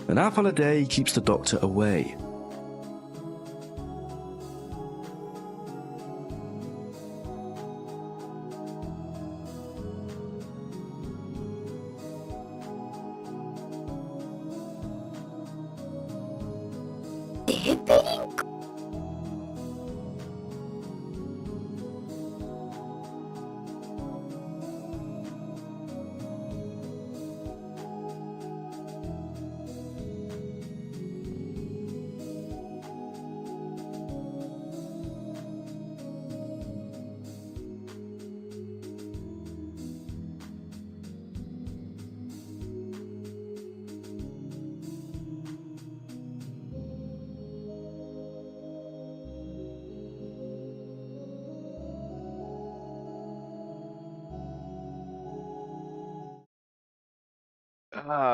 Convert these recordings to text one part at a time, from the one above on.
An apple a day keeps the doctor away.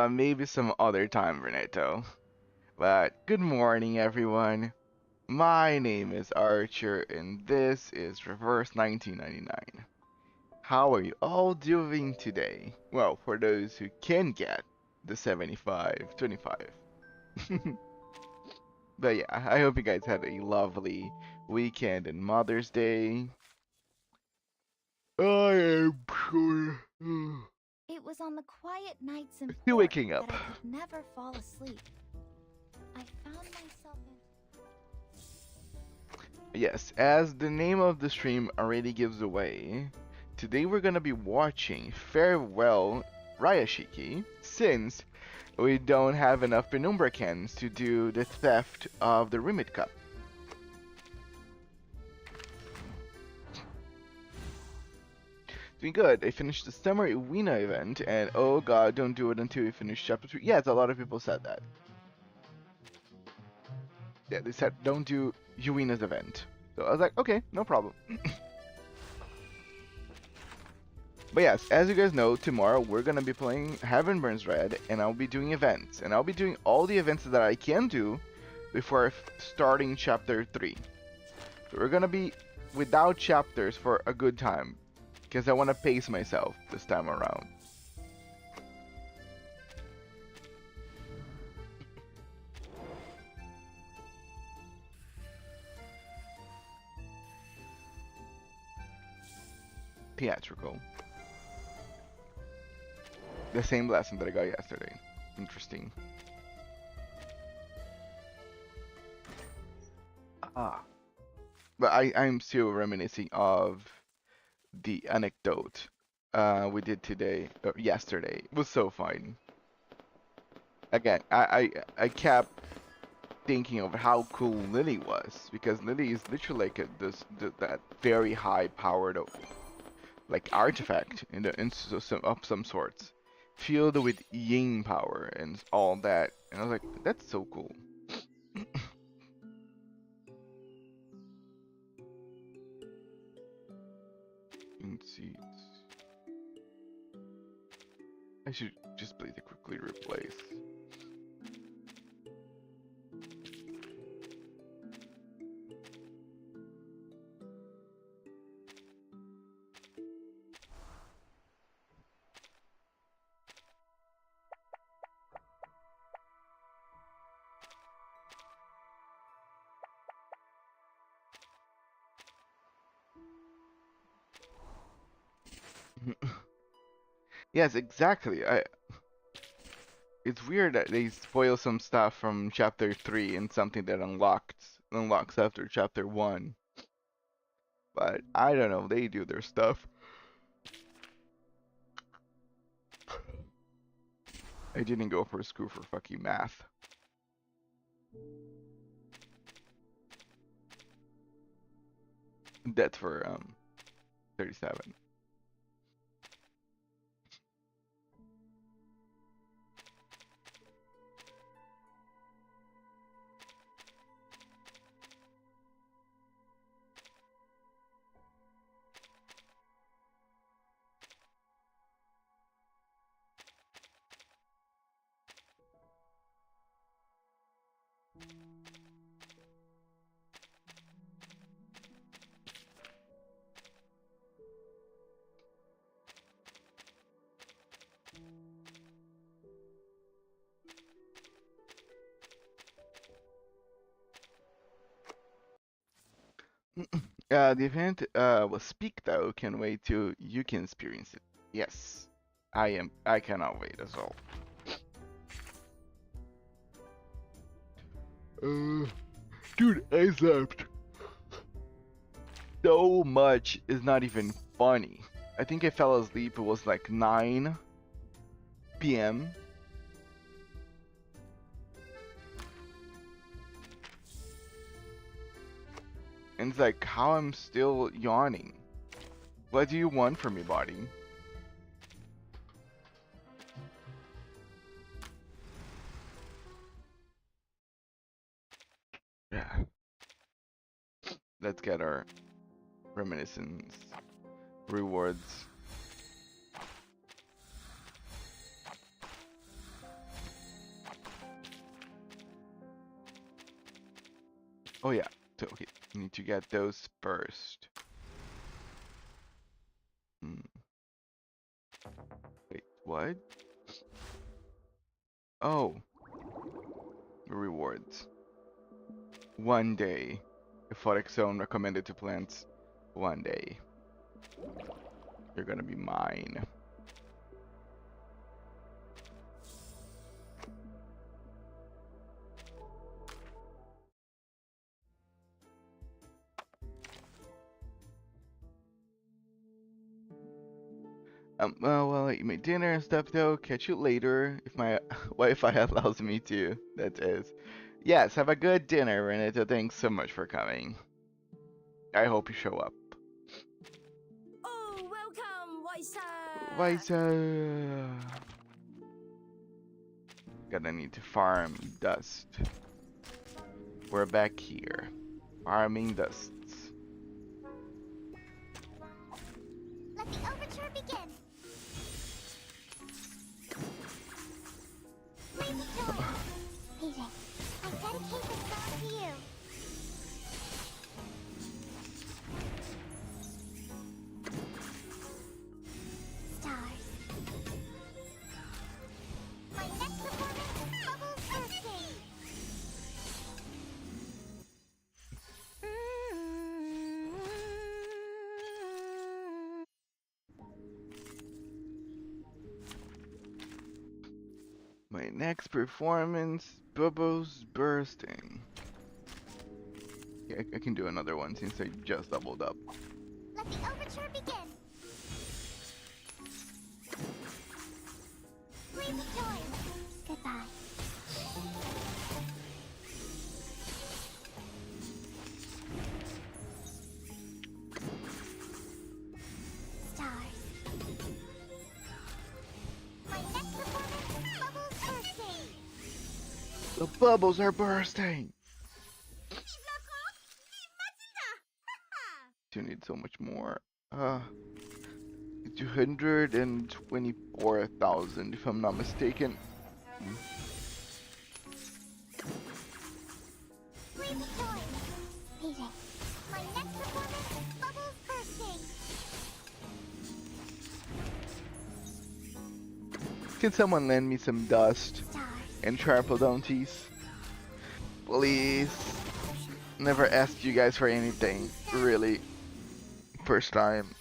Maybe some other time, Renato. But good morning, everyone. My name is Archer, and this is Reverse 1999. How are you all doing today? Well, for those who can get the 75/25. But yeah, I hope you guys had a lovely weekend and Mother's Day. I am sure. It was on the quiet nights in Still port waking that up. I could never fall asleep. I found myself Yes, as the name of the stream already gives away, today we're gonna be watching Farewell Rayashiki, since we don't have enough Penumbra cans to do the theft of the Remit Cup. Doing good. I finished the Summer Uwina event, and oh god, don't do it until you finish chapter 3. Yes, a lot of people said that. Yeah, they said don't do Uwina's event. So I was like, okay, no problem. But yes, as you guys know, tomorrow we're gonna be playing Heaven Burns Red, and I'll be doing events, and I'll be doing all the events that I can do before starting chapter 3. So we're gonna be without chapters for a good time, because I want to pace myself this time around. Theatrical. The same lesson that I got yesterday. Interesting. Ah. But I'm still reminiscing of the anecdote we did today, or yesterday. It was so fun. Again, I kept thinking of how cool Lily was, because Lily is literally like that very high powered like artifact of some sorts, filled with yin power and all that. And I was like, that's so cool. Let's see. I should just play the quickly replace. Yes, exactly. It's weird that they spoil some stuff from chapter 3 and something that unlocks after chapter 1. But I don't know, they do their stuff. I didn't go for school for fucking math. That's for 37. The event was peak though. Can't wait till you can experience it. Yes, I am. I cannot wait as well. Dude, I slept so much. It's not even funny. I think I fell asleep. It was like 9 p.m. And it's like how I'm still yawning. What do you want from me, body? Yeah. Let's get our reminiscence rewards. Oh yeah. So okay, need to get those first. Wait, what? Oh, rewards. 1 day. Aquatic zone recommended to plants. 1 day. You're gonna be mine. Well, I eat my dinner and stuff though. Catch you later if my Wi-Fi allows me to. That is. Yes, have a good dinner, Renata. Thanks so much for coming. I hope you show up. Oh, welcome, Weiser. Gonna need to farm dust. We're back here. Farming dusts. Let the overture begin. Lazy toy. PJ, I dedicate this song to you. Stars. My next performance, bubbles bursting. My next performance, bubbles bursting. Yeah, I can do another one since I just doubled up. Let the overture begin. Lazy toy. Goodbye. Stars. My next performance, bubbles bursting. The bubbles are bursting! You need so much more. 224,000 if I'm not mistaken. Lazy toy. PJ, my next performance, bubbles bursting. Can someone lend me some dust Stars. and charpodontes? Please. Never asked you guys for anything, really. First time.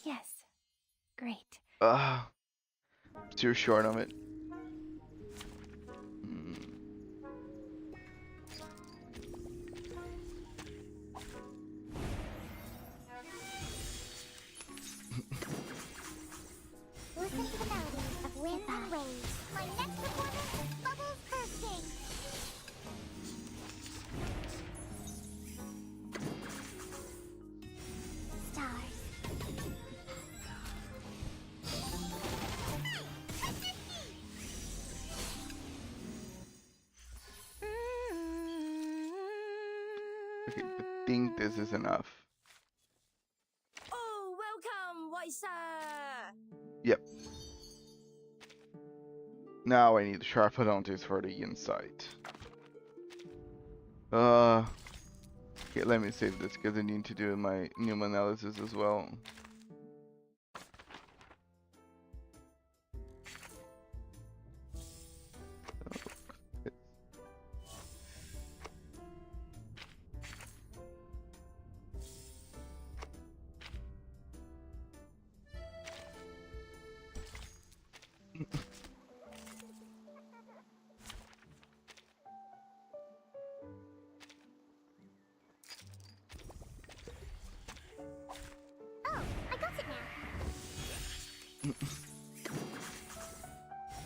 Yes. Great. Too short of it. Listen to the melodies of wind and waves. My next performance, bubbles bursting. Stars. Okay, I think this is enough. Oh, welcome, Yep. Now I need charpodontes for the inside. Okay, let me save this because I need to do my Newman analysis as well.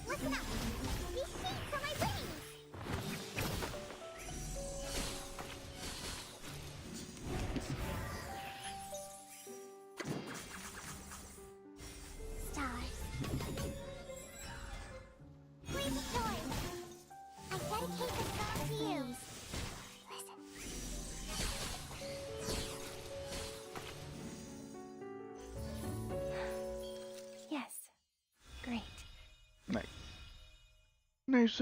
Listen up. These sheets are my wings. Stars. Please enjoy. I dedicate the song to you. Listen. Yes. Great. Nice. Nice.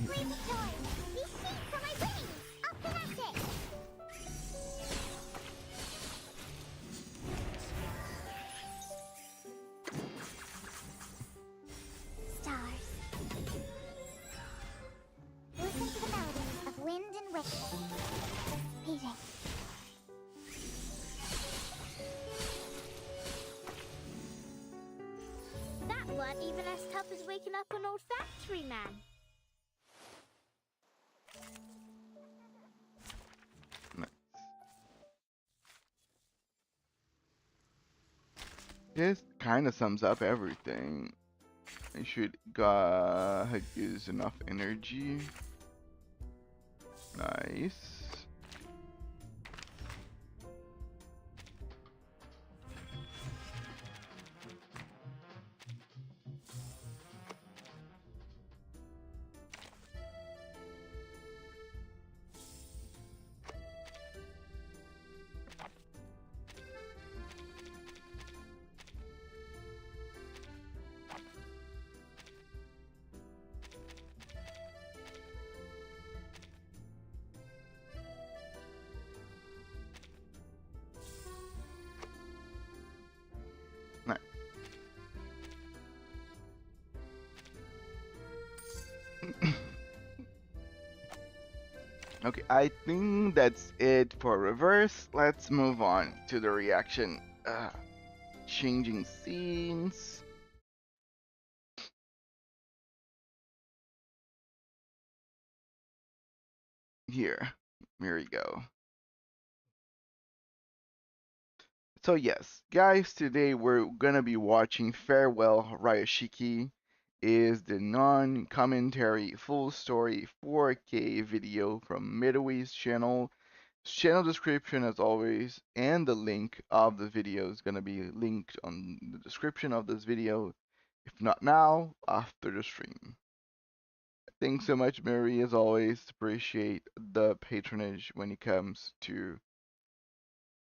Please enjoy. These sheets are my wings. I'll connect it. Stars. Listen to the melodies of wind and whisper. Reading. That weren't even as tough as waking up an old factory man. Nice. This kind of sums up everything. I should use enough energy. Nice. Nice. Okay, I think that's it for reverse. Let's move on to the reaction. Changing scenes. Here we go. So yes, guys, today we're gonna be watching Farewell Rayashiki is the non-commentary full story 4K video from Midway's channel. Channel description as always, and the link of the video is gonna be linked on the description of this video. If not now, after the stream. Thanks so much, Mary, as always. Appreciate the patronage when it comes to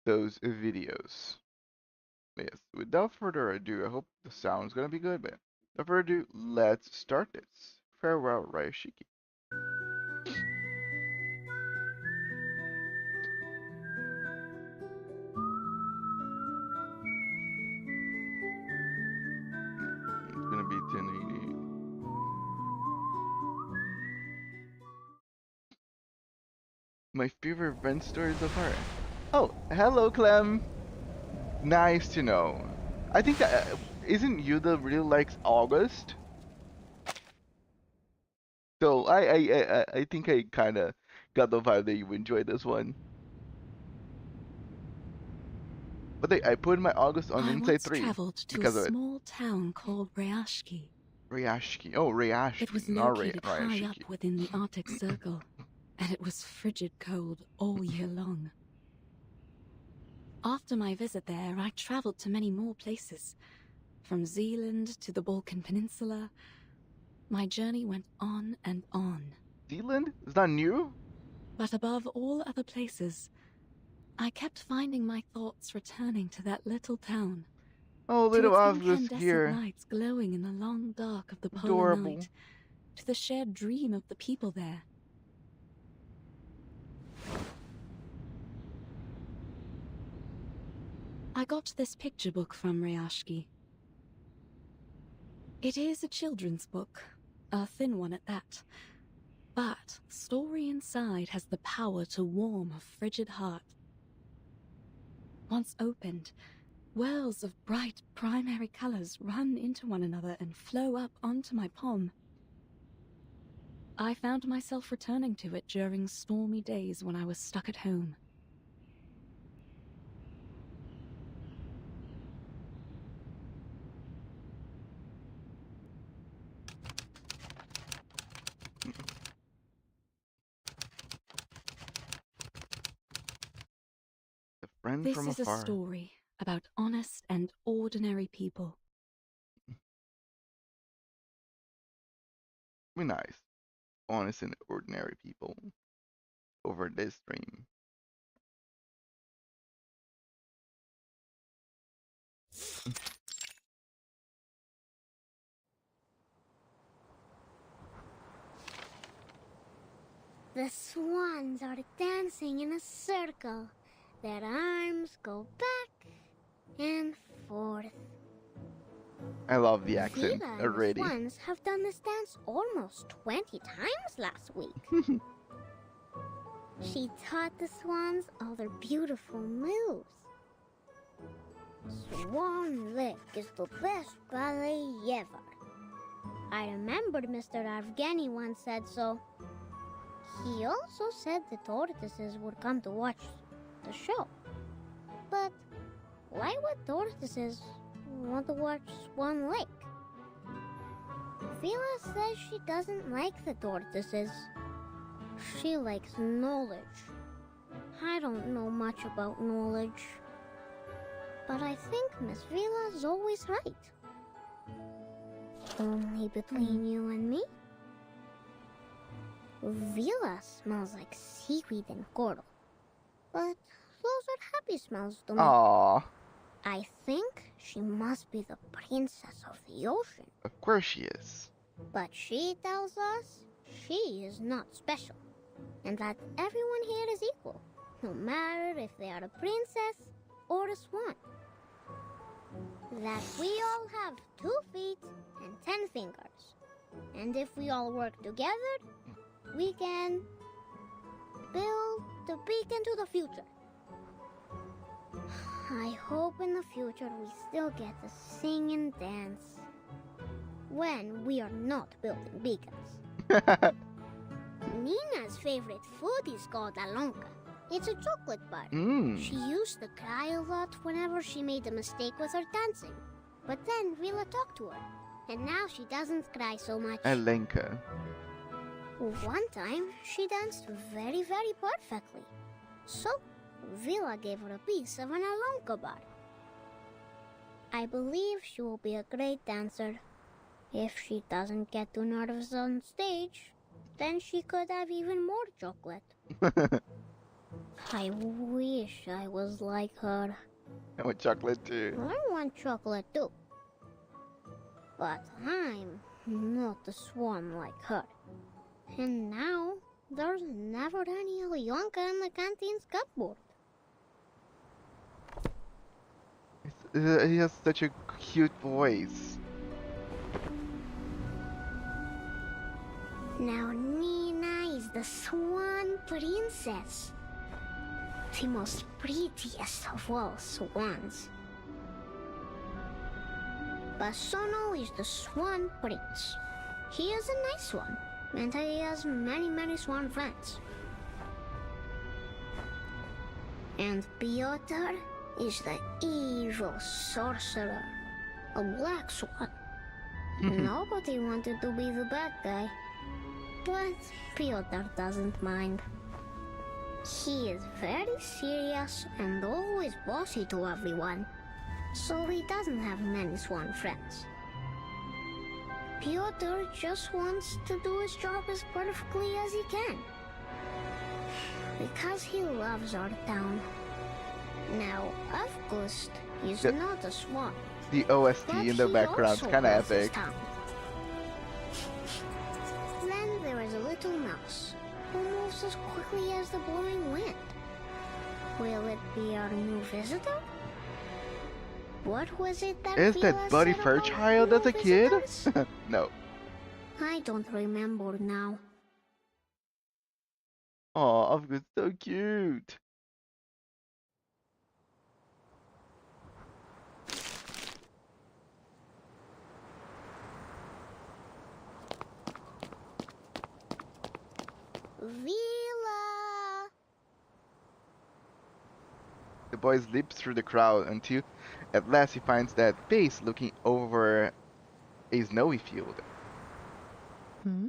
those videos. Yes, without further ado, I hope the sound's gonna be good, but without further ado, let's start this. Farewell, Rayashiki. It's gonna be 1080. My favorite event story so far. Oh, hello, Clem. Nice to know. I think isn't you the really likes August? So I think I kind of got the vibe that you enjoyed this one. But I put my August on I Inside once 3 traveled to a because of it. small town called Rayashki. Rayashki. Oh, Rayashki, It was not located high up Rayashiki. within the Arctic Circle, and it was frigid cold all year long. After my visit there, I traveled to many more places. From Zealand to the Balkan Peninsula, my journey went on and on. Zealand? Is that new? But above all other places, I kept finding my thoughts returning to that little town. Oh, To little its August incandescent here. lights glowing in the long dark of the polar Adorable. night, to the shared dream of the people there. I got this picture book from Rayashki. It is a children's book, a thin one at that, but the story inside has the power to warm a frigid heart. Once opened, wells of bright primary colors run into one another and flow up onto my palm. I found myself returning to it during stormy days when I was stuck at home. The friend This from is a afar. story about honest and ordinary people. Be nice. Honest and ordinary people over this stream. The swans are dancing in a circle. Their arms go back and forth. I love the accent Vila and the already. swans have done this dance almost 20 times last week. She taught the swans all their beautiful moves. Swan Lake is the best ballet ever. I remembered Mr. Avgeni once said so. He also said the tortoises would come to watch the show. But why would tortoises want to watch Swan Lake? Vila says she doesn't like the tortoises. She likes knowledge. I don't know much about knowledge. But I think Miss Vila's always right. Only between you and me? Vila smells like seaweed and coral. But those are happy smells to me. Aww. I think she must be the princess of the ocean. Of course she is. But she tells us she is not special. And that everyone here is equal. No matter if they are a princess or a swan. That we all have 2 feet and 10 fingers. And if we all work together, we can build the beacon to the future. I hope in the future we still get to sing and dance when we are not building beacons. Nina's favorite food is called alonka. It's a chocolate bar. She used to cry a lot whenever she made a mistake with her dancing. But then Vila talked to her, and now she doesn't cry so much. Alenka. One time, she danced very, very perfectly. So, Vila gave her a piece of an alonka bar. I believe she will be a great dancer. If she doesn't get too nervous on stage, then she could have even more chocolate. I wish I was like her. I want chocolate too. I want chocolate too. But I'm not a swan like her. And now, there's never any Alyonka in the canteen's cupboard. He has such a cute voice. Now Nina is the swan princess. The most prettiest of all swans. Basono is the swan prince. He is a nice one, and he has many, many swan friends. And Piotr is the evil sorcerer, a black swan. Nobody wanted to be the bad guy, but Piotr doesn't mind. He is very serious and always bossy to everyone, so he doesn't have many swan friends. Piotr just wants to do his job as perfectly as he can, because he loves our town. Now, August is Yeah. not a swan, The OST but in the he background's also kind of loves his epic. town. Then there is a little mouse who moves as quickly as the blowing wind. Will it be our new visitor? What was it that Is Vila that Buddy said about Fairchild new as a kid? visitors? No. I don't remember now. Aw, August, so cute. Villa! The boy leaps through the crowd until at last he finds that face looking over a snowy field. Hmm?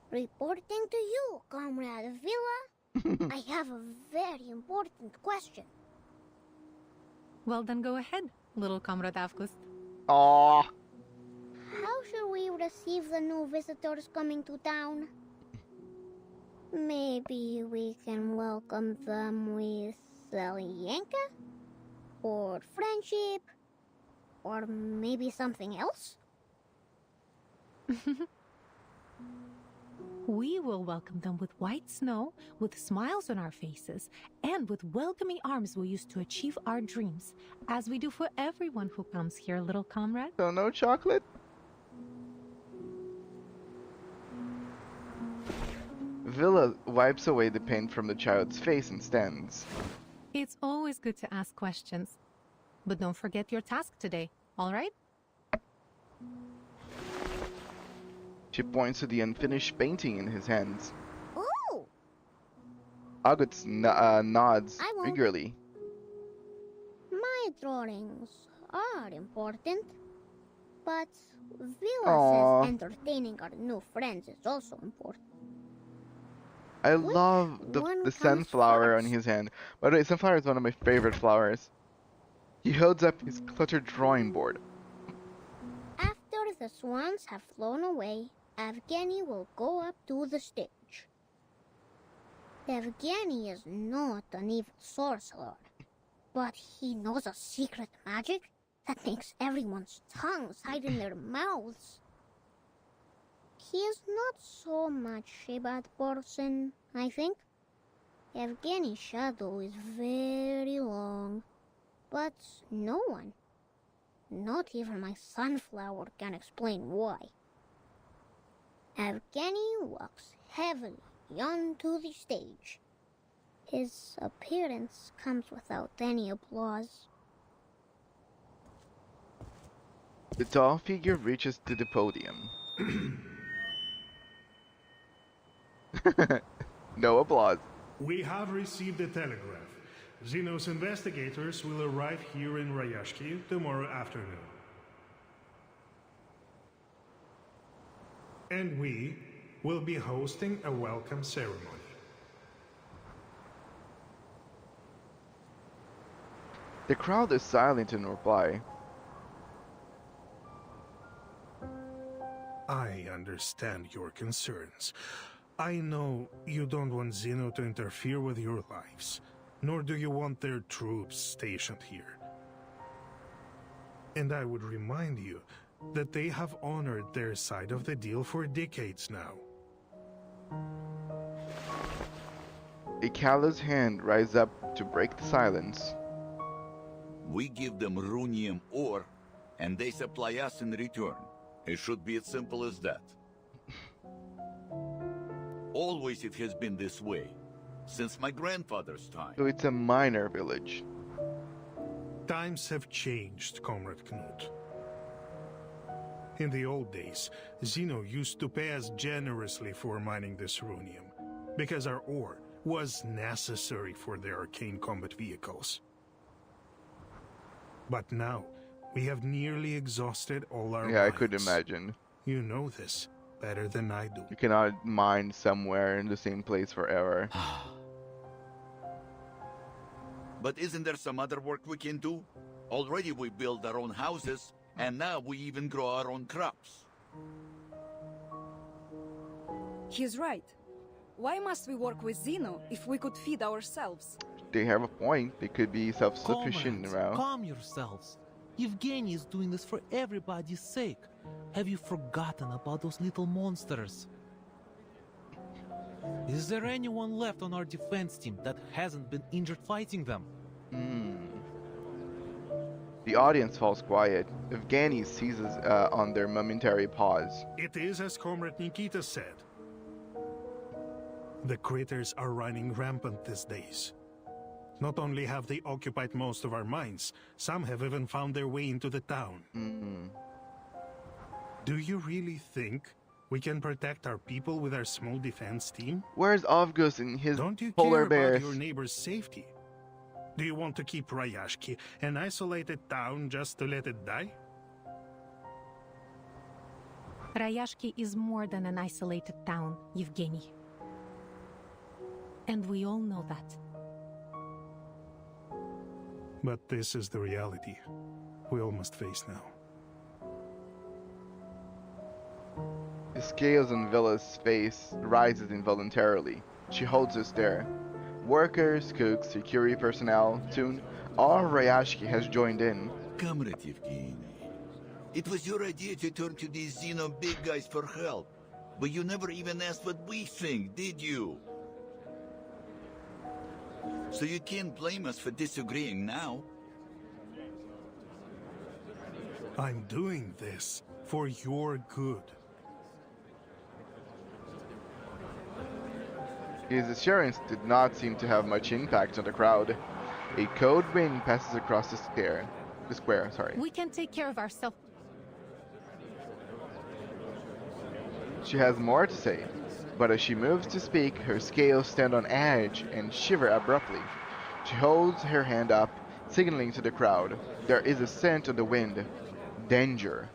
Reporting to you, Comrade Villa. I have a very important question. Well, then go ahead, little Comrade Avgust. Aww. How should we receive the new visitors coming to town? Maybe we can welcome them with Salienka? Or friendship? Or maybe something else? We will welcome them with white snow, with smiles on our faces, and with welcoming arms we use to achieve our dreams, as we do for everyone who comes here, little comrade. So no chocolate? Villa wipes away the paint from the child's face and stands. It's always good to ask questions. But don't forget your task today, all right? She points to the unfinished painting in his hands. Oh! August nods I won't. eagerly. My drawings are important. But Villa Aw. says entertaining our new friends is also important. I Which love one the comes sunflower on first? his hand. By the way, sunflower is one of my favorite flowers. He holds up his cluttered drawing board. After the swans have flown away, Evgeny will go up to the stage. Evgeny is not an evil sorcerer, but he knows a secret magic that makes everyone's tongues hide in their mouths. He is not so much a bad person, I think. Evgeny's shadow is very long, but no one, not even my sunflower, can explain why. Evgeny walks heavily onto the stage. His appearance comes without any applause. The tall figure reaches to the podium. No applause. We have received a telegraph. Xenos investigators will arrive here in Rayashki tomorrow afternoon. And we will be hosting a welcome ceremony. The crowd is silent in reply. I understand your concerns. I know you don't want Xeno to interfere with your lives, nor do you want their troops stationed here. And I would remind you that they have honored their side of the deal for decades now. A callous hand rises up to break the silence. We give them runium ore, and they supply us in return. It should be as simple as that. Always it has been this way, since my grandfather's time. So it's a minor village. Times have changed, Comrade Knut. In the old days, Xeno used to pay us generously for mining this runium, because our ore was necessary for their arcane combat vehicles. But now, we have nearly exhausted all our Yeah, I could mines. imagine. You know this better than I do. You cannot mine somewhere in the same place forever. But isn't there some other work we can do? Already we build our own houses, and now we even grow our own crops. He's right. Why must we work with Xeno if we could feed ourselves? They have a point. They could be self-sufficient Comrades, around. calm yourselves. Evgeny is doing this for everybody's sake. Have you forgotten about those little monsters? Is there anyone left on our defense team that hasn't been injured fighting them? The audience falls quiet. Evgeny seizes on their momentary pause. It is as Comrade Nikita said. The critters are running rampant these days. Not only have they occupied most of our mines, some have even found their way into the town. Do you really think We can protect our people with our small defense team. Where's Avgus and his Don't you polar care bears? about your neighbor's safety? Do you want to keep Rayashki an isolated town just to let it die? Rayashki is more than an isolated town, Yevgeny. And we all know that. But this is the reality we all must face now. The scales on Villa's face rises involuntarily. She holds us there. Workers, cooks, security personnel, soon all Rayashki has joined in. Comrade Yevgeny, it was your idea to turn to these Xeno big guys for help. But you never even asked what we think, did you? So you can't blame us for disagreeing now. I'm doing this for your good. His assurance did not seem to have much impact on the crowd. A cold wind passes across the square. We can take care of ourselves. She has more to say, but as she moves to speak, her scales stand on edge and shiver abruptly. She holds her hand up, signaling to the crowd. There is a scent on the wind. Danger.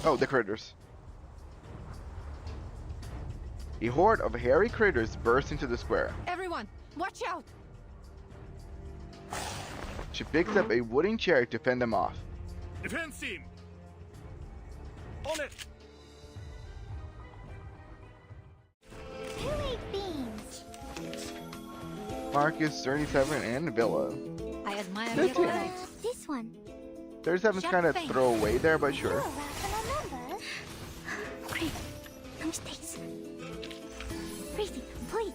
Oh, the critters. A horde of hairy critters burst into the square. Everyone, watch out! She picks up a wooden chair to fend them off. Defense team! On it! Who ate beans? Marcus, 37, and Villa. I admire Good your team. courage. This one. 37's kind of throwaway there, but You're sure. a rational number. Great. No mistakes. Briefing complete.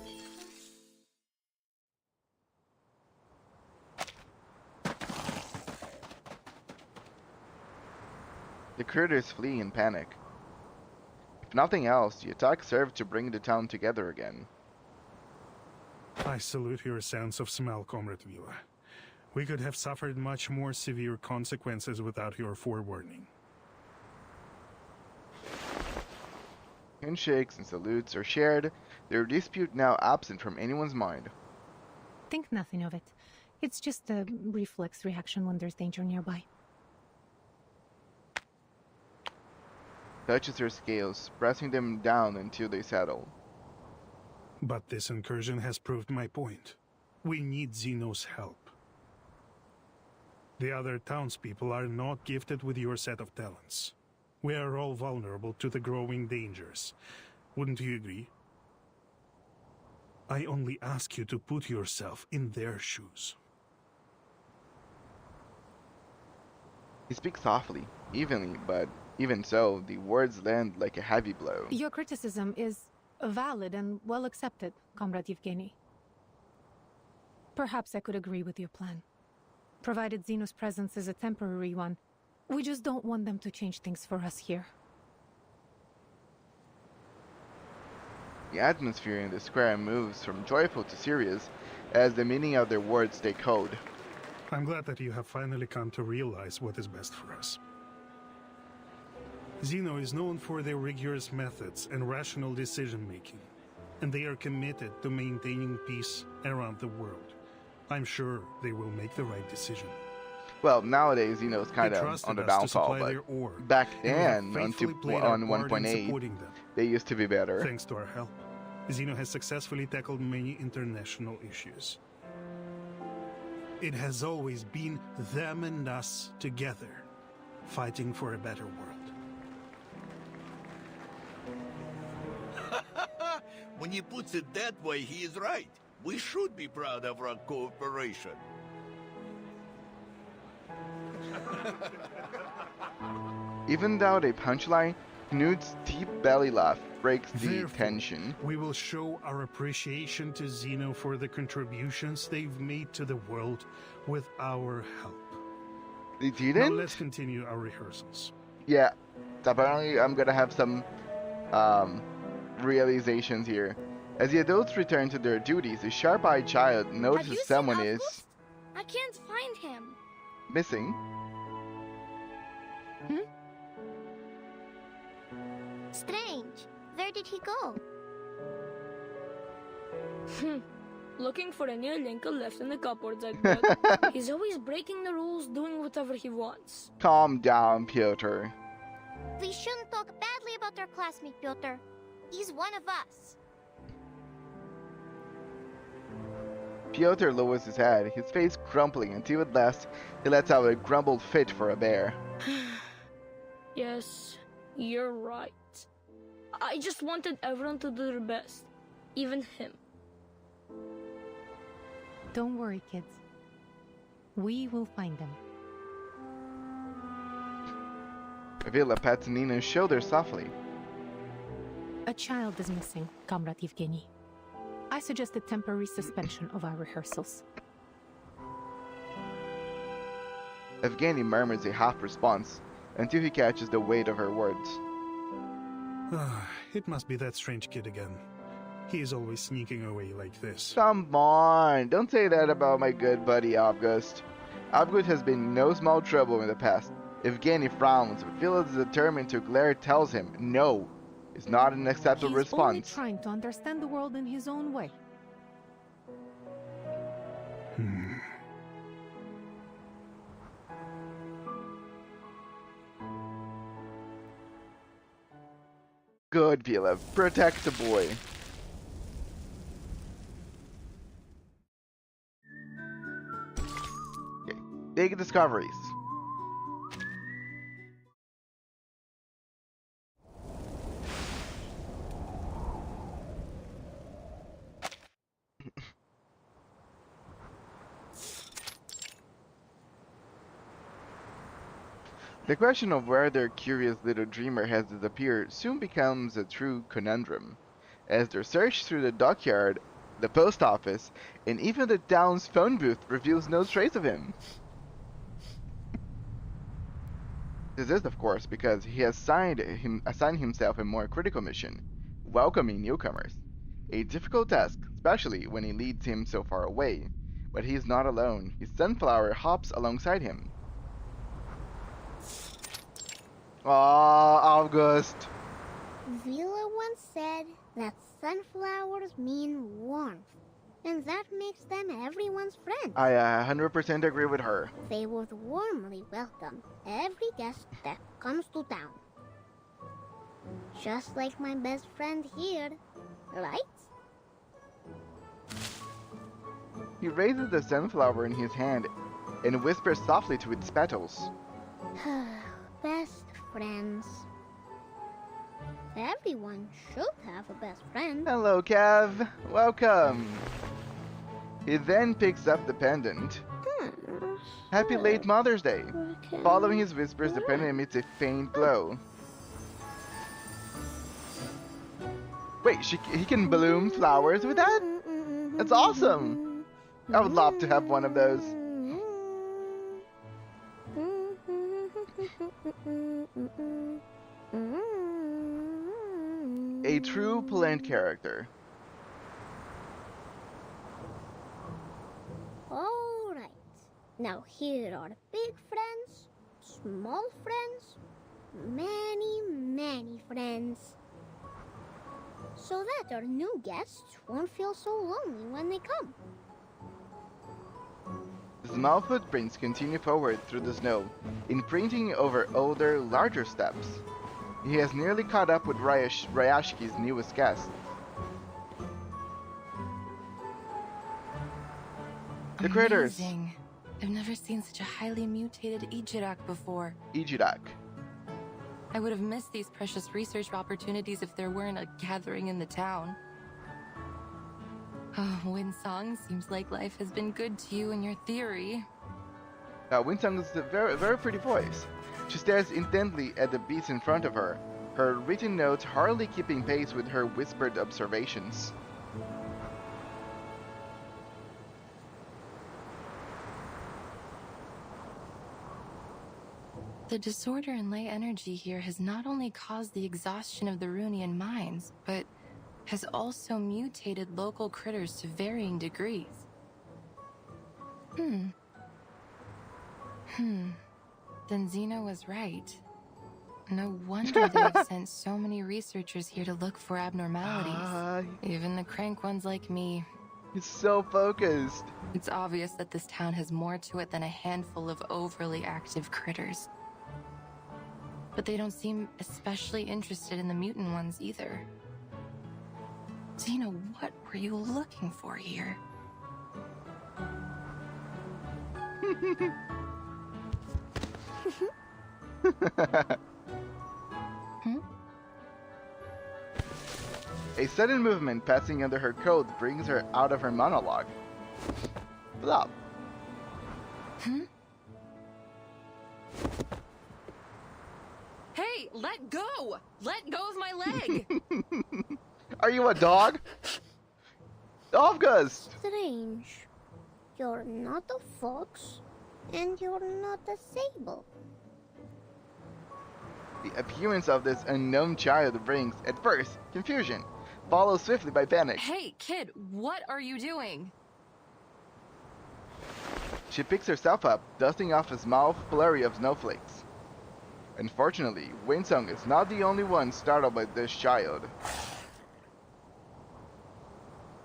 The critters flee in panic. If nothing else, the attack served to bring the town together again. I salute your sense of smell, Comrade Villa. We could have suffered much more severe consequences without your forewarning. Handshakes and salutes are shared, their dispute now absent from anyone's mind. Think nothing of it. It's just a reflex reaction when there's danger nearby. Touches her scales, pressing them down until they settle. But this incursion has proved my point. We need Xeno's help. The other townspeople are not gifted with your set of talents. We are all vulnerable to the growing dangers. Wouldn't you agree? I only ask you to put yourself in their shoes. He speaks softly, evenly, but even so, the words land like a heavy blow. Your criticism is valid and well accepted, Comrade Yevgeny. Perhaps I could agree with your plan. Provided Xeno's presence is a temporary one, we just don't want them to change things for us here. The atmosphere in the square moves from joyful to serious as the meaning of their words take hold. I'm glad that you have finally come to realize what is best for us. Xeno is known for their rigorous methods and rational decision-making, and they are committed to maintaining peace around the world. I'm sure they will make the right decision. Well, nowadays, you know, it's kind They of trusted on the us to downfall, supply but their ore, back and we have then, on, faithfully played our on part in 1.8, supporting them. they used to be better. Thanks to our help, Xeno has successfully tackled many international issues. It has always been them and us together, fighting for a better world. When he puts it that way, he is right. We should be proud of our cooperation. Even without a punchline, Knut's deep belly laugh breaks the Therefore, tension. we will show our appreciation to Xeno for the contributions they've made to the world with our help. They Now didn't? let's continue our rehearsals. Yeah, apparently I'm gonna have some realizations here. As the adults return to their duties, a sharp-eyed child Have you notices seen someone August? is I can't find him. missing. Strange. Where did he go? Looking for any Linka left in the cupboards, I bet. He's always breaking the rules, doing whatever he wants. Calm down, Piotr. We shouldn't talk badly about our classmate, Piotr. He's one of us. Piotr lowers his head, his face crumpling until at last he lets out a grumbled fit for a bear. Yes, you're right. I just wanted everyone to do their best. Even him. Don't worry, kids. We will find them. Vila pats Nina's shoulder softly. A child is missing, Comrade Evgeny. I suggest a temporary suspension of our rehearsals. Evgeny murmurs a half response until he catches the weight of her words. It must be that strange kid again. He is always sneaking away like this. Come on, don't say that about my good buddy August. August has been no small trouble in the past. Evgeny frowns, but Vila is determined to glare tells him no. It's not an acceptable He's response. only trying to understand the world in his own way. Good, Vila. Protect the boy. Okay. Big discoveries. The question of where their curious little dreamer has disappeared soon becomes a true conundrum, as their search through the dockyard, the post office, and even the town's phone booth reveals no trace of him. This is, of course, because he has assigned himself a more critical mission, welcoming newcomers. A difficult task, especially when he leads him so far away. But he is not alone. His sunflower hops alongside him. Ah, August. Vila once said that sunflowers mean warmth, and that makes them everyone's friend. I 100% agree with her. They would warmly welcome every guest that comes to town. Just like my best friend here, right? He raises the sunflower in his hand and whispers softly to its petals. Best friends. Everyone should have a best friend. Hello, Kev. Welcome. He then picks up the pendant. Happy late Mother's Day. Following his whispers, the pendant emits a faint glow. Wait, he can bloom flowers with that? That's awesome. I would love to have one of those. A true plant character. Alright. Now here are big friends, small friends, many friends. So that our new guests won't feel so lonely when they come. Small footprints continue forward through the snow, imprinting over older, larger steps. He has nearly caught up with Rayashki's newest guest. The critters. Amazing. I've never seen such a highly mutated Ijirak before. Ijirak. I would have missed these precious research opportunities if there weren't a gathering in the town. Oh, Winsong, seems like life has been good to you and your theory. Winsong is a very pretty voice. She stares intently at the beats in front of her, her written notes hardly keeping pace with her whispered observations. The disorder in ley energy here has not only caused the exhaustion of the Runian mines, but has also mutated local critters to varying degrees. Then Xeno was right. No wonder they've sent so many researchers here to look for abnormalities. Even the crank ones like me. He's so focused. It's obvious that this town has more to it than a handful of overly active critters. But they don't seem especially interested in the mutant ones either. Zeno, what were you looking for here? A sudden movement passing under her coat brings her out of her monologue. Blah. Hey, let go! Let go of my leg! Are you a dog? August! Strange. You're not a fox, and you're not a sable. The appearance of this unknown child brings, at first, confusion, followed swiftly by panic. Hey, kid, what are you doing? She picks herself up, dusting off a small flurry of snowflakes. Unfortunately, Winsong is not the only one startled by this child.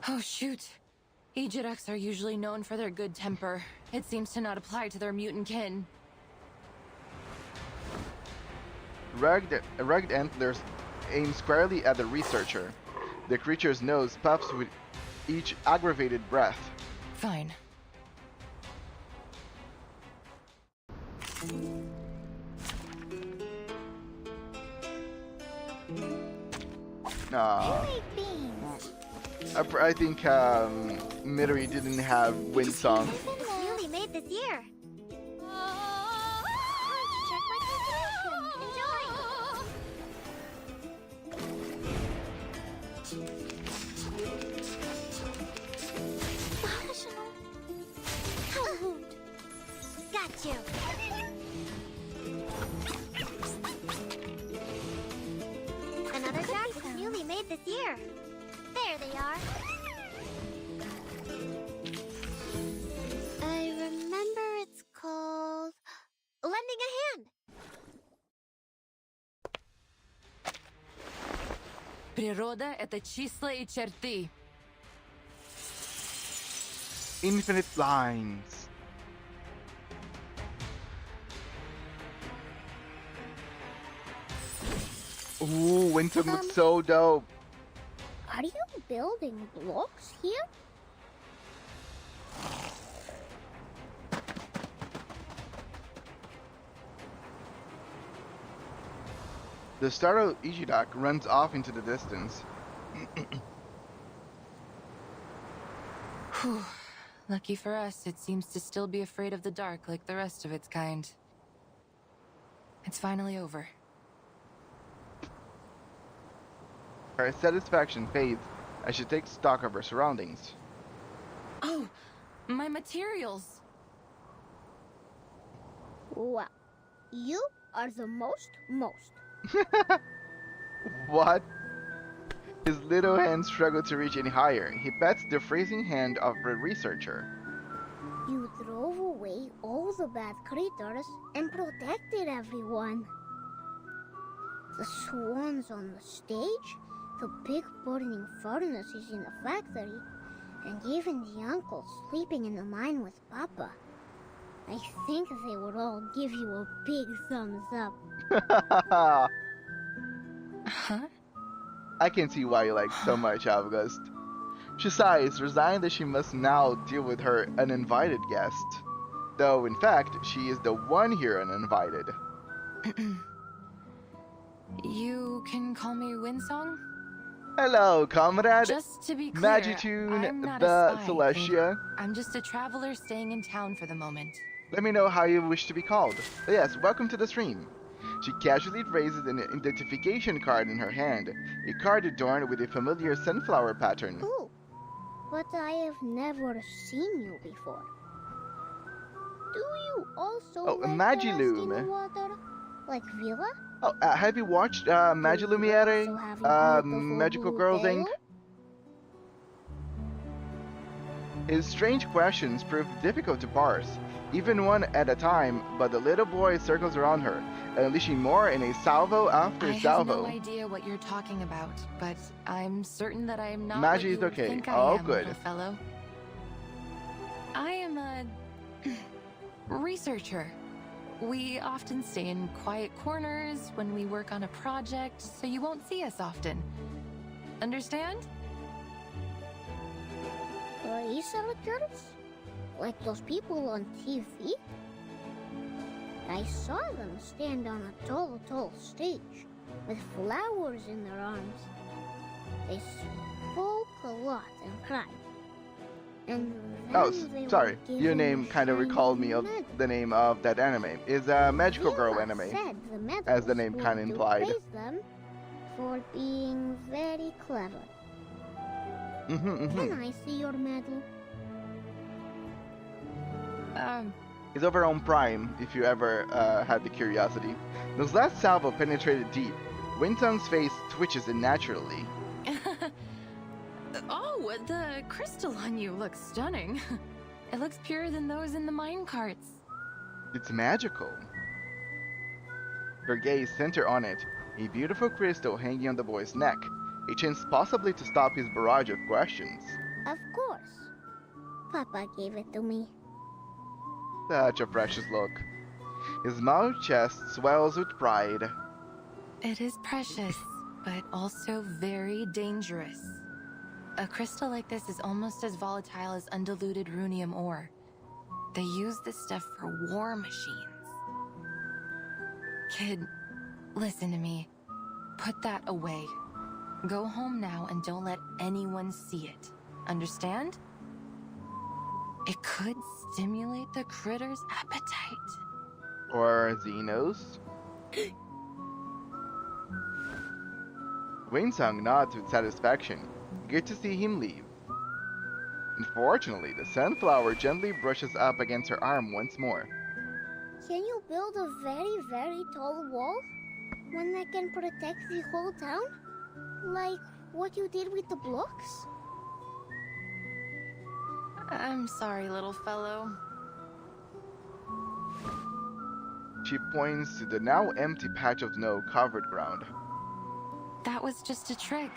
Oh, shoot. Ejiraks are usually known for their good temper. It seems to not apply to their mutant kin. Rugged antlers aim squarely at the researcher. The creature's nose puffs with each aggravated breath. Fine. I think Midori didn't have Winsong. Newly made this year. Check my calculation. Enjoy. Got you. Another jacket newly made this year. There they are. I remember it's called lending a hand. Природа — это числа и черты. Infinite lines. Ooh, Winsong looks so dope. Are you building blocks here? The startled Ichidak runs off into the distance. Whew. Lucky for us, it seems to still be afraid of the dark like the rest of its kind. It's finally over. Her satisfaction fades as she takes stock of her surroundings. Oh, my materials! Wow. You are the most. What? His little hands struggle to reach any higher. He pats the freezing hand of the researcher. You drove away all the bad critters and protected everyone. The swans on the stage, the big burning furnaces in the factory, and even the uncle sleeping in the mine with Papa. I think they would all give you a big thumbs up. Huh? I can see why you like so much August. She sighs, resigned that she must now deal with her uninvited guest. Though, in fact, she is the one here uninvited. You can call me Winsong? Hello, comrade. Just to be clear, Magitune I'm not the a spy, Celestia. I'm just a traveler staying in town for the moment. Let me know how you wish to be called. Yes, welcome to the stream. She casually raises an identification card in her hand, a card adorned with a familiar sunflower pattern. Ooh, but I have never seen you before. Do you also like Magiloom. in the water? Like Villa? Oh, have you watched Magilumiere? Magical Girls Inc.? His strange questions prove difficult to parse, even one at a time, but the little boy circles around her, unleashing more in a salvo after I have salvo. no idea what you're talking about, but I'm certain that I am not Magi what is you okay. think Oh, I am, good. little fellow. I am a researcher. We often stay in quiet corners when we work on a project, so you won't see us often. Understand? Researchers? Like those people on TV? I saw them stand on a tall, tall stage with flowers in their arms. They spoke a lot and cried. And then Oh, they sorry. were Your given name kind of shiny recalled me of medals. the name of that anime. Is a Magical Girl Vila anime, said the medals as the name were kind of to implied. praise them for being very clever. Can I see your medal? It's over on Prime, if you ever had the curiosity. Those last salvo penetrated deep. Wintung's face twitches unnaturally. Oh, the crystal on you looks stunning. It looks purer than those in the mine carts. It's magical. Her gaze center on it, a beautiful crystal hanging on the boy's neck, a chance possibly to stop his barrage of questions. Of course. Papa gave it to me. Such a precious look. His mouth chest swells with pride. It is precious, but also very dangerous. A crystal like this is almost as volatile as undiluted runium ore. They use this stuff for war machines. Kid, listen to me. Put that away. Go home now and don't let anyone see it. Understand? It could stimulate the critter's appetite. Or Xenos? Winsung nods with satisfaction. Good to see him leave. Unfortunately, the sunflower gently brushes up against her arm once more. Can you build a very, very tall wall? One that can protect the whole town? Like what you did with the blocks? I'm sorry, little fellow. She points to the now empty patch of snow-covered ground. That was just a trick.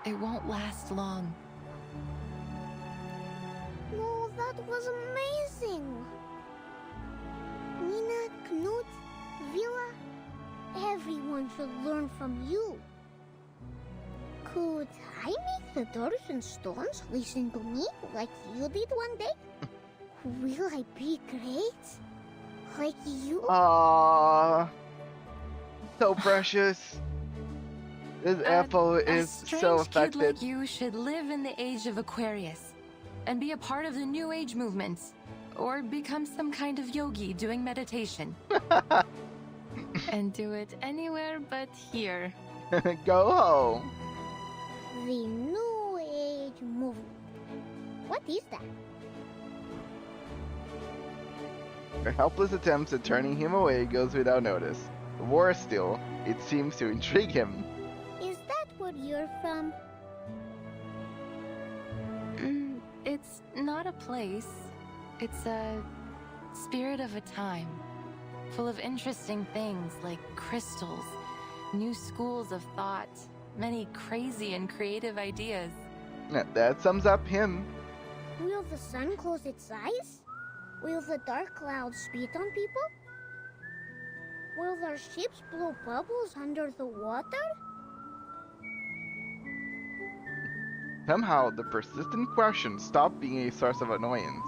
It won't last long. No, that was amazing! Nina, Knut, Vila, everyone should learn from you. Could I make the doors and stones listen to me like you did one day? Will I be great? Like you? Aww. So precious. This apple is A so strange kid affected. like you should live in the age of Aquarius and be a part of the New Age movement, or become some kind of yogi doing meditation. And do it anywhere but here. Go home. The New Age movement. What is that? Her helpless attempts at turning him away goes without notice. Worse still, it seems to intrigue him. Is that where you're from? It's not a place. It's a spirit of a time, full of interesting things like crystals, new schools of thought, many crazy and creative ideas. That sums up him. Will the sun close its eyes? Will the dark clouds spit on people? Will their ships blow bubbles under the water? Somehow, the persistent questions stop being a source of annoyance.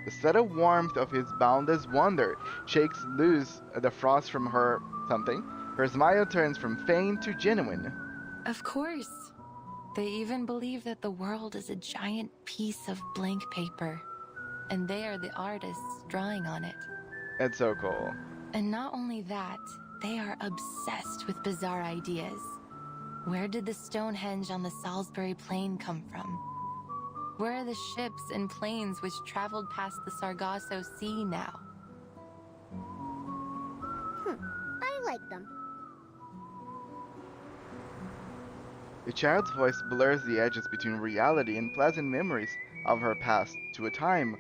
The subtle warmth of his boundless wonder shakes loose the frost from her something. Her smile turns from feigned to genuine. Of course. They even believe that the world is a giant piece of blank paper, and they are the artists drawing on it. It's so cool. And not only that, they are obsessed with bizarre ideas. Where did the Stonehenge on the Salisbury Plain come from? Where are the ships and planes which traveled past the Sargasso Sea now? I like them. The child's voice blurs the edges between reality and pleasant memories of her past to a time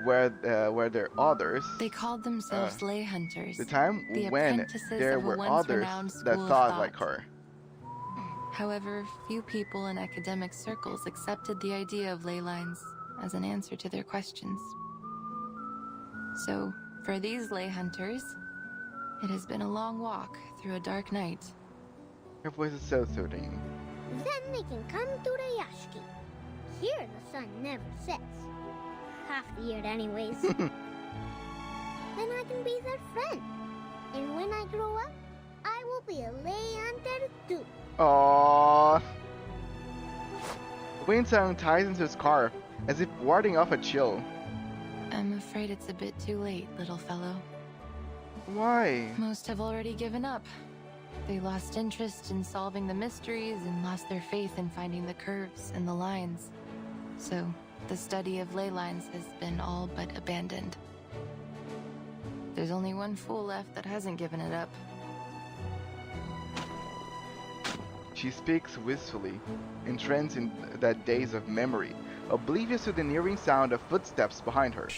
where there are others. They called themselves lay hunters, The time the when apprentices there of a were once others renowned that school of thought thought. like her. However, few people in academic circles accepted the idea of ley lines as an answer to their questions. So, for these lay hunters, it has been a long walk through a dark night. Her voice is so soothing. Then they can come to Rayashki. Here the sun never sets. Half the year anyways. Then I can be their friend. And when I grow up, I will be a lay hunter too. Aww. Winsong ties into his scarf as if warding off a chill. I'm afraid it's a bit too late, little fellow. Why? Most have already given up. They lost interest in solving the mysteries and lost their faith in finding the curves and the lines. So, the study of ley lines has been all but abandoned. There's only one fool left that hasn't given it up. She speaks wistfully, entranced in that daze of memory, oblivious to the nearing sound of footsteps behind her.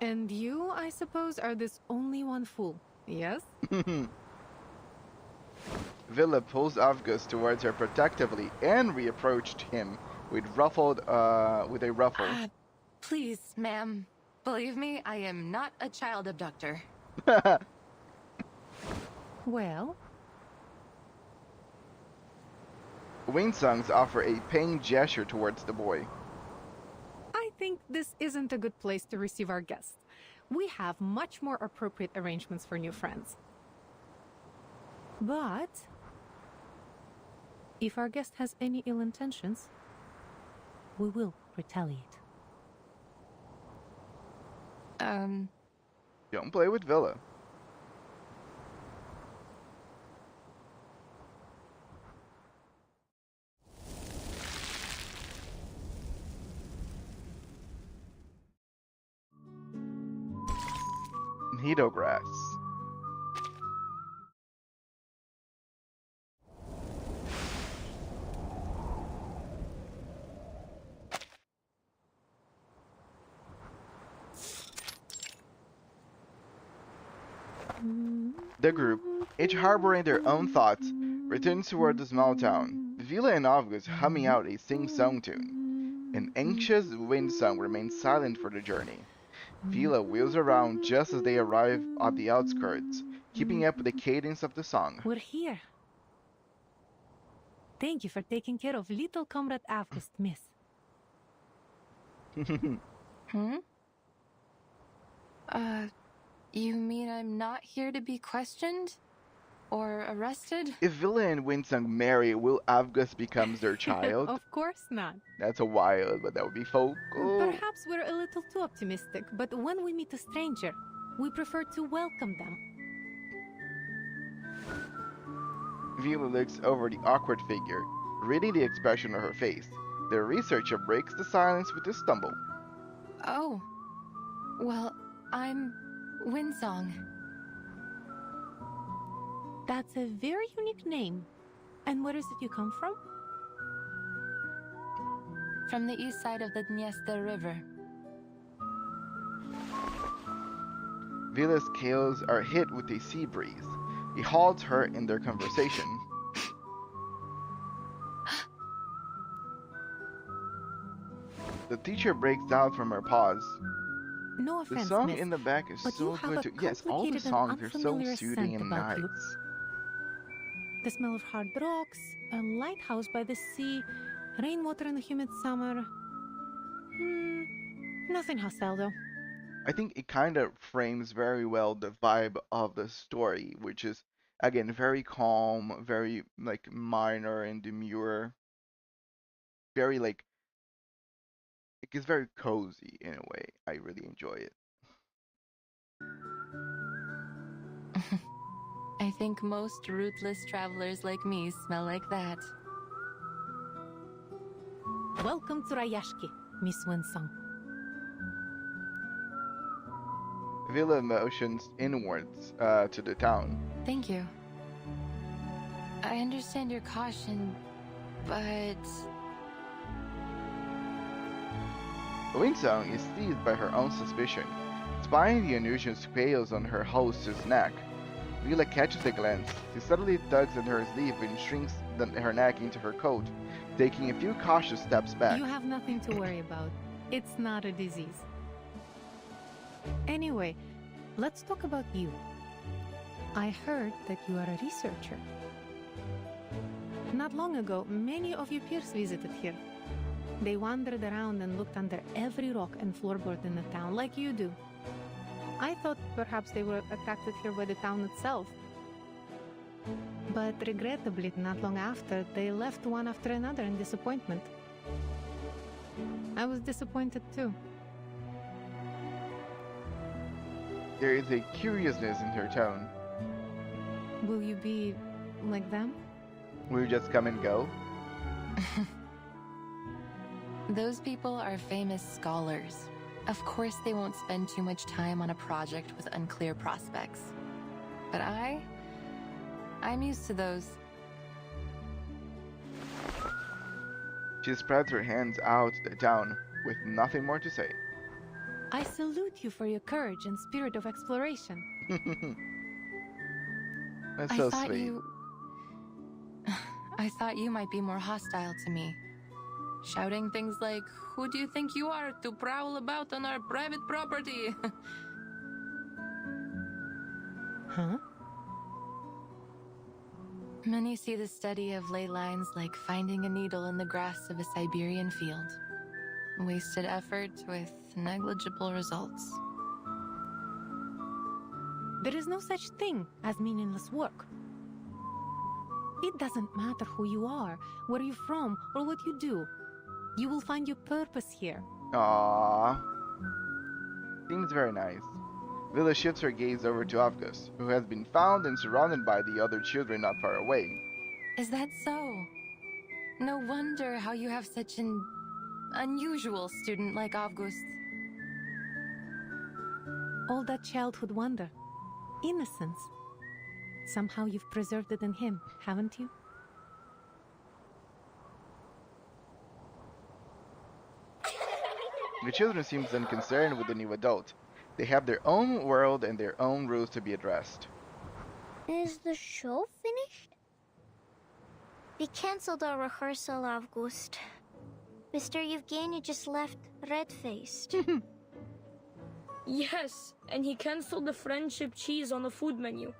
And you, I suppose, are this only one fool, yes? Villa pulls Avgus towards her protectively and reapproached him with a ruffle. Please, ma'am. Believe me, I am not a child abductor. Well? Winsongs offer a paying gesture towards the boy. I think this isn't a good place to receive our guests. We have much more appropriate arrangements for new friends. But if our guest has any ill intentions, we will retaliate. Don't play with Villa. Nido grass. The group, each harboring their own thoughts, returns toward the small town, Villa and Avgus humming out a sing-song tune. An anxious wind song remains silent for the journey. Villa wheels around just as they arrive at the outskirts, keeping up with the cadence of the song. We're here. Thank you for taking care of little comrade Avgus, miss. You mean I'm not here to be questioned? Or arrested? If Villa and Winsong marry, will Avgus becomes their child? Of course not. That's a wild, but that would be folk. Perhaps we're a little too optimistic, but when we meet a stranger, we prefer to welcome them. Villa looks over the awkward figure, reading the expression on her face. The researcher breaks the silence with a stumble. Oh. Well, I'm Winsong. That's a very unique name. And where is it you come from? From the east side of the Dniester River. Villa's scales are hit with a sea breeze. He halts her in their conversation. The teacher breaks out from her pause. No offense, The song miss, in the back is but so you have good a too. Yes, all the complicated and songs are so unfamiliar soothing scent and about you. nice. The smell of hard rocks, a lighthouse by the sea, rainwater in the humid summer. Nothing hostile though. I think it kind of frames very well the vibe of the story, which is again very calm, very like minor and demure, very like it's very cozy in a way. I really enjoy it. I think most rootless travelers like me smell like that. Welcome to Rayashki, Miss Winsong. Villa motions inwards to the town. Thank you. I understand your caution, but... Winsong is seized by her own suspicion, spying the unusual scales on her host's neck. Vila catches a glance. She suddenly tugs at her sleeve and shrinks her neck into her coat, taking a few cautious steps back. You have nothing to worry about. It's not a disease. Anyway, let's talk about you. I heard that you are a researcher. Not long ago, many of your peers visited here. They wandered around and looked under every rock and floorboard in the town, like you do. I thought perhaps they were attracted here by the town itself. But regrettably, not long after, they left one after another in disappointment. I was disappointed too. There is a curiousness in her tone. Will you be like them? Will you just come and go? Those people are famous scholars. Of course they won't spend too much time on a project with unclear prospects. But I'm used to those. She spreads her hands out down, with nothing more to say. I salute you for your courage and spirit of exploration. That's so thought sweet. I thought you might be more hostile to me. Shouting things like, "Who do you think you are to prowl about on our private property?" Huh? Many see the study of ley lines like finding a needle in the grass of a Siberian field. Wasted effort with negligible results. There is no such thing as meaningless work. It doesn't matter who you are, where you're from, or what you do. You will find your purpose here. Aww. Seems very nice. Villa shifts her gaze over to August, who has been found and surrounded by the other children not far away. Is that so? No wonder how you have such an unusual student like August. All that childhood wonder, innocence. Somehow you've preserved it in him, haven't you? The children seem unconcerned with the new adult. They have their own world and their own rules to be addressed. Is the show finished? We cancelled our rehearsal, August. Mr. Yevgeny just left red-faced. Yes, and he cancelled the friendship cheese on the food menu.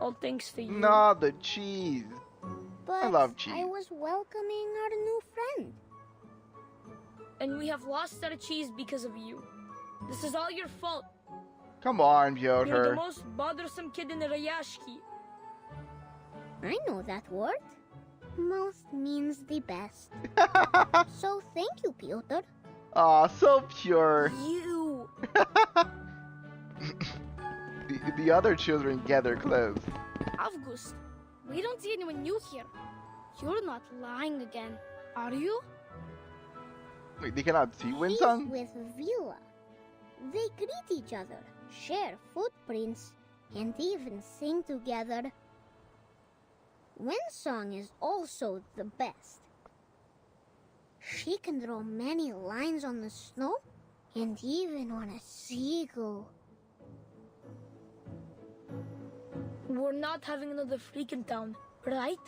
All thanks to you. Not the cheese. But I love cheese. I was welcoming our new friend. And we have lost our cheese because of you. This is all your fault. Come on, You're the Piotr. most bothersome kid in the Rayashki. I know that word. Most means the best. So thank you, Piotr. Aw, so pure. You! The other children gather close. August, we don't see anyone new here. You're not lying again, are you? Wait, they cannot see He's Winsong? with Vila. They greet each other, share footprints, and even sing together. Winsong is also the best. She can draw many lines on the snow and even on a seagull. We're not having another freak in town, right?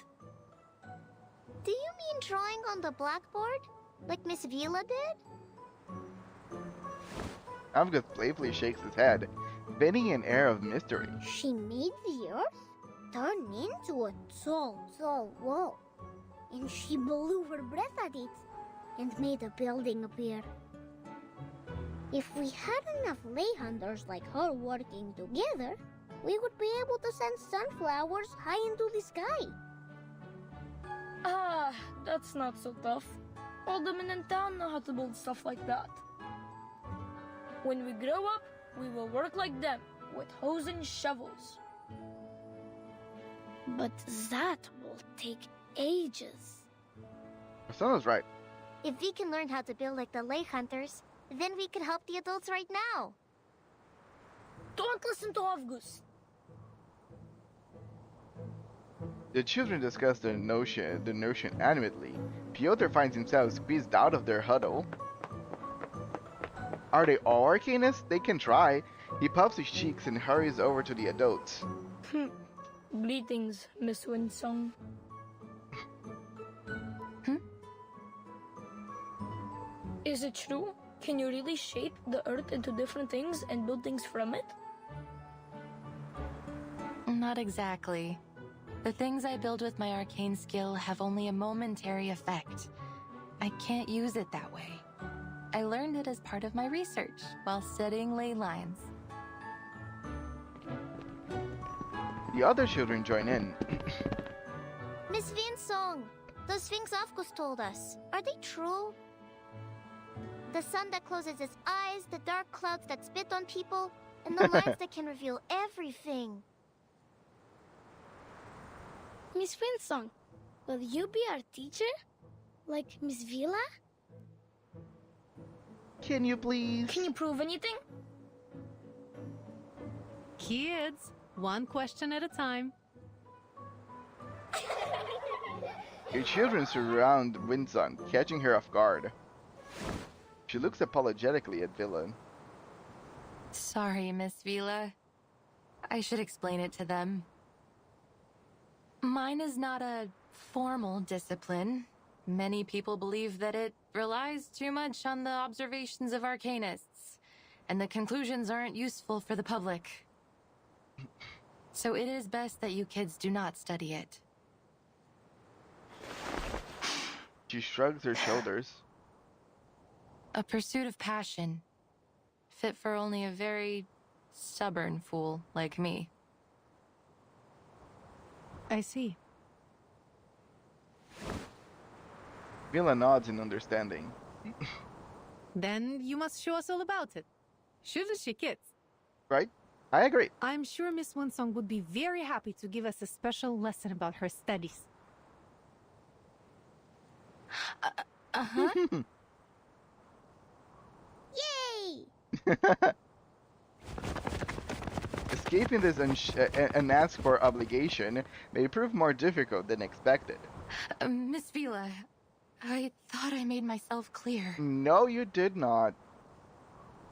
Do you mean drawing on the blackboard? Like Miss Vila did? August playfully shakes his head, bending an air of mystery. She made the earth turn into a tall, tall wall. And she blew her breath at it and made a building appear. If we had enough lay hunters like her working together, we would be able to send sunflowers high into the sky. Ah, that's not so tough. All the men in town know how to build stuff like that. When we grow up, we will work like them, with hoes and shovels. But that will take ages. Persona's right. If we can learn how to build like the lay hunters, then we can help the adults right now. Don't listen to August. The children discuss the notion animatedly. Piotr finds himself squeezed out of their huddle. Are they all arcanists? They can try. He puffs his cheeks and hurries over to the adults. Greetings, Miss Winsong. Is it true? Can you really shape the earth into different things and build things from it? Not exactly. The things I build with my arcane skill have only a momentary effect. I can't use it that way. I learned it as part of my research while studying ley lines. The other children join in. Miss Vinsong, those things Afkus told us, are they true? The sun that closes its eyes, the dark clouds that spit on people, and the lines that can reveal everything. Miss Winsong, will you be our teacher? Like Miss Vila? Can you please? Can you prove anything? Kids, one question at a time. Your children surround Winsong, catching her off guard. She looks apologetically at Villa. Sorry, Miss Vila. I should explain it to them. Mine is not a formal discipline. Many people believe that it relies too much on the observations of arcanists, and the conclusions aren't useful for the public. So it is best that you kids do not study it. She shrugs her shoulders. A pursuit of passion, fit for only a very stubborn fool like me. I see. Villa nods in understanding. Then you must show us all about it. Shouldn't she, kids? Right? I agree. I'm sure Miss Winsong would be very happy to give us a special lesson about her studies. Uh-huh. Yay! Escaping this unasked for obligation may prove more difficult than expected. Miss Vila, I thought I made myself clear. No, you did not.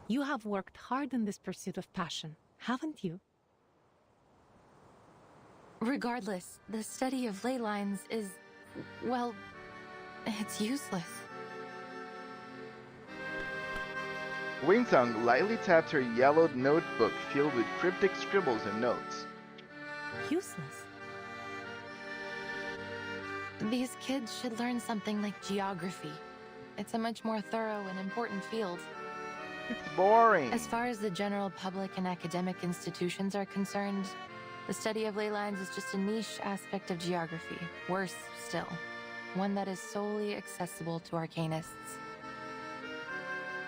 You have worked hard in this pursuit of passion, haven't you? Regardless, the study of ley lines is, well, it's useless. Winsong lightly tapped her yellowed notebook filled with cryptic scribbles and notes. Useless? These kids should learn something like geography. It's a much more thorough and important field. It's boring. As far as the general public and academic institutions are concerned, the study of ley lines is just a niche aspect of geography. Worse still, one that is solely accessible to arcanists.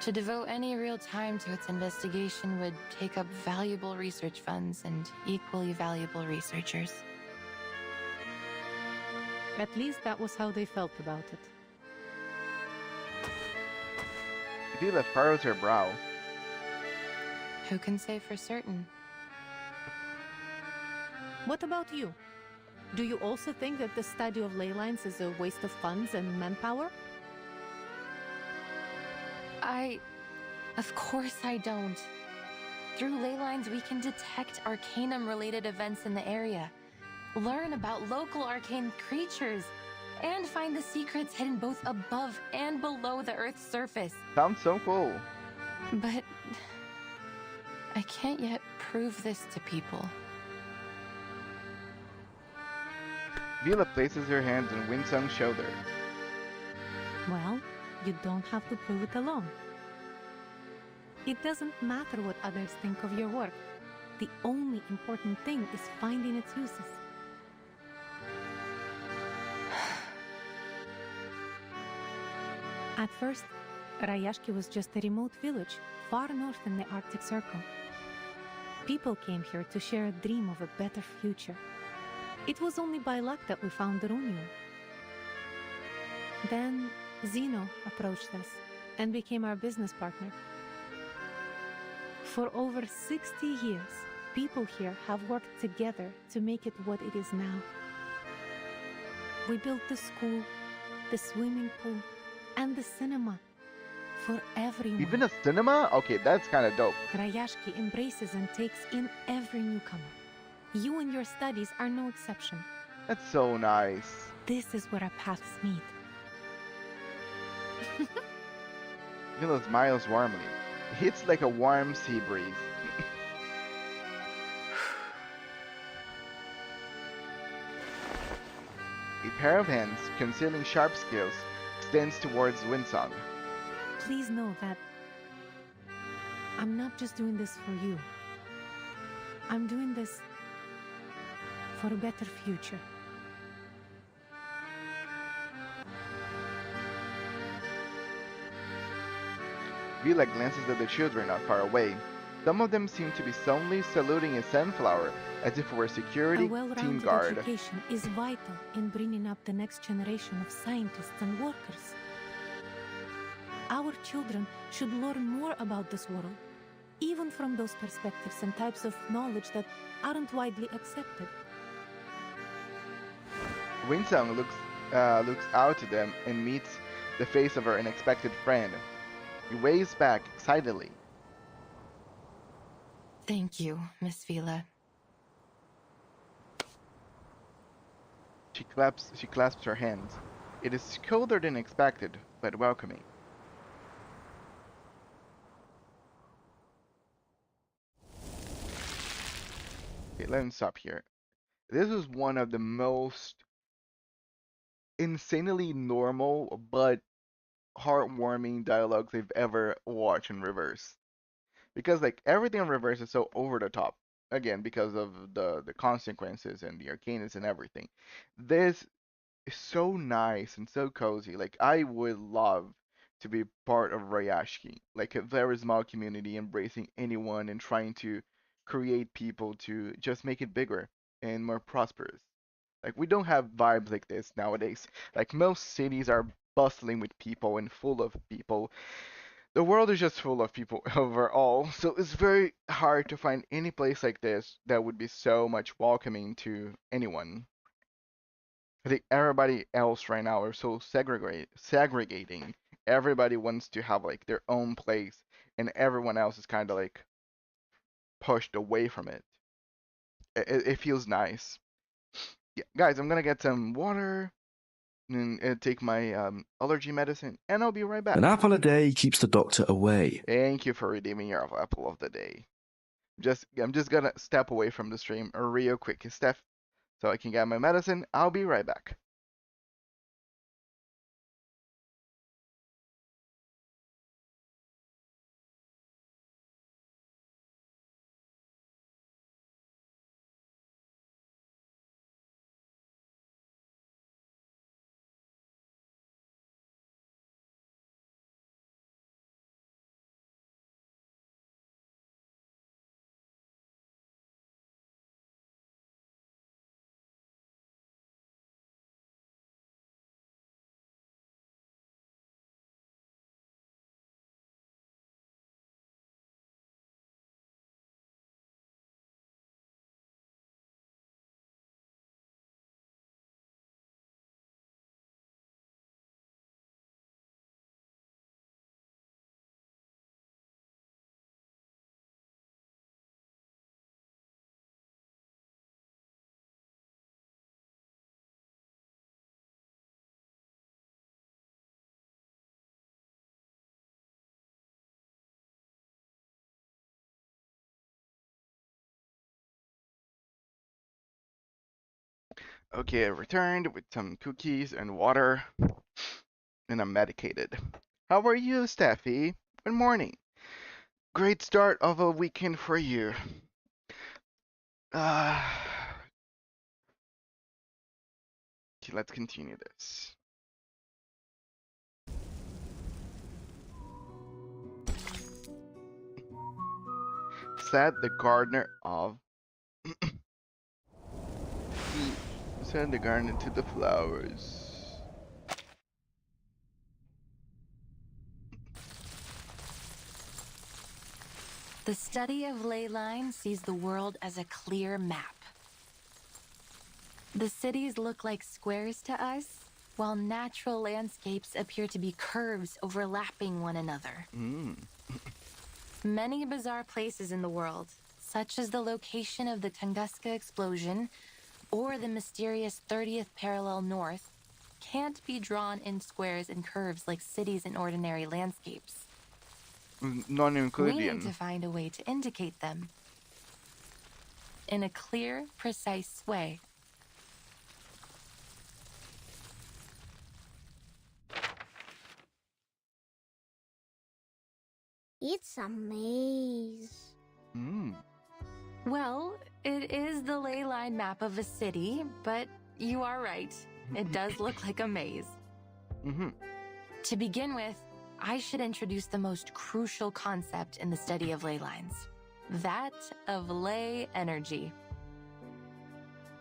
To devote any real time to its investigation would take up valuable research funds and equally valuable researchers. At least that was how they felt about it. Villa furrows her brow. Who can say for certain? What about you? Do you also think that the study of ley lines is a waste of funds and manpower? Of course I don't. Through ley lines, we can detect arcanum-related events in the area, learn about local arcane creatures, and find the secrets hidden both above and below the Earth's surface. Sounds so cool. But I can't yet prove this to people. Villa places her hands on Winsong's shoulder. Well, you don't have to prove it alone. It doesn't matter what others think of your work. The only important thing is finding its uses. At first, Rayashki was just a remote village, far north in the Arctic Circle. People came here to share a dream of a better future. It was only by luck that we found the Runium. Then, Zeno approached us and became our business partner. For over 60 years, people here have worked together to make it what it is now. We built the school, the swimming pool, and the cinema for everyone. Even a cinema? Okay, that's kind of dope. Rayashki embraces and takes in every newcomer. You and your studies are no exception. That's so nice. This is where our paths meet. Hilo smiles warmly. It hits like a warm sea breeze. A pair of hands, concealing sharp scales, extends towards Winsong. Please know that I'm not just doing this for you. I'm doing this for a better future. Vila glances at the children not far away. Some of them seem to be solemnly saluting a sunflower as if it were a security A team well-rounded guard. education is vital in bringing up the next generation of scientists and workers. Our children should learn more about this world, even from those perspectives and types of knowledge that aren't widely accepted. Winsong looks out to them and meets the face of her unexpected friend. He waves back excitedly. Thank you, Miss Vila. She clasps her hands. It is colder than expected, but welcoming. Okay, let me stop here. This was one of the most insanely normal but heartwarming dialogues I've ever watched in reverse. Because like everything in reverse is so over the top. Again, because of the consequences and the arcanus and everything. This is so nice and so cozy. Like I would love to be part of Rayashki, like a very small community embracing anyone and trying to create people to just make it bigger and more prosperous. Like we don't have vibes like this nowadays. Like most cities are bustling with people and full of people. The world is just full of people overall, so it's very hard to find any place like this that would be so much welcoming to anyone. I think everybody else right now are so segregating. Everybody wants to have like their own place, and everyone else is kind of like pushed away from it. It feels nice. Yeah, guys, I'm gonna get some water and take my allergy medicine, and I'll be right back. An apple a day keeps the doctor away. Thank you for redeeming your apple of the day. I'm just gonna step away from the stream real quick, Steph, so I can get my medicine. I'll be right back. Okay, I returned with some cookies and water, and I'm medicated. How are you, Steffi? Good morning. Great start of a weekend for you. Okay, let's continue this. Said the gardener of send the gardener to the flowers. The study of ley lines sees the world as a clear map. The cities look like squares to us, while natural landscapes appear to be curves overlapping one another. Many bizarre places in the world, such as the location of the Tunguska explosion or the mysterious 30th parallel north, can't be drawn in squares and curves like cities in ordinary landscapes. We Non-Euclidean. need to find a way to indicate them in a clear, precise way. It's a maze. Well, it is the ley line map of a city, but you are right. It does look like a maze. To begin with, I should introduce the most crucial concept in the study of ley lines, that of ley energy.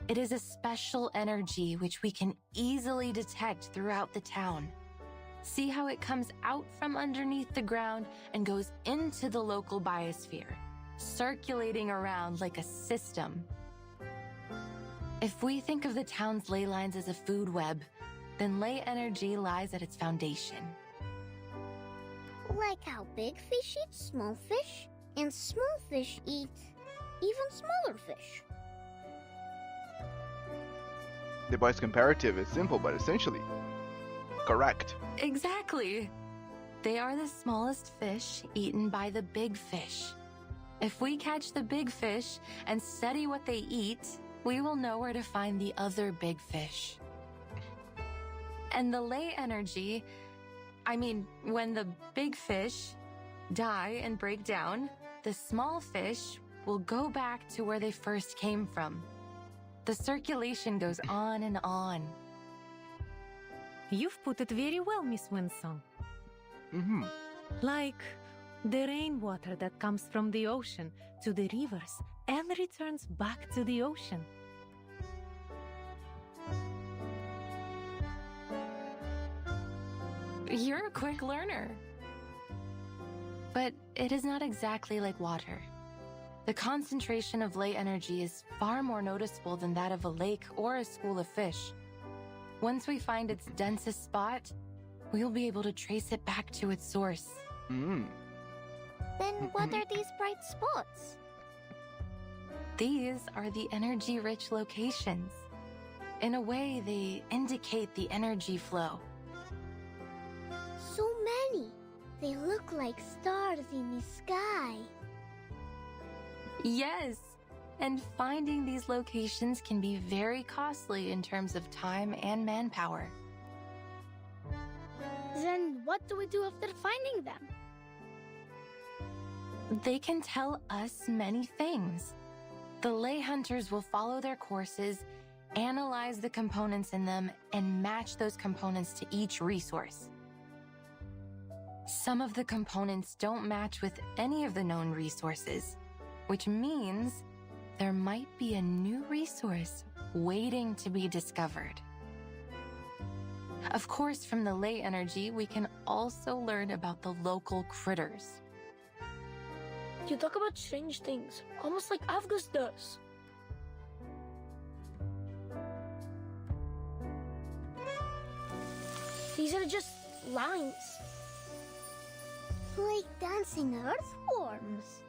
It is a special energy which we can easily detect throughout the town. See how it comes out from underneath the ground and goes into the local biosphere, circulating around like a system. If we think of the town's ley lines as a food web, then ley energy lies at its foundation. Like how big fish eat small fish, and small fish eat even smaller fish. The boy's comparative is simple but essentially correct. Exactly. They are the smallest fish eaten by the big fish. If we catch the big fish and study what they eat, we will know where to find the other big fish. And the ley energy, when the big fish die and break down, the small fish will go back to where they first came from. The circulation goes on and on. You've put it very well, Miss Winsong. Like the rainwater that comes from the ocean to the rivers and returns back to the ocean. You're a quick learner. But it is not exactly like water. The concentration of ley energy is far more noticeable than that of a lake or a school of fish. Once we find its densest spot, we'll be able to trace it back to its source. Then what are these bright spots? These are the energy-rich locations. In a way, they indicate the energy flow. So many. They look like stars in the sky. Yes, and finding these locations can be very costly in terms of time and manpower. Then what do we do after finding them? They can tell us many things. The ley hunters will follow their courses, analyze the components in them, and match those components to each resource. Some of the components don't match with any of the known resources, which means there might be a new resource waiting to be discovered. Of course, from the ley energy, we can also learn about the local critters. You talk about strange things, almost like Avgus does. These are just lines. Like dancing earthworms.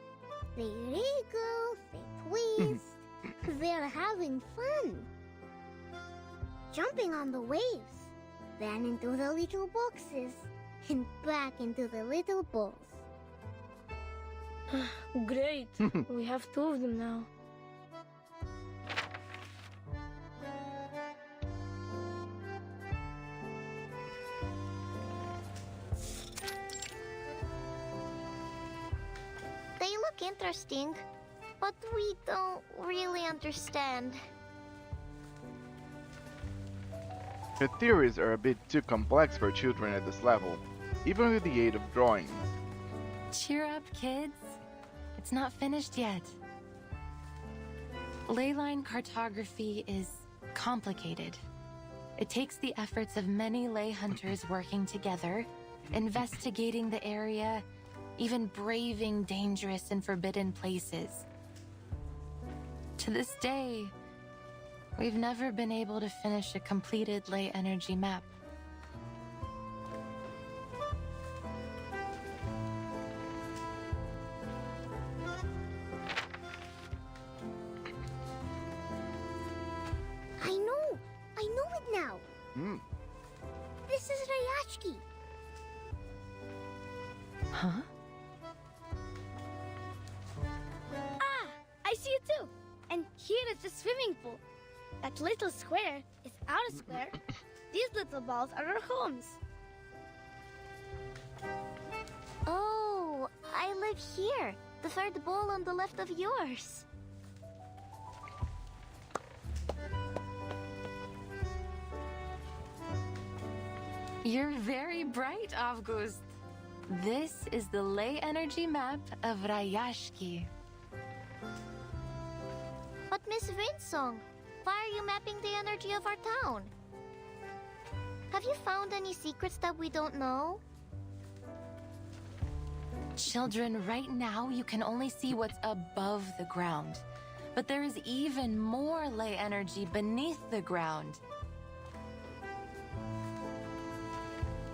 They wriggle, they twist. They're having fun. Jumping on the waves, then into the little boxes, and back into the little balls. Great. We have 2 of them now. They look interesting, but we don't really understand. The theories are a bit too complex for children at this level, even with the aid of drawing. Cheer up, kids. It's not finished yet. Leyline cartography is complicated. It takes the efforts of many ley hunters working together, investigating the area, even braving dangerous and forbidden places. To this day, We've never been able to finish a completed ley energy map. I know it now. This is Rayashki. Huh? Ah, I see it too. And here is the swimming pool. That little square is our square. These little balls are our homes. Oh, I live here. The third ball on the left of yours. You're very bright, August. This is the ley energy map of Rayashki. But Miss Vinsong, why are you mapping the energy of our town? Have you found any secrets that we don't know? Children, right now you can only see what's above the ground. But there is even more ley energy beneath the ground.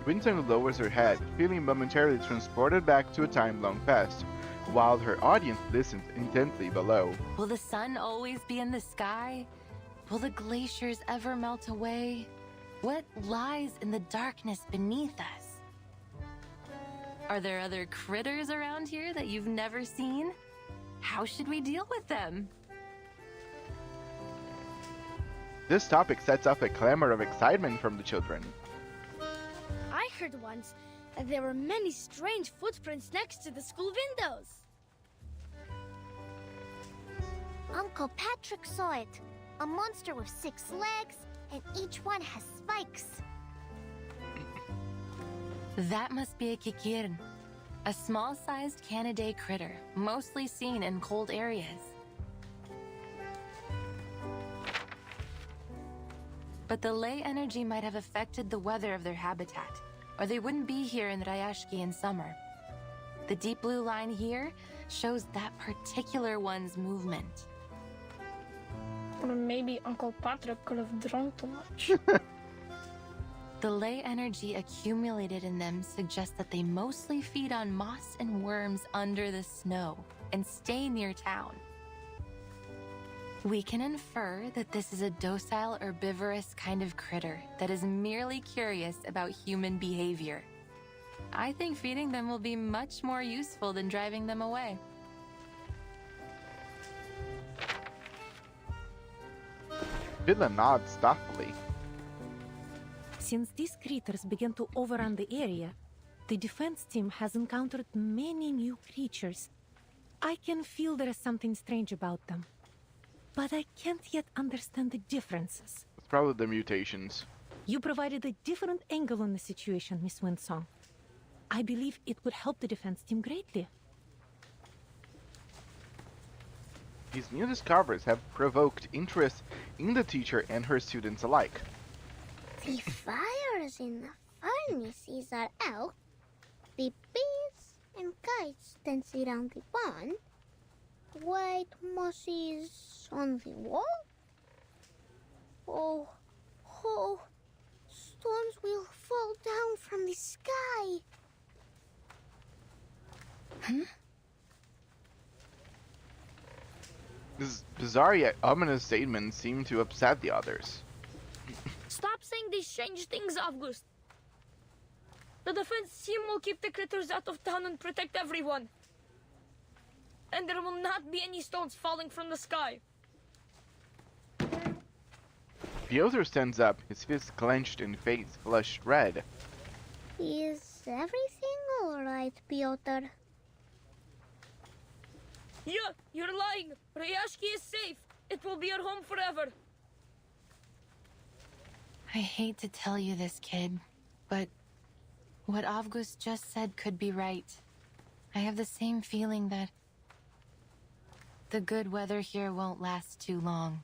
Vincent lowers her head, feeling momentarily transported back to a time long past, while her audience listens intently below. Will the sun always be in the sky? Will the glaciers ever melt away? What lies in the darkness beneath us? Are there other critters around here that you've never seen? How should we deal with them? This topic sets up a clamor of excitement from the children. I heard once that there were many strange footprints next to the school windows. Uncle Patrick saw it. A monster with 6 legs, and each one has spikes. That must be a kikirn, a small-sized Canidae critter, mostly seen in cold areas. But the ley energy might have affected the weather of their habitat, or they wouldn't be here in Rayashki in summer. The deep blue line here shows that particular one's movement. Or maybe Uncle Patrick could have drunk too much. The ley energy accumulated in them suggests that they mostly feed on moss and worms under the snow and stay near town. We can infer that this is a docile herbivorous kind of critter that is merely curious about human behavior. I think feeding them will be much more useful than driving them away. Villa nods thoughtfully. Since these critters began to overrun the area, the defense team has encountered many new creatures. I can feel there is something strange about them, but I can't yet understand the differences. It's probably the mutations. You provided a different angle on the situation, Miss Winsong. I believe it would help the defense team greatly. These new discoveries have provoked interest in the teacher and her students alike. The fires in the furnaces are out. The bees and kites dance around the pond. White mosses on the wall. Oh, storms will fall down from the sky. This bizarre yet ominous statement seemed to upset the others. Stop saying these strange things, August. The defense team will keep the critters out of town and protect everyone. And there will not be any stones falling from the sky. Piotr stands up, his fists clenched and face flushed red. Is everything alright, Piotr? Yeah, you're lying. Rayashki is safe. It will be our home forever. I hate to tell you this, kid, but what August just said could be right. I have the same feeling that the good weather here won't last too long.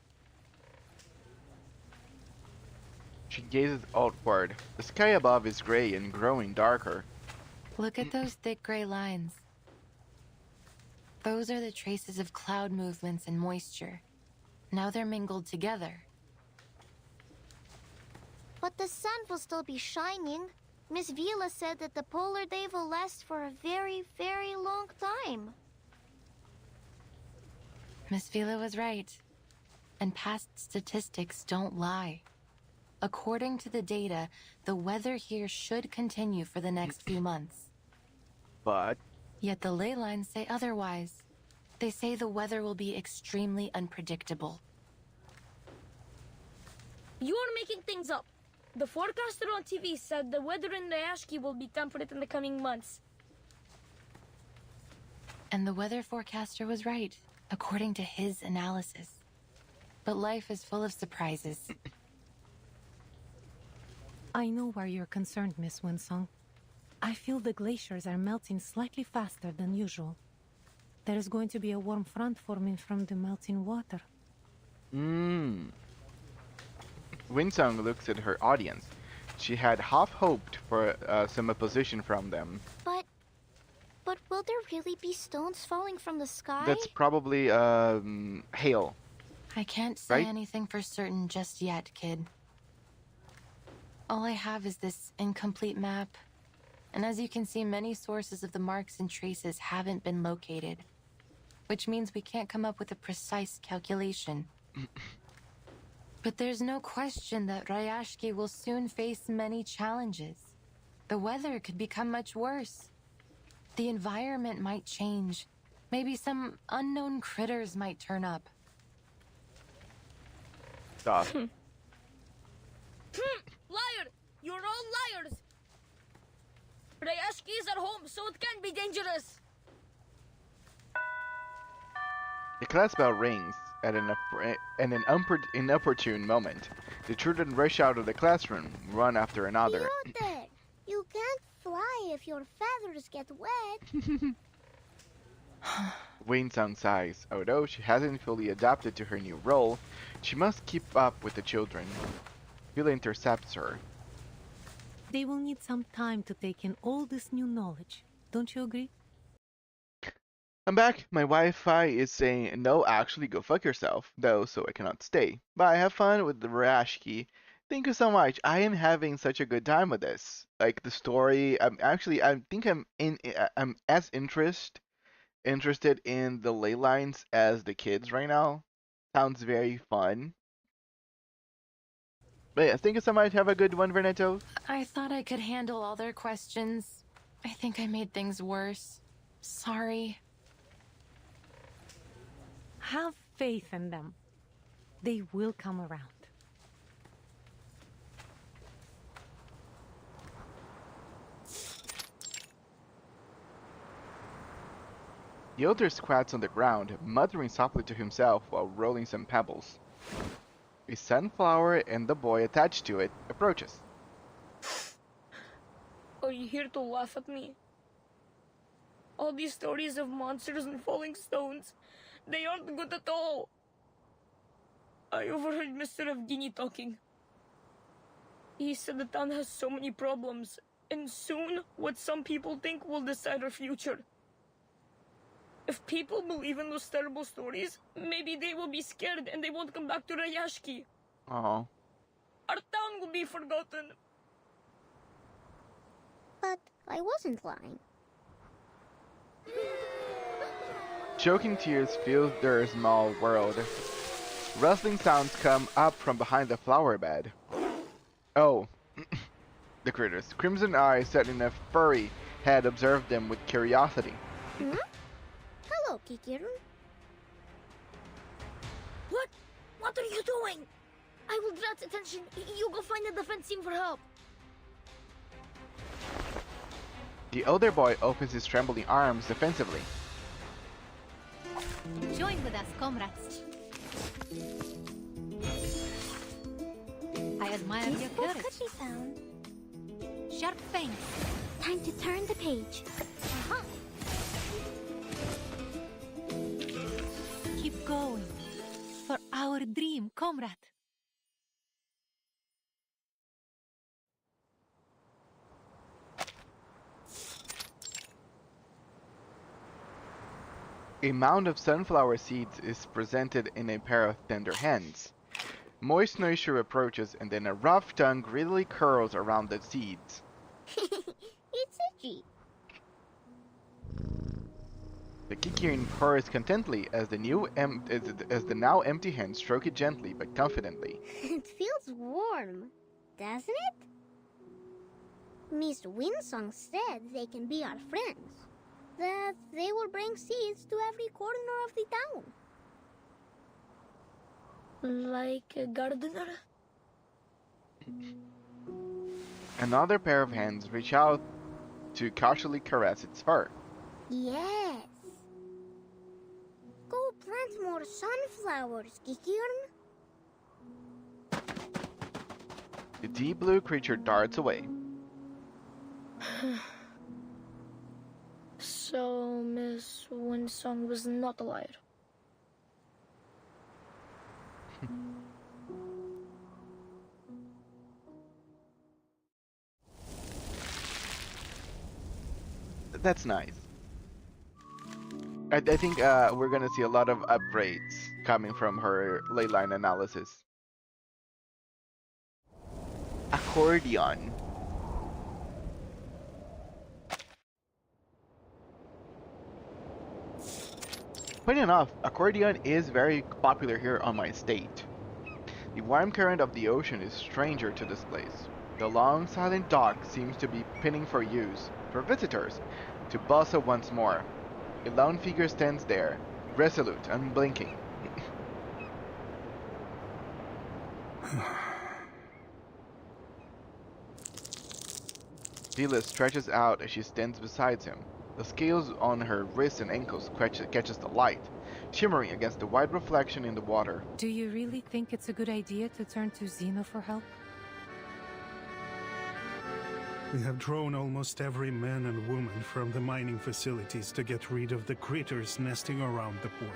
She gazes outward. The sky above is gray and growing darker. Look at those thick gray lines. Those are the traces of cloud movements and moisture. Now they're mingled together, But the sun will still be shining. Miss Vila said that the polar day will last for a very, very long time. Miss Vila was right. And past statistics don't lie. According to the data, the weather here should continue for the next few months. But Yet the ley lines say otherwise. They say the weather will be extremely unpredictable. You're making things up. The forecaster on TV said the weather in Rayashki will be temperate in the coming months. And the weather forecaster was right, according to his analysis. But life is full of surprises. I know why you're concerned, Miss Winsong. I feel the glaciers are melting slightly faster than usual. There is going to be a warm front forming from the melting water. Winsong looks at her audience. She had half hoped for some opposition from them. But will there really be stones falling from the sky? That's probably hail. I can't say Right? anything for certain just yet, kid. All I have is this incomplete map. And as you can see, many sources of the marks and traces haven't been located. Which means we can't come up with a precise calculation. But there's no question that Rayashki will soon face many challenges. The weather could become much worse. The environment might change. Maybe some unknown critters might turn up. Stop. Liar! You're all liars! Rayashki is at home, so it can't be dangerous. The class bell rings at an inopportune moment. The children rush out of the classroom, one after another. Piotr, you can't fly if your feathers get wet. Winsong sighs. Although she hasn't fully adapted to her new role, she must keep up with the children. Vila intercepts her. They will need some time to take in all this new knowledge. Don't you agree? I'm back. My Wi-Fi is saying, no, actually go fuck yourself, though, so I cannot stay. Bye, have fun with the Rayashki. Thank you so much. I am having such a good time with this. Like, the story, I think I'm as interested in the ley lines as the kids right now. Sounds very fun. But yeah, thank you so much. Have a good one, Veneto. I thought I could handle all their questions. I think I made things worse. Sorry. Have faith in them. They will come around. The elder squats on the ground, muttering softly to himself while rolling some pebbles. A sunflower and the boy attached to it approaches. Are you here to laugh at me? All these stories of monsters and falling stones, they aren't good at all. I overheard Mr. Evgeny talking. He said the town has so many problems, and soon what some people think will decide our future. If people believe in those terrible stories, maybe they will be scared and they won't come back to Rayashki. Oh. Our town will be forgotten. But I wasn't lying. Choking tears fill their small world. Rustling sounds come up from behind the flower bed. Oh. The critters. Crimson eyes set in a furry head observe them with curiosity. Hmm? Hello, Kikiru. What? What are you doing? I will draw its attention. You go find the defense team for help. The older boy opens his trembling arms defensively. Join with us, comrades. I admire This your book courage. could be found. Sharp fangs. Time to turn the page. Aha. Keep going. For our dream, comrade. A mound of sunflower seeds is presented in a pair of tender hands. Moist moisture approaches, and then a rough tongue greedily curls around the seeds. It's itchy. The Kikirin purrs contently as the now empty hands stroke it gently but confidently. It feels warm, doesn't it? Miss Winsong said they can be our friends. That they will bring seeds to every corner of the town. Like a gardener? Another pair of hands reach out to casually caress its fur. Yes. Go plant more sunflowers, Kikirin. The deep blue creature darts away. So, Miss Winsong was not a liar. That's nice. I think we're gonna see a lot of upgrades coming from her leyline analysis. Accordion. Funny enough, accordion is very popular here on my estate. The warm current of the ocean is stranger to this place. The long silent dock seems to be pinning for use, for visitors, to bustle once more. A lone figure stands there, resolute, unblinking. Vila stretches out as she stands beside him. The scales on her wrists and ankles catches the light, shimmering against the white reflection in the water. Do you really think it's a good idea to turn to Xeno for help? We have drawn almost every man and woman from the mining facilities to get rid of the critters nesting around the port.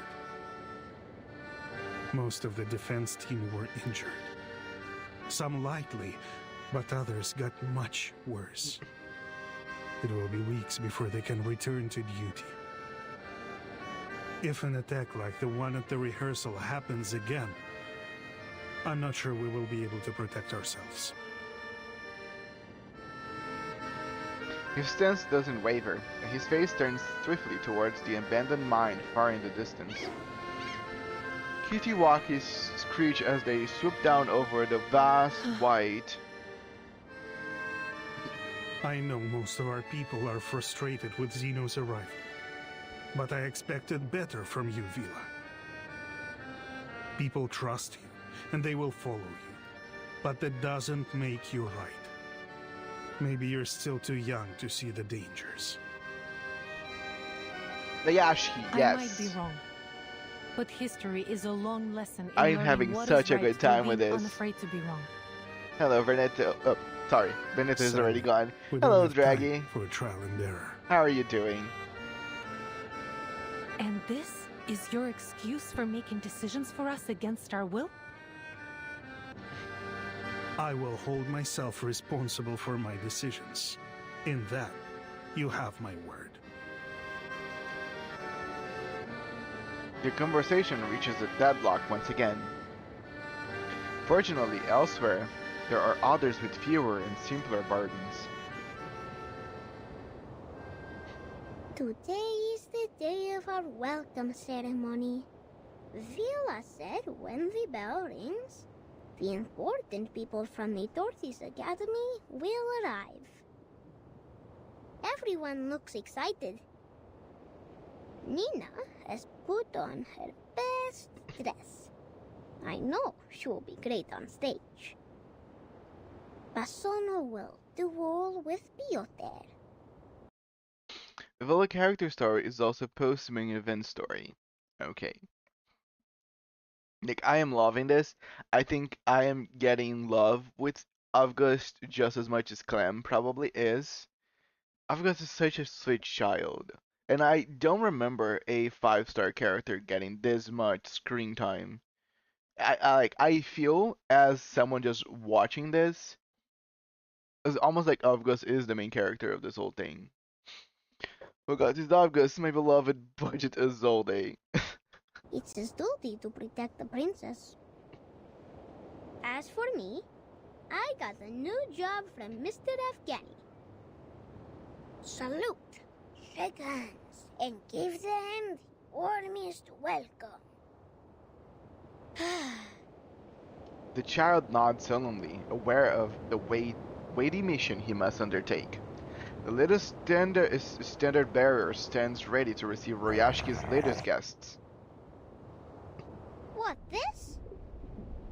Most of the defense team were injured. Some lightly, but others got much worse. It will be weeks before they can return to duty. If an attack like the one at the rehearsal happens again, I'm not sure we will be able to protect ourselves. His stance doesn't waver, and his face turns swiftly towards the abandoned mine far in the distance. Kitiwakis screech as they swoop down over the vast, white... I know most of our people are frustrated with Xeno's arrival, but I expected better from you, Vila. People trust you, and they will follow you, but that doesn't make you right. Maybe you're still too young to see the dangers. Rayashki, yes. I might be wrong, but history is a long lesson in I'm learning having what such is a right good time and with being this. unafraid to be wrong. Hello, Veneto. Oh, sorry. Veneto is already gone. We don't Hello, have time Draggy. for trial and error. How are you doing? And this is your excuse for making decisions for us against our will? I will hold myself responsible for my decisions. In that, you have my word. The conversation reaches a deadlock once again. Fortunately, elsewhere, there are others with fewer and simpler burdens. Today is the day of our welcome ceremony. Vila said when the bell rings, the important people from the Dorothy's Academy will arrive. Everyone looks excited. Nina has put on her best dress. I know she will be great on stage. Basono will duel with Piotr. The Villa character story is also post-main event story. Okay. Like, I am loving this. I think I am getting love with August just as much as Clem probably is. August is such a sweet child. And I don't remember a 5-star character getting this much screen time. I feel as someone just watching this, it's almost like August is the main character of this whole thing. Oh god, it's August, my beloved budget Izolde. It's his duty to protect the princess. As for me, I got a new job from Mr. Afghani. Salute, shake hands, and give them the warmest welcome. The child nods solemnly, aware of the weighty mission he must undertake. The little standard bearer stands ready to receive Rayashki's latest guests. What, this?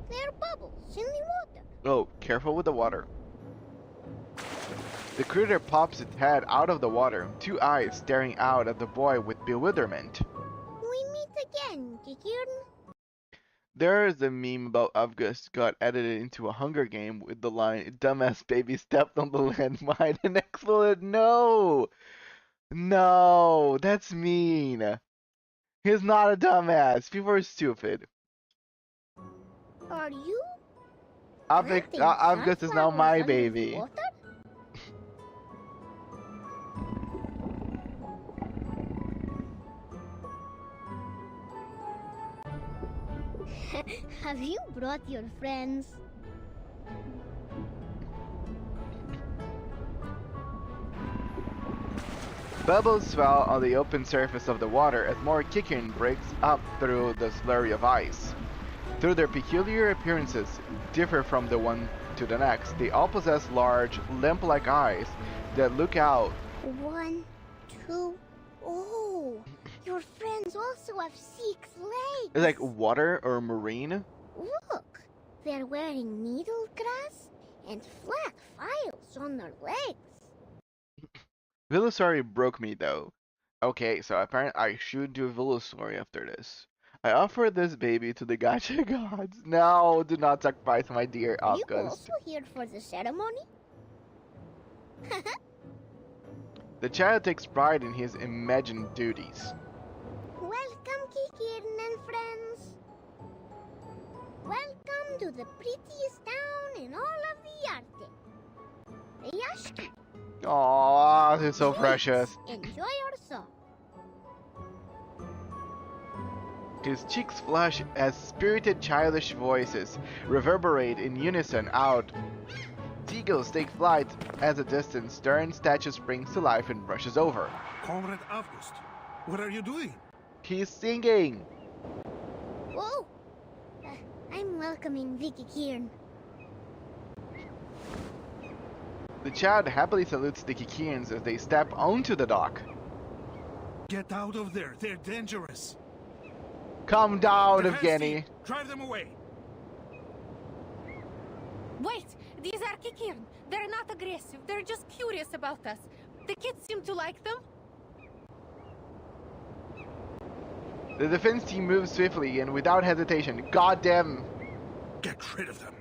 There are bubbles in the water. Oh, careful with the water. The critter pops its head out of the water, two eyes staring out at the boy with bewilderment. We meet again, Kikirn. There is a meme about August got edited into a Hunger Game with the line, "Dumbass baby stepped on the landmine and exploded." No! No! That's mean! He's not a dumbass. People are stupid. Are you? August is now my baby. Have you brought your friends? Bubbles swell on the open surface of the water as more kicking breaks up through the slurry of ice. Though their peculiar appearances differ from the one to the next, they all possess large, lamp-like eyes that look out. 1, 2, oh! Your friends also have 6 legs! It's like water or marine. Look! They're wearing needle grass and flat files on their legs. Velosauri broke me though. Okay, so apparently I should do Velosauri after this. I offer this baby to the gacha gods. No, do not sacrifice my dear Are you August. also here for the ceremony? The child takes pride in his imagined duties. Welcome, Kikirn and friends. Welcome to the prettiest town in all of the Arte. Rayashki. Aww, this is so precious. Enjoy your song. His cheeks flush as spirited childish voices reverberate in unison out. Seagulls take flight as a distant stern statue springs to life and rushes over. Comrade August, what are you doing? He's singing! Whoa! I'm welcoming Vicky Kikirn. The child happily salutes the Kikirns as they step onto the dock. Get out of there, they're dangerous. Come down, Defense Evgeny. team, drive them away. Wait, these are Kikirn. They're not aggressive. They're just curious about us. The kids seem to like them. The defense team moves swiftly and without hesitation. Goddamn! Get rid of them.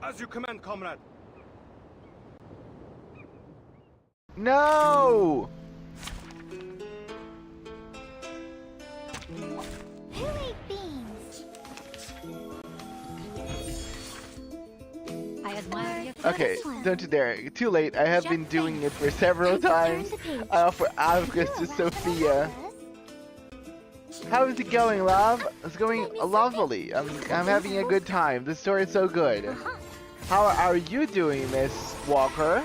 As you command, comrade. No! Who ate beans? I admire your Okay, courage. don't you dare. Too late. I have been doing it for several times. I offer August to Sophia. How is it going, love? It's going lovely. I'm having a good time. The story is so good. How are you doing, Miss Walker?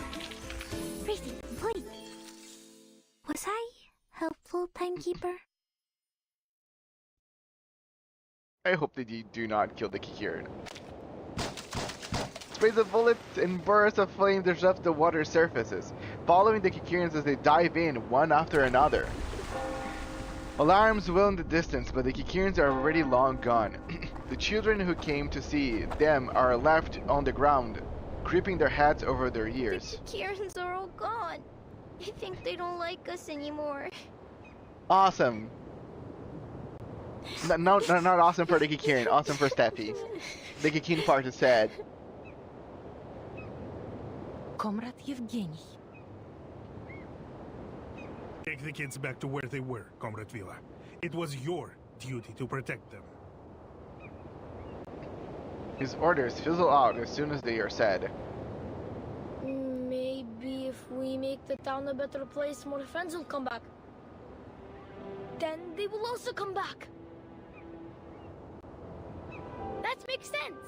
Briefing complete. Was I helpful, timekeeper? I hope that you do not kill the Kikirn. Sprays of bullets and bursts of flame disrupt the water surfaces, following the Kikirns as they dive in one after another. Alarms wail in the distance, but the Kikirns are already long gone. The children who came to see them are left on the ground, creeping their hats over their ears. The Kirns are all gone. I think they don't like us anymore. Awesome. No, not awesome for the Kikirn, awesome for Steffi. The Kikirn part is sad. Comrade Yevgeny. Take the kids back to where they were, Comrade Villa. It was your duty to protect them. His orders fizzle out as soon as they are said. Maybe if we make the town a better place, more friends will come back. Then they will also come back. That makes sense.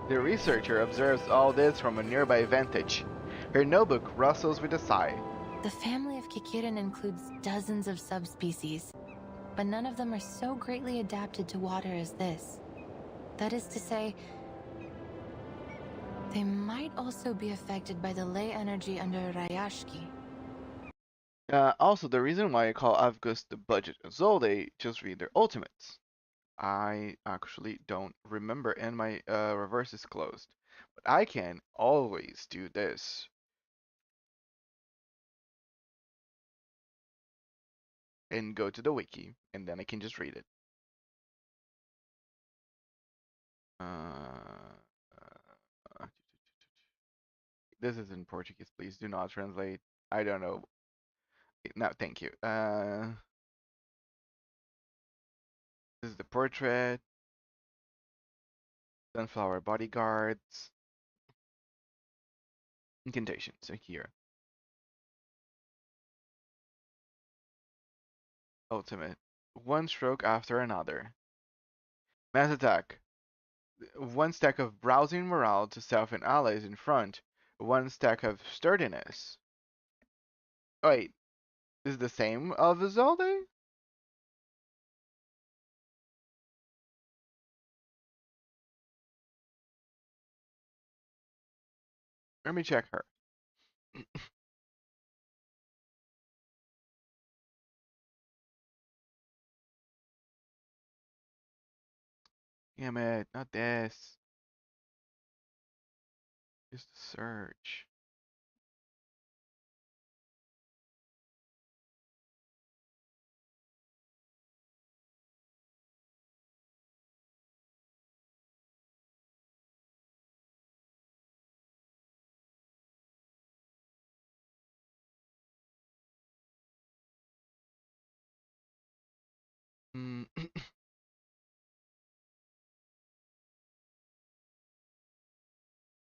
The researcher observes all this from a nearby vantage. Her notebook rustles with a sigh. The family of Kikirin includes dozens of subspecies, but none of them are so greatly adapted to water as this. That is to say, they might also be affected by the ley energy under Rayashki. Also, the reason why I call Avgust the budget Zolde, just read their ultimates. I actually don't remember, and my reverse is closed. But I can always do this. And go to the wiki, and then I can just read it. This is in Portuguese, please do not translate. I don't know. No, thank you. This is the portrait. Sunflower bodyguards. Incantations, so here. Ultimate. One stroke after another. Mass attack. One stack of browsing morale to self and allies in front. One stack of sturdiness. Oh, wait, is the same of Isolde? Let me check her. Damn it, not this. Just search.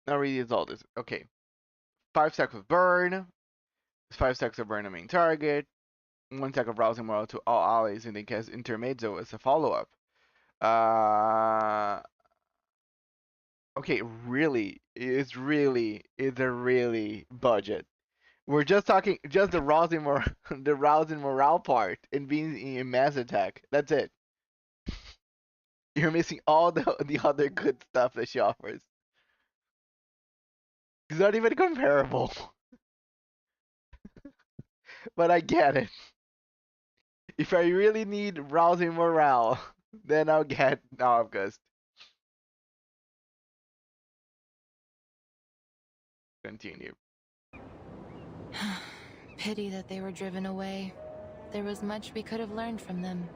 Now read these all this. Okay. 5 stacks of burn. 5 stacks of burn a main target. 1 stack of rousing morale to all allies in the case intermezzo as a follow-up. Okay, really, it's a really budget. We're just talking just the rousing the rousing morale part and being in mass attack. That's it. You're missing all the other good stuff that she offers. It's not even comparable. But I get it. If I really need rousing morale, then I'll get August. Continue. Pity that they were driven away. There was much we could have learned from them.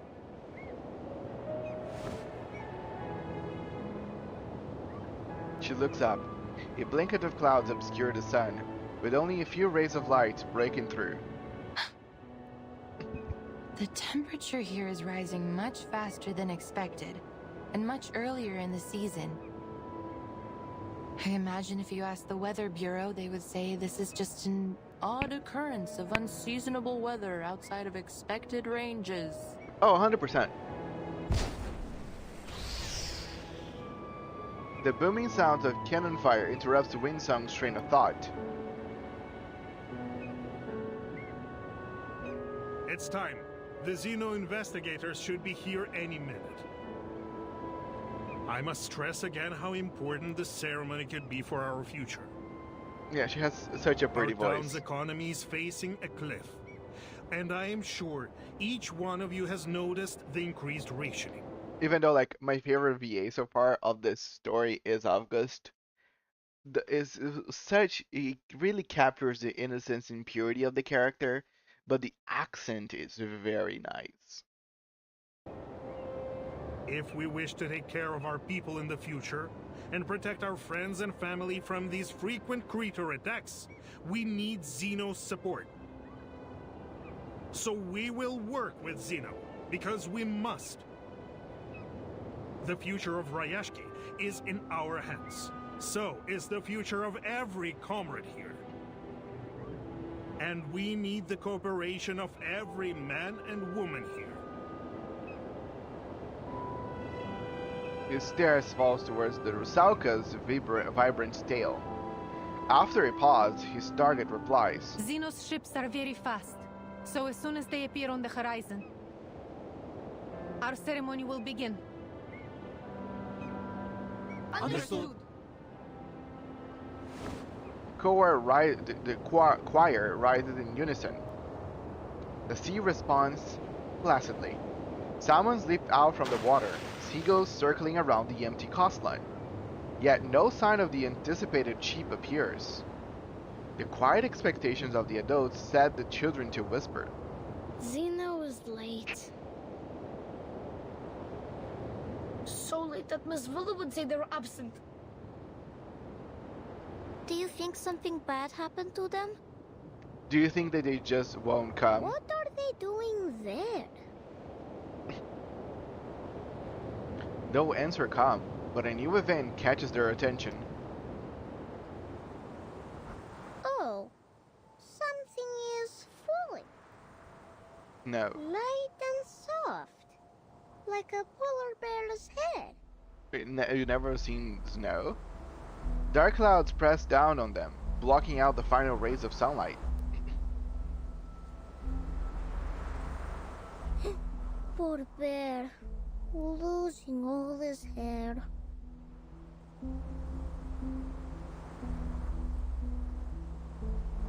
She looks up. A blanket of clouds obscure the sun, with only a few rays of light breaking through. The temperature here is rising much faster than expected, and much earlier in the season. I imagine if you asked the Weather Bureau, they would say this is just an odd occurrence of unseasonable weather outside of expected ranges. Oh, 100%. The booming sound of cannon fire interrupts Winsong's train of thought. It's time. The Xeno investigators should be here any minute. I must stress again how important the ceremony could be for our future. Yeah, she has such a pretty Our town's voice. economy is facing a cliff. And I am sure each one of you has noticed the increased rationing. Even though, like, my favorite VA so far of this story is August. It really captures the innocence and purity of the character, but the accent is very nice. If we wish to take care of our people in the future and protect our friends and family from these frequent creature attacks, we need Xeno's support. So we will work with Xeno, because we must. The future of Rayashki is in our hands. So is the future of every comrade here. And we need the cooperation of every man and woman here. His stairs falls towards the Rusauka's vibrant tail. After a pause, his target replies. Xenos ships are very fast, so as soon as they appear on the horizon, our ceremony will begin. Understood. The choir rises in unison. The sea responds placidly. Salmons leaped out from the water, seagulls circling around the empty coastline. Yet no sign of the anticipated sheep appears. The quiet expectations of the adults set the children to whisper. Xena was late. So late that Miss Villa would say they're absent. Do you think something bad happened to them? Do you think that they just won't come? What are they doing there? No answer comes, but a new event catches their attention. Oh, something is falling. No. Light and soft, like a polar bear's head. You never seen snow? Dark clouds press down on them, blocking out the final rays of sunlight. Poor bear, losing all his hair.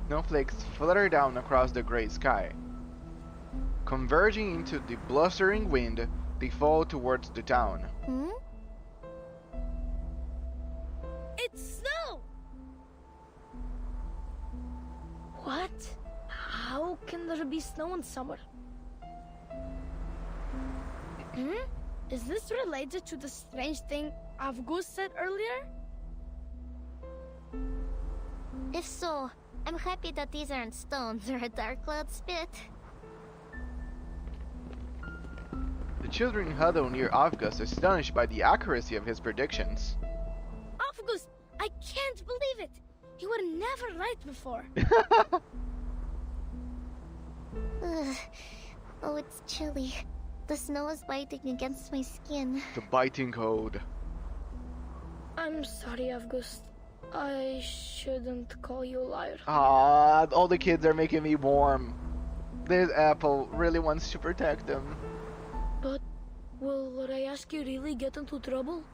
Snowflakes flutter down across the gray sky. Converging into the blustering wind, they fall towards the town. Hmm? It's snow! What? How can there be snow in summer? Is this related to the strange thing Avgus said earlier? If so, I'm happy that these aren't stones or a dark cloud spit. The children huddle near Avgus, astonished by the accuracy of his predictions. Avgus, I can't believe it! You were never right before. Ugh. Oh, it's chilly. The snow is biting against my skin. The biting cold. I'm sorry, Avgus. I shouldn't call you a liar. Ah, all the kids are making me warm. This apple really wants to protect them. But will Rayashki really get into trouble?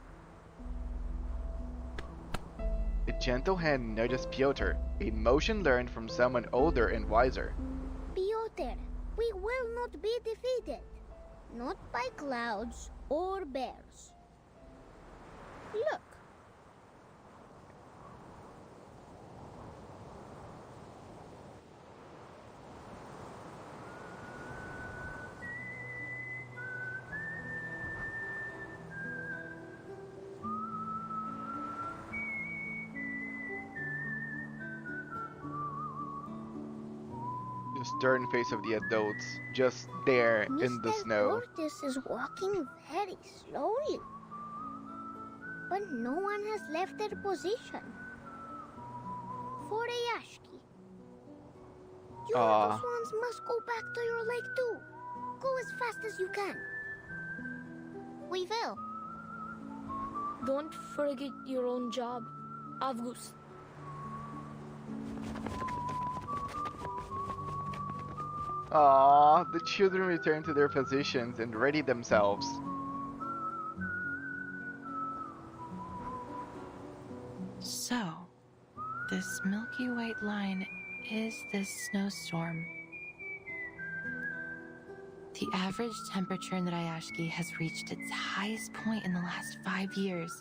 A gentle hand nudges Piotr, a motion learned from someone older and wiser. Piotr, we will not be defeated. Not by clouds or bears. Look. The stern face of the adults, just there in the Mr. snow. Curtis is walking very slowly. But no one has left their position. For Rayashki. You little swans must go back to your lake too. Go as fast as you can. We will. Don't forget your own job, Avgus. Ah, the children return to their positions and ready themselves. So, this milky white line is this snowstorm. The average temperature in the Rayashki has reached its highest point in the last 5 years,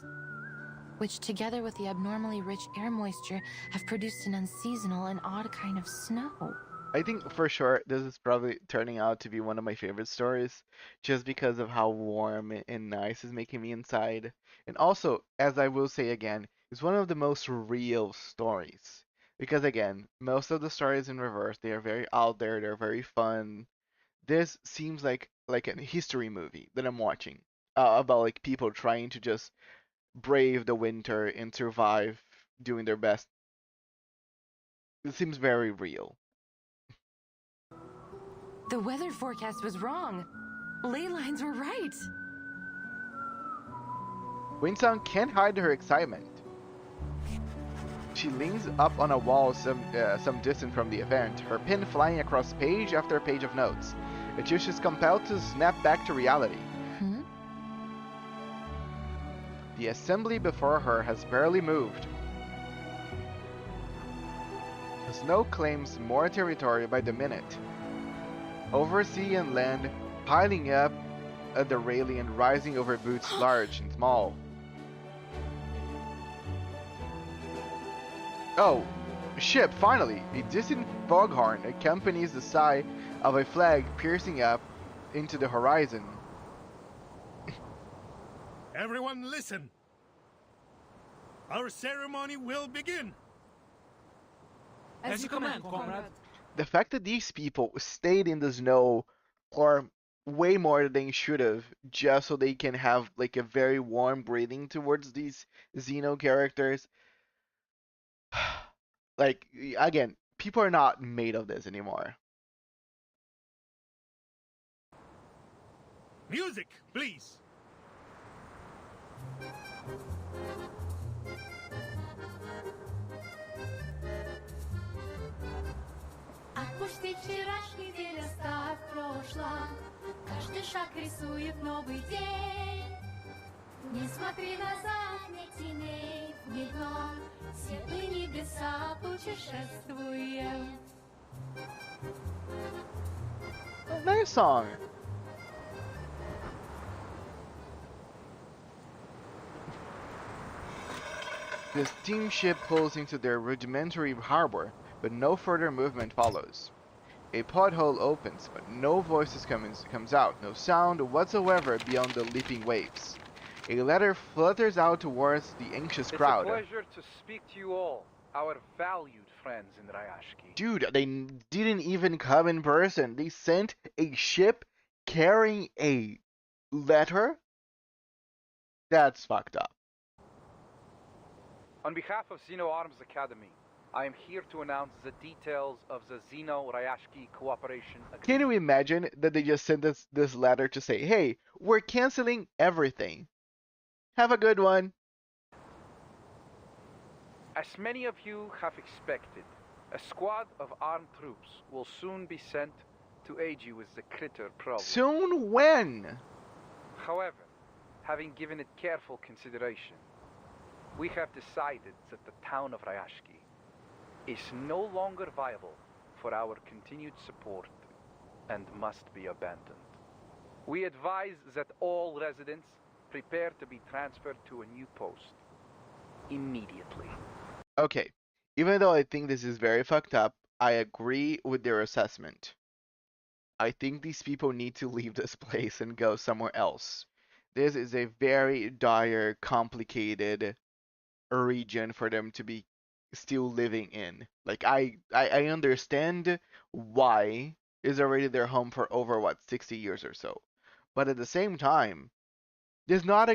which together with the abnormally rich air moisture have produced an unseasonal and odd kind of snow. I think for sure this is probably turning out to be one of my favorite stories, just because of how warm and nice it's making me inside. And also, as I will say again, it's one of the most real stories. Because again, most of the stories in reverse, they are very out there, they're very fun. This seems like a history movie that I'm watching, about like people trying to just brave the winter and survive, doing their best. It seems very real. The weather forecast was wrong. Ley lines were right. Winsong can't hide her excitement. She leans up on a wall some distance from the event, her pen flying across page after page of notes, until she's compelled to snap back to reality. The assembly before her has barely moved. The snow claims more territory by the minute. Over sea and land, piling up at the railing and rising over booths large and small. Oh, ship, finally! A distant foghorn accompanies the sigh of a flag piercing up into the horizon. Everyone listen! Our ceremony will begin! As you command, comrade. The fact that these people stayed in the snow for way more than they should have, just so they can have like a very warm breathing towards these Xeno characters. Like, again, people are not made of this anymore. Music, please! Отпусти вчерашний день, оставь прошлое. Каждый шаг рисует новый день. Не смотри назад, ни теней, ни дно. Светлые небеса путешествуем. Nice song. The steamship pulls into their rudimentary harbor, but no further movement follows. A pothole opens, but no voices comes out, no sound whatsoever beyond the leaping waves. A letter flutters out towards the anxious crowd. It's a pleasure to speak to you all, our valued friends in Rayashki. Dude, they didn't even come in person. They sent a ship carrying a letter? That's fucked up. On behalf of Xeno Arms Academy, I am here to announce the details of the Xeno-Rayashki cooperation agreement. Can you imagine that they just sent us this letter to say, hey, we're canceling everything. Have a good one. As many of you have expected, a squad of armed troops will soon be sent to aid you with the critter problem. Soon when? However, having given it careful consideration, we have decided that the town of Rayashki is no longer viable for our continued support and must be abandoned. We advise that all residents prepare to be transferred to a new post immediately. Okay, even though I think this is very fucked up, I agree with their assessment. I think these people need to leave this place and go somewhere else. This is a very dire, complicated region for them to be still living in. Like, I understand why is already their home for over, what, 60 years or so. But at the same time, it's not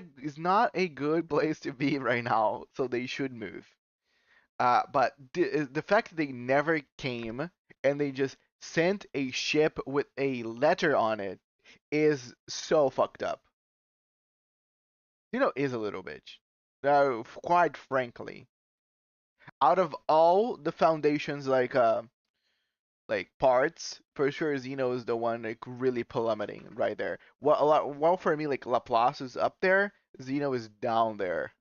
a good place to be right now, so they should move. But the fact that they never came and they just sent a ship with a letter on it is so fucked up. You know, is a little bitch. Quite frankly. Out of all the foundations, like parts, for sure Xeno is the one like really plummeting right there. Well, for me, like Laplace is up there, Xeno is down there.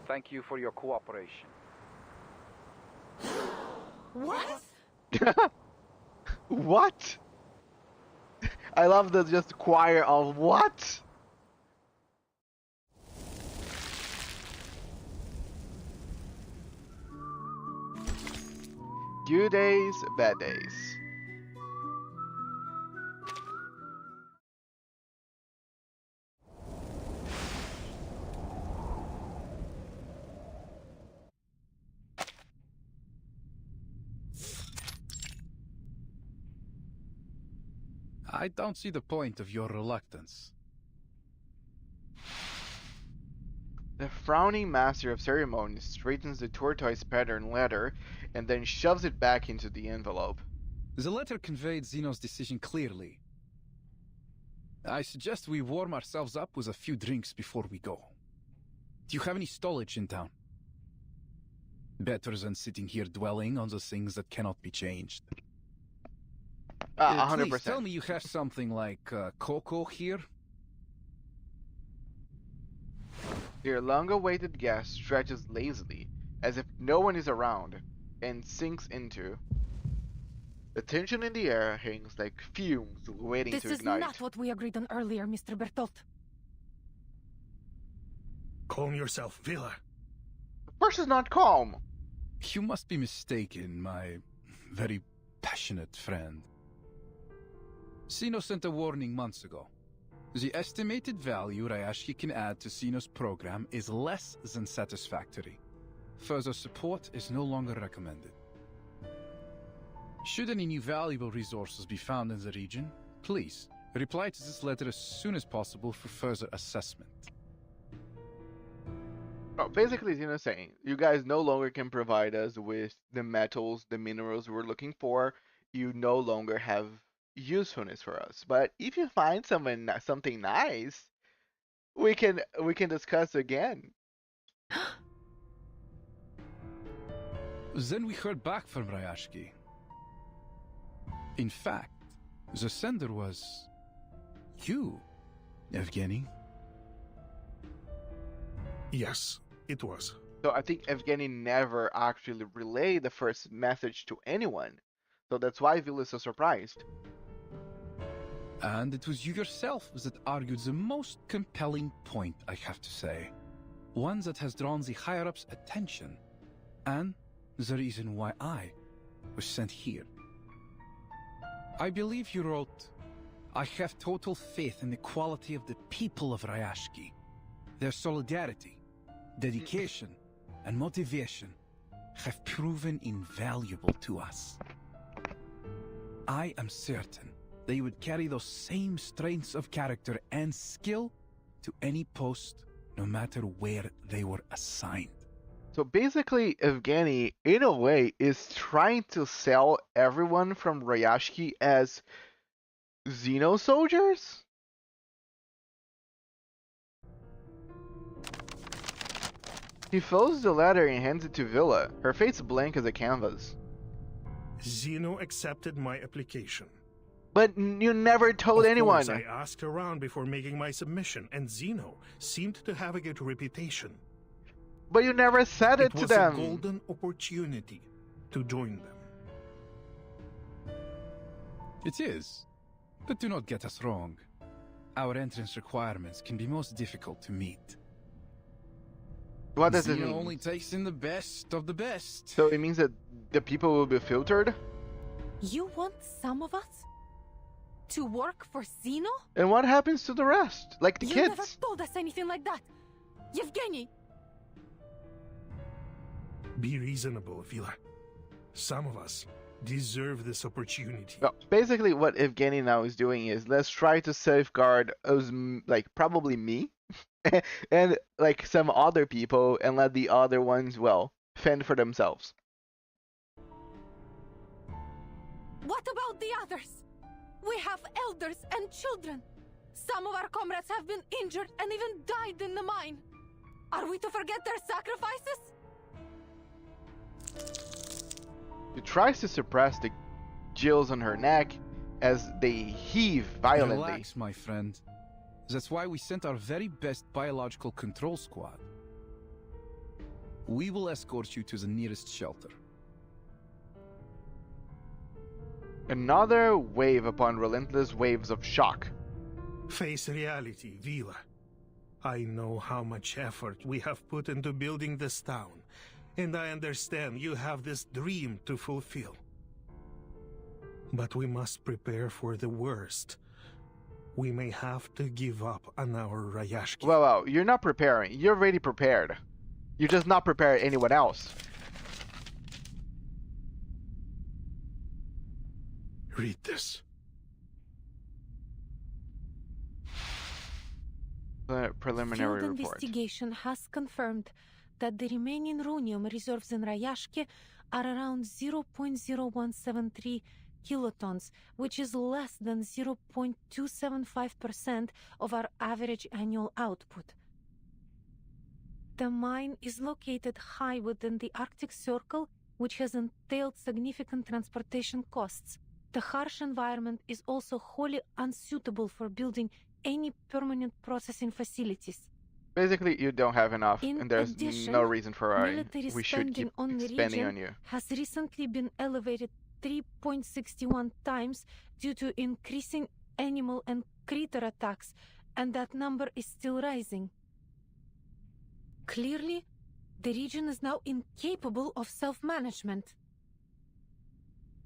Thank you for your cooperation. What? What? I love the just choir of what? Good days, bad days. I don't see the point of your reluctance. The frowning master of ceremonies straightens the tortoise pattern letter and then shoves it back into the envelope. The letter conveyed Zeno's decision clearly. I suggest we warm ourselves up with a few drinks before we go. Do you have any stowage in town? Better than sitting here dwelling on the things that cannot be changed. 100%. Please tell me you have something like cocoa here? Your long-awaited guest stretches lazily, as if no one is around, and sinks into. The tension in the air hangs like fumes waiting This to is ignite. not what we agreed on earlier, Mr. Bertolt. Calm yourself, Villa. The person's not calm. You must be mistaken, my very passionate friend. Sino sent a warning months ago. The estimated value Rayashki can add to Sino's program is less than satisfactory. Further support is no longer recommended. Should any new valuable resources be found in the region, please reply to this letter as soon as possible for further assessment. Oh, basically, Zeno's saying, you guys no longer can provide us with the metals, the minerals we're looking for. You no longer have usefulness for us. But if you find something nice, we can discuss again. Then we heard back from Rayashki. In fact, the sender was you, Evgeny. Yes, it was. So I think Evgeny never actually relayed the first message to anyone. So that's why Vil is so surprised. And it was you yourself that argued the most compelling point, I have to say. One that has drawn the higher-ups' attention. And the reason why I was sent here. I believe you wrote, I have total faith in the quality of the people of Rayashki. Their solidarity, dedication, and motivation have proven invaluable to us. I am certain they would carry those same strengths of character and skill to any post, no matter where they were assigned. So basically, Evgeny, in a way, is trying to sell everyone from Rayashki as Xeno soldiers? He folds the letter and hands it to Villa, her face blank as a canvas. Zeno accepted my application. But you never told anyone. Of course, I asked around before making my submission, and Zeno seemed to have a good reputation. But you never said it to them. It was a golden opportunity to join them. It is. But do not get us wrong. Our entrance requirements can be most difficult to meet. What does it Zeno mean? only takes in the best of the best. So it means that the people will be filtered? You want some of us to work for Zeno? And what happens to the rest? Like the You kids? never told us anything like that. Yevgeny! Be reasonable, Vila. Some of us deserve this opportunity. Well, basically what Evgeny now is doing is, let's try to safeguard us, like probably me and like some other people, and let the other ones, well, fend for themselves. What about the others? We have elders and children. Some of our comrades have been injured and even died in the mine. Are we to forget their sacrifices? She tries to suppress the jewels on her neck as they heave violently. Relax, my friend. That's why we sent our very best biological control squad. We will escort you to the nearest shelter. Another wave upon relentless waves of shock. Face reality, Vila. I know how much effort we have put into building this town, and I understand you have this dream to fulfill. But we must prepare for the worst. We may have to give up on our Rayashki. Well, you're not preparing. You're already prepared. You're just not prepared anyone else. Read this. The preliminary Field report. investigation has confirmed that the remaining runium reserves in Rayashki are around 0.0173 kilotons, which is less than 0.275% of our average annual output. The mine is located high within the Arctic Circle, which has entailed significant transportation costs. The harsh environment is also wholly unsuitable for building any permanent processing facilities. Basically, you don't have enough, and there's addition, no reason for why military we should keep on the spending region on you. has recently been elevated 3.61 times due to increasing animal and critter attacks, and that number is still rising. Clearly, the region is now incapable of self-management.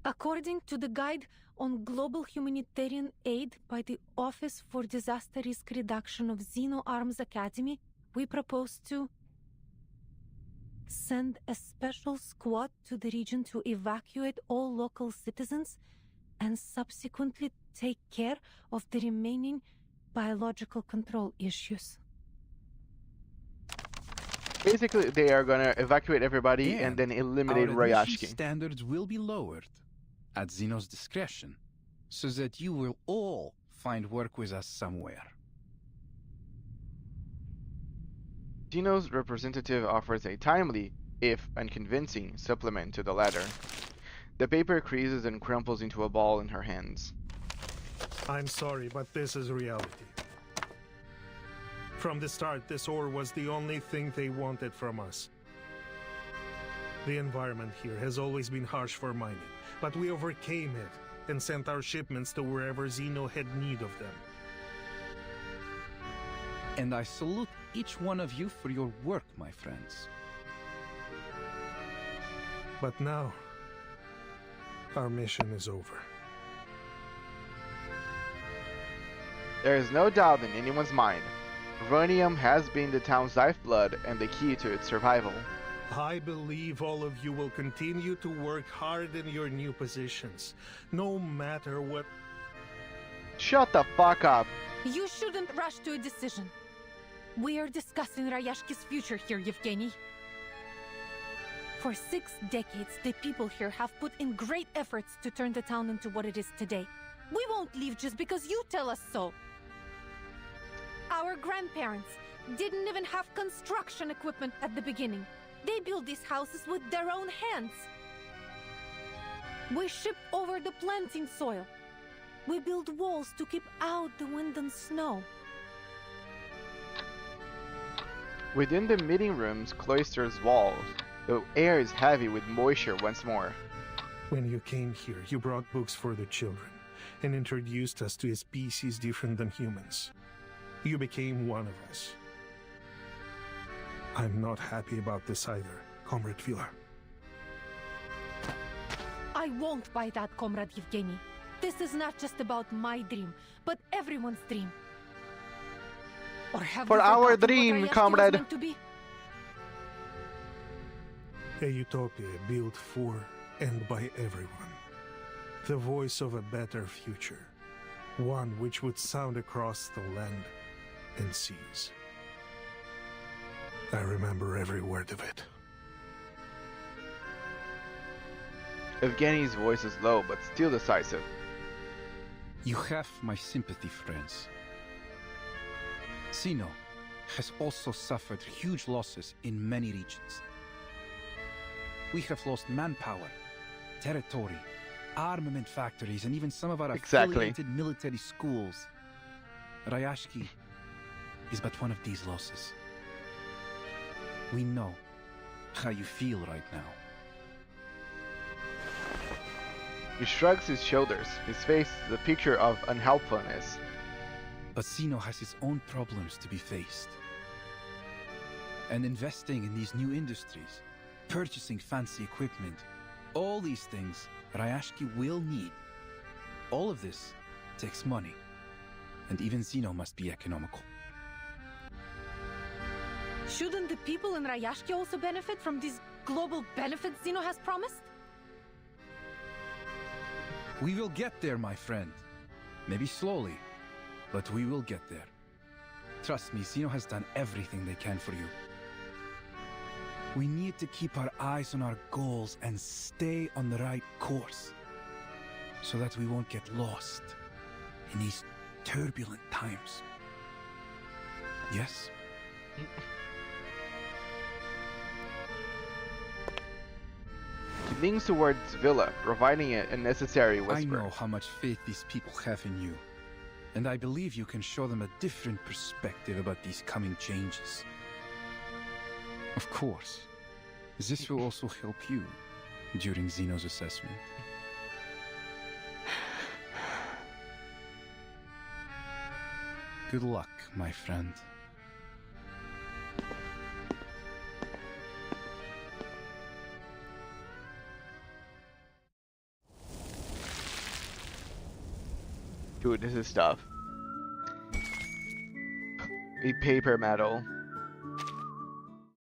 According to the Guide on Global Humanitarian Aid by the Office for Disaster Risk Reduction of Xeno Arms Academy, we propose to send a special squad to the region to evacuate all local citizens and subsequently take care of the remaining biological control issues. Basically, they are gonna evacuate everybody and then eliminate our admission Rayashki. standards will be lowered at Xeno's discretion, so that you will all find work with us somewhere. Xeno's representative offers a timely, if unconvincing, supplement to the letter. The paper creases and crumples into a ball in her hands. I'm sorry, but this is reality. From the start, this ore was the only thing they wanted from us. The environment here has always been harsh for mining, but we overcame it and sent our shipments to wherever Xeno had need of them. And I salute each one of you for your work, my friends. But now, our mission is over. There is no doubt in anyone's mind. Rhonium has been the town's lifeblood and the key to its survival. I believe all of you will continue to work hard in your new positions, no matter what... Shut the fuck up! You shouldn't rush to a decision. We are discussing Rayashki's future here, Yevgeny. For 6 decades, the people here have put in great efforts to turn the town into what it is today. We won't leave just because you tell us so. Our grandparents didn't even have construction equipment at the beginning. They built these houses with their own hands. We shipped over the planting soil. We built walls to keep out the wind and snow. Within the meeting room's cloister's walls, the air is heavy with moisture once more. When you came here, you brought books for the children and introduced us to a species different than humans. You became one of us. I'm not happy about this either, Comrade Vila. I won't buy that, Comrade Yevgeny. This is not just about my dream, but everyone's dream. Or have For you our forgotten dream, what Rayashki comrade. was meant to be? A utopia built for and by everyone. The voice of a better future. One which would sound across the land and seas. I remember every word of it. Evgeny's voice is low but still decisive. You have my sympathy, friends. Xeno has also suffered huge losses in many regions. We have lost manpower, territory, armament factories, and even some of our affiliated military schools. Rayashki is but one of these losses. We know how you feel right now. He shrugs his shoulders, his face is a picture of unhelpfulness. But Xeno has his own problems to be faced. And investing in these new industries, purchasing fancy equipment, all these things Rayashki will need. All of this takes money, and even Xeno must be economical. Shouldn't the people in Rayashki also benefit from these global benefits Xeno has promised? We will get there, my friend. Maybe slowly, but we will get there. Trust me, Xeno has done everything they can for you. We need to keep our eyes on our goals and stay on the right course. so that we won't get lost in these turbulent times. Yes? He leans towards Villa, providing a necessary whisper. I know how much faith these people have in you, and I believe you can show them a different perspective about these coming changes. Of course, this will also help you during Zeno's assessment. Good luck, my friend. Dude, this is tough. A paper medal.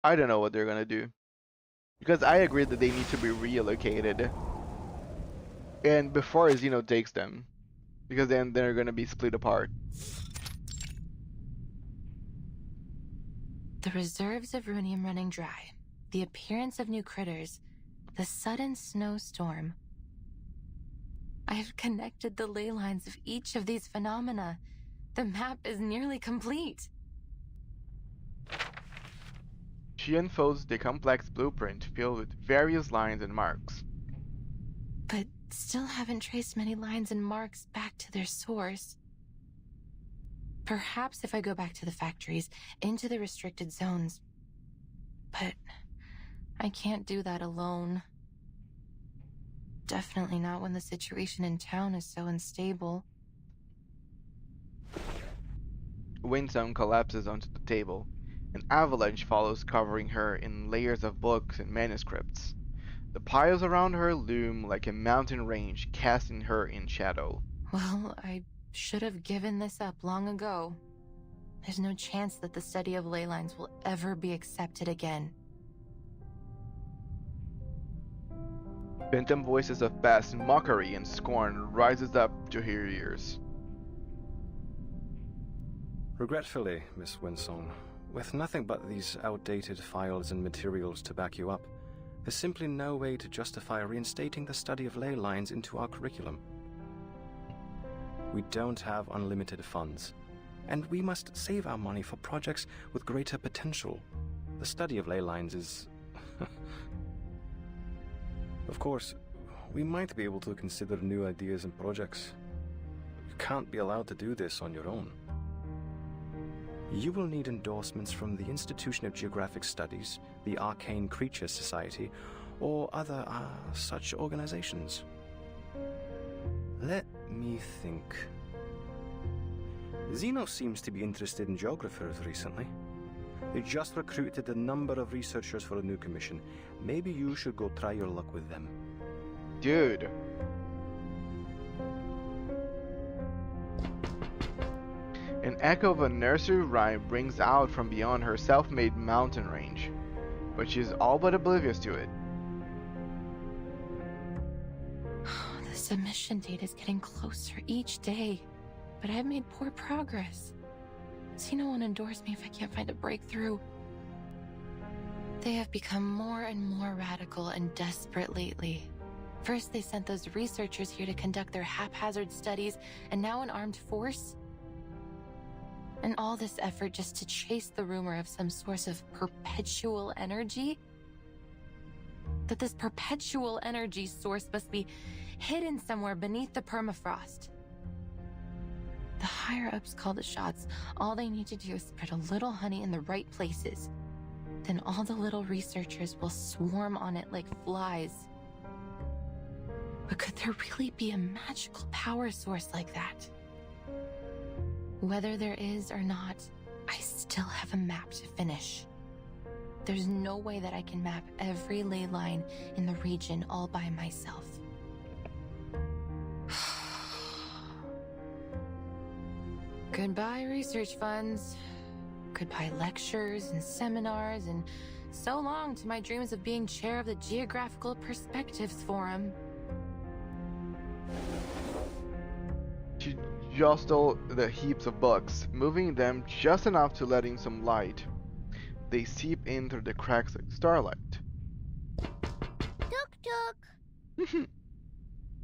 I don't know what they're gonna do. Because I agree that they need to be reallocated. And before Zeno takes them. Because then they're gonna be split apart. The reserves of Runium running dry, the appearance of new critters, the sudden snowstorm. I have connected the ley lines of each of these phenomena. The map is nearly complete. She unfolds the complex blueprint filled with various lines and marks. But still haven't traced many lines and marks back to their source. Perhaps if I go back to the factories, into the restricted zones. But I can't do that alone. Definitely not when the situation in town is so unstable. Winsome collapses onto the table. An avalanche follows, covering her in layers of books and manuscripts. The piles around her loom like a mountain range, casting her in shadow. Well, I should have given this up long ago. There's no chance that the study of ley lines will ever be accepted again. Phantom voices of past mockery and scorn rises up to her ears. Regretfully, Miss Winsome, with nothing but these outdated files and materials to back you up, there's simply no way to justify reinstating the study of ley lines into our curriculum. We don't have unlimited funds, and we must save our money for projects with greater potential. The study of ley lines is... Of course, we might be able to consider new ideas and projects. You can't be allowed to do this on your own. You will need endorsements from the Institution of Geographic Studies, the Arcane Creatures Society, or other such organizations. Let me think. Zeno seems to be interested in geographers recently. They just recruited a number of researchers for a new commission. Maybe you should go try your luck with them. Dude. An echo of a nursery rhyme rings out from beyond her self-made mountain range, but she's all but oblivious to it. The submission date is getting closer each day, but I've made poor progress. Zeno won't endorse me if I can't find a breakthrough. They have become more and more radical and desperate lately. First, they sent those researchers here to conduct their haphazard studies, and now an armed force? And all this effort just to chase the rumor of some source of perpetual energy? That this perpetual energy source must be hidden somewhere beneath the permafrost. The higher-ups call the shots. All they need to do is spread a little honey in the right places. Then all the little researchers will swarm on it like flies. But could there really be a magical power source like that? Whether there is or not, I still have a map to finish. There's no way that I can map every ley line in the region all by myself. Goodbye research funds. Goodbye lectures and seminars, and so long to my dreams of being chair of the Geographical Perspectives Forum. She jostled the heaps of books, moving them just enough to let in some light. They seep in through the cracks like starlight. Tuk tuk.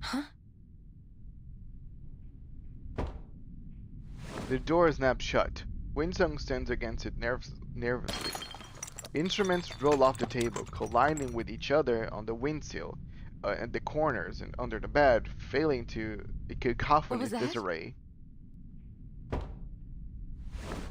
Huh? The door snaps shut. Winsong stands against it nervously. Instruments roll off the table, colliding with each other on the windsill, and the corners and under the bed, failing to a cacophonous disarray.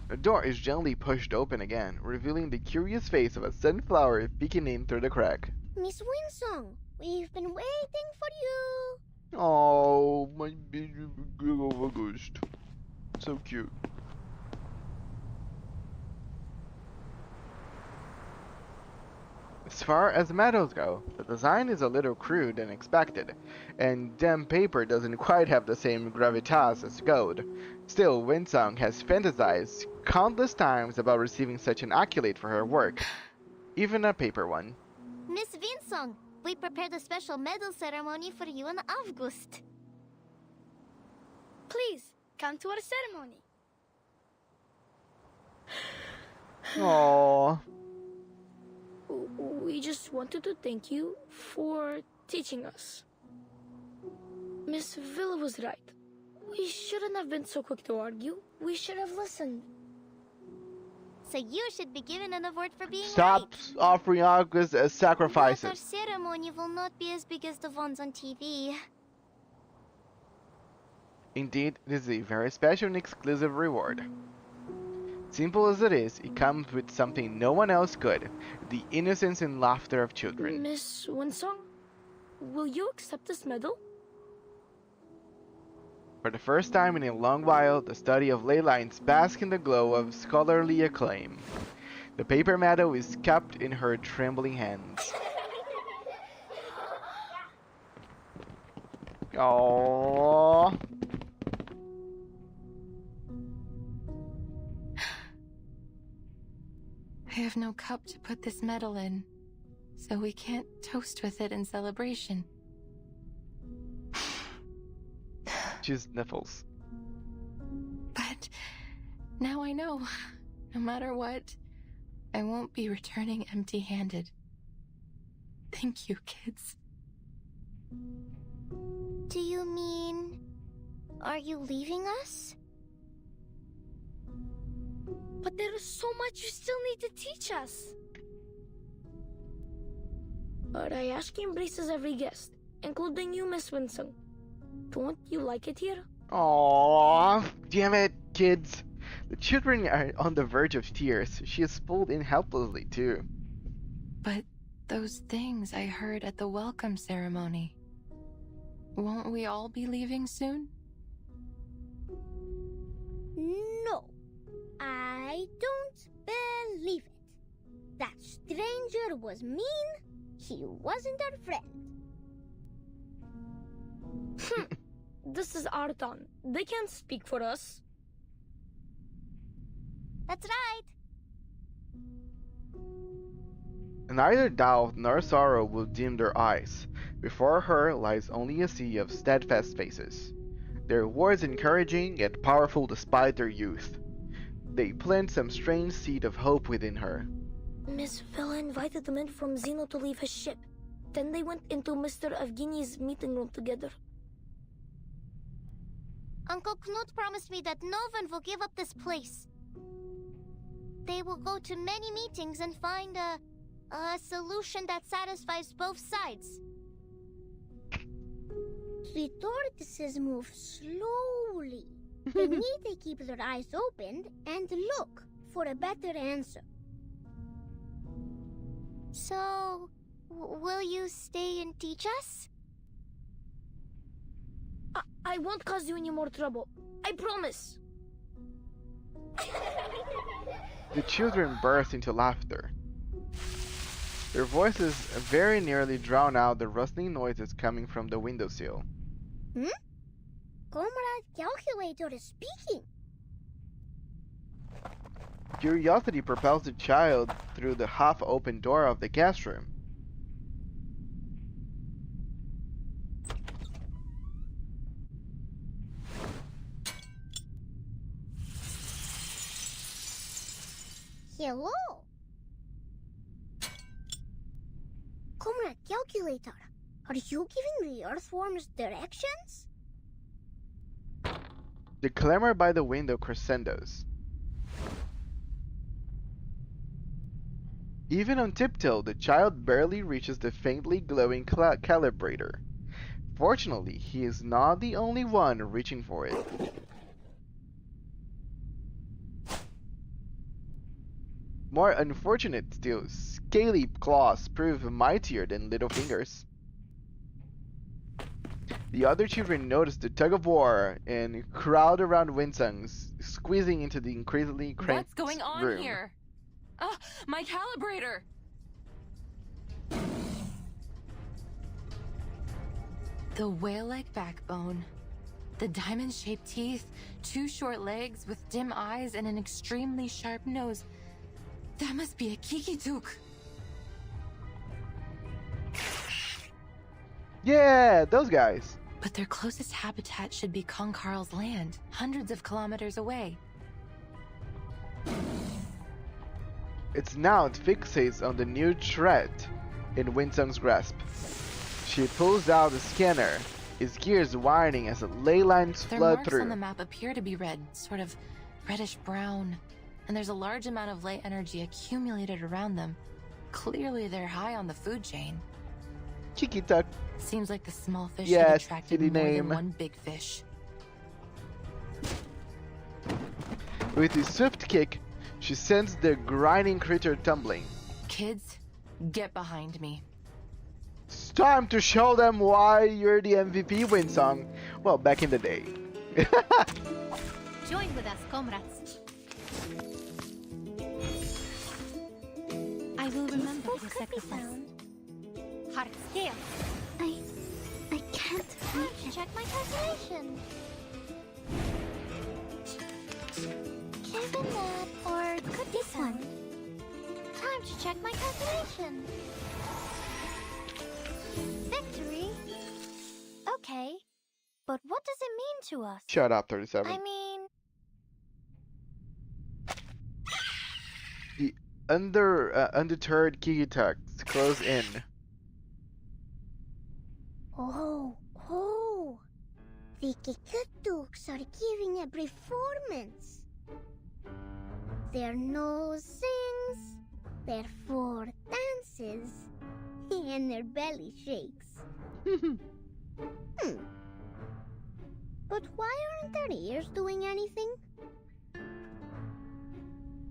The door is gently pushed open again, revealing the curious face of a sunflower peeking in through the crack. Miss Winsong, we've been waiting for you. Oh, my baby girl of August. So cute. As far as medals go, the design is a little crude than expected, and damn paper doesn't quite have the same gravitas as gold. Still, Winsong has fantasized countless times about receiving such an accolade for her work, even a paper one. Miss Winsong, we prepared a special medal ceremony for you in August. Please, come to our ceremony. Aww. We just wanted to thank you for teaching us. Miss Villa was right. We shouldn't have been so quick to argue. We should have listened. So you should be given an award for being Stop offering August as But our sacrifices. ceremony will not be as big as the ones on TV. Indeed, this is a very special and exclusive reward. Simple as it is, it comes with something no one else could, the innocence and laughter of children. Miss Winsong, will you accept this medal? For the first time in a long while, the study of ley lines basks in the glow of scholarly acclaim. The paper medal is kept in her trembling hands. Aww. I have no cup to put this medal in, so we can't toast with it in celebration. She sniffles. But now I know, no matter what, I won't be returning empty-handed. Thank you, kids. Do you mean... are you leaving us? But there is so much you still need to teach us. Rayashki embraces every guest, including you, Miss Winsong. Don't you like it here? Aww, damn it, kids. The children are on the verge of tears. She is pulled in helplessly, too. But those things I heard at the welcome ceremony, won't we all be leaving soon? No, I don't believe it. That stranger was mean. He wasn't our friend. This is our town. They can't speak for us. That's right. Neither doubt nor sorrow will dim their eyes. Before her lies only a sea of steadfast faces. Their words encouraging yet powerful despite their youth. They plant some strange seed of hope within her. Miss Villa invited the men from Zeno to leave his ship. Then they went into Mr. Evgeny's meeting room together. Uncle Knut promised me that no one will give up this place. They will go to many meetings and find a solution that satisfies both sides. The tortoises move slowly. They need to keep their eyes open and look for a better answer. So, will you stay and teach us? I won't cause you any more trouble. I promise. The children burst into laughter. Their voices very nearly drown out the rustling noises coming from the windowsill. Comrade Calculator is speaking. Curiosity propels the child through the half-open door of the guest room. Hello. Comrade Calculator, are you giving the earthworms directions? The clamor by the window crescendos. Even on tiptoe, the child barely reaches the faintly glowing calibrator. Fortunately, he is not the only one reaching for it. More unfortunate still, scaly claws prove mightier than little fingers. The other children notice the tug of war and crowd around Winsung, squeezing into the increasingly cramped What's going on room. here? Ah, my calibrator! The whale-like backbone, the diamond-shaped teeth, 2 short legs with dim eyes and an extremely sharp nose. That must be a Kikituk. Yeah, those guys. But their closest habitat should be Konkarl's land, hundreds of kilometers away. Its snout fixates on the new threat in Winsung's grasp. She pulls out the scanner, its gears whining as the ley lines Their flood marks through. on the map appear to be red, sort of reddish-brown, and there's a large amount of ley energy accumulated around them. Clearly they're high on the food chain. Chiquitak. Seems like the small fish Yes, have attracted silly more name. than one big fish. With a swift kick, she sends the grinding creature tumbling. Kids, get behind me. It's time to show them why you're the MVP, Winsung. Well, back in the day. Join with us, comrades. I will remember your sacrifice. Heart scale. I can't reach it. Check my calculation. Given that, or could this one? Time to check my calculation. Victory? Okay. But what does it mean to us? Shut up, 37. I mean... The undeterred Kikitaks close in. Oh, the Kikituks are giving a performance. Their nose sings, their four dances, and their belly shakes. But why aren't their ears doing anything?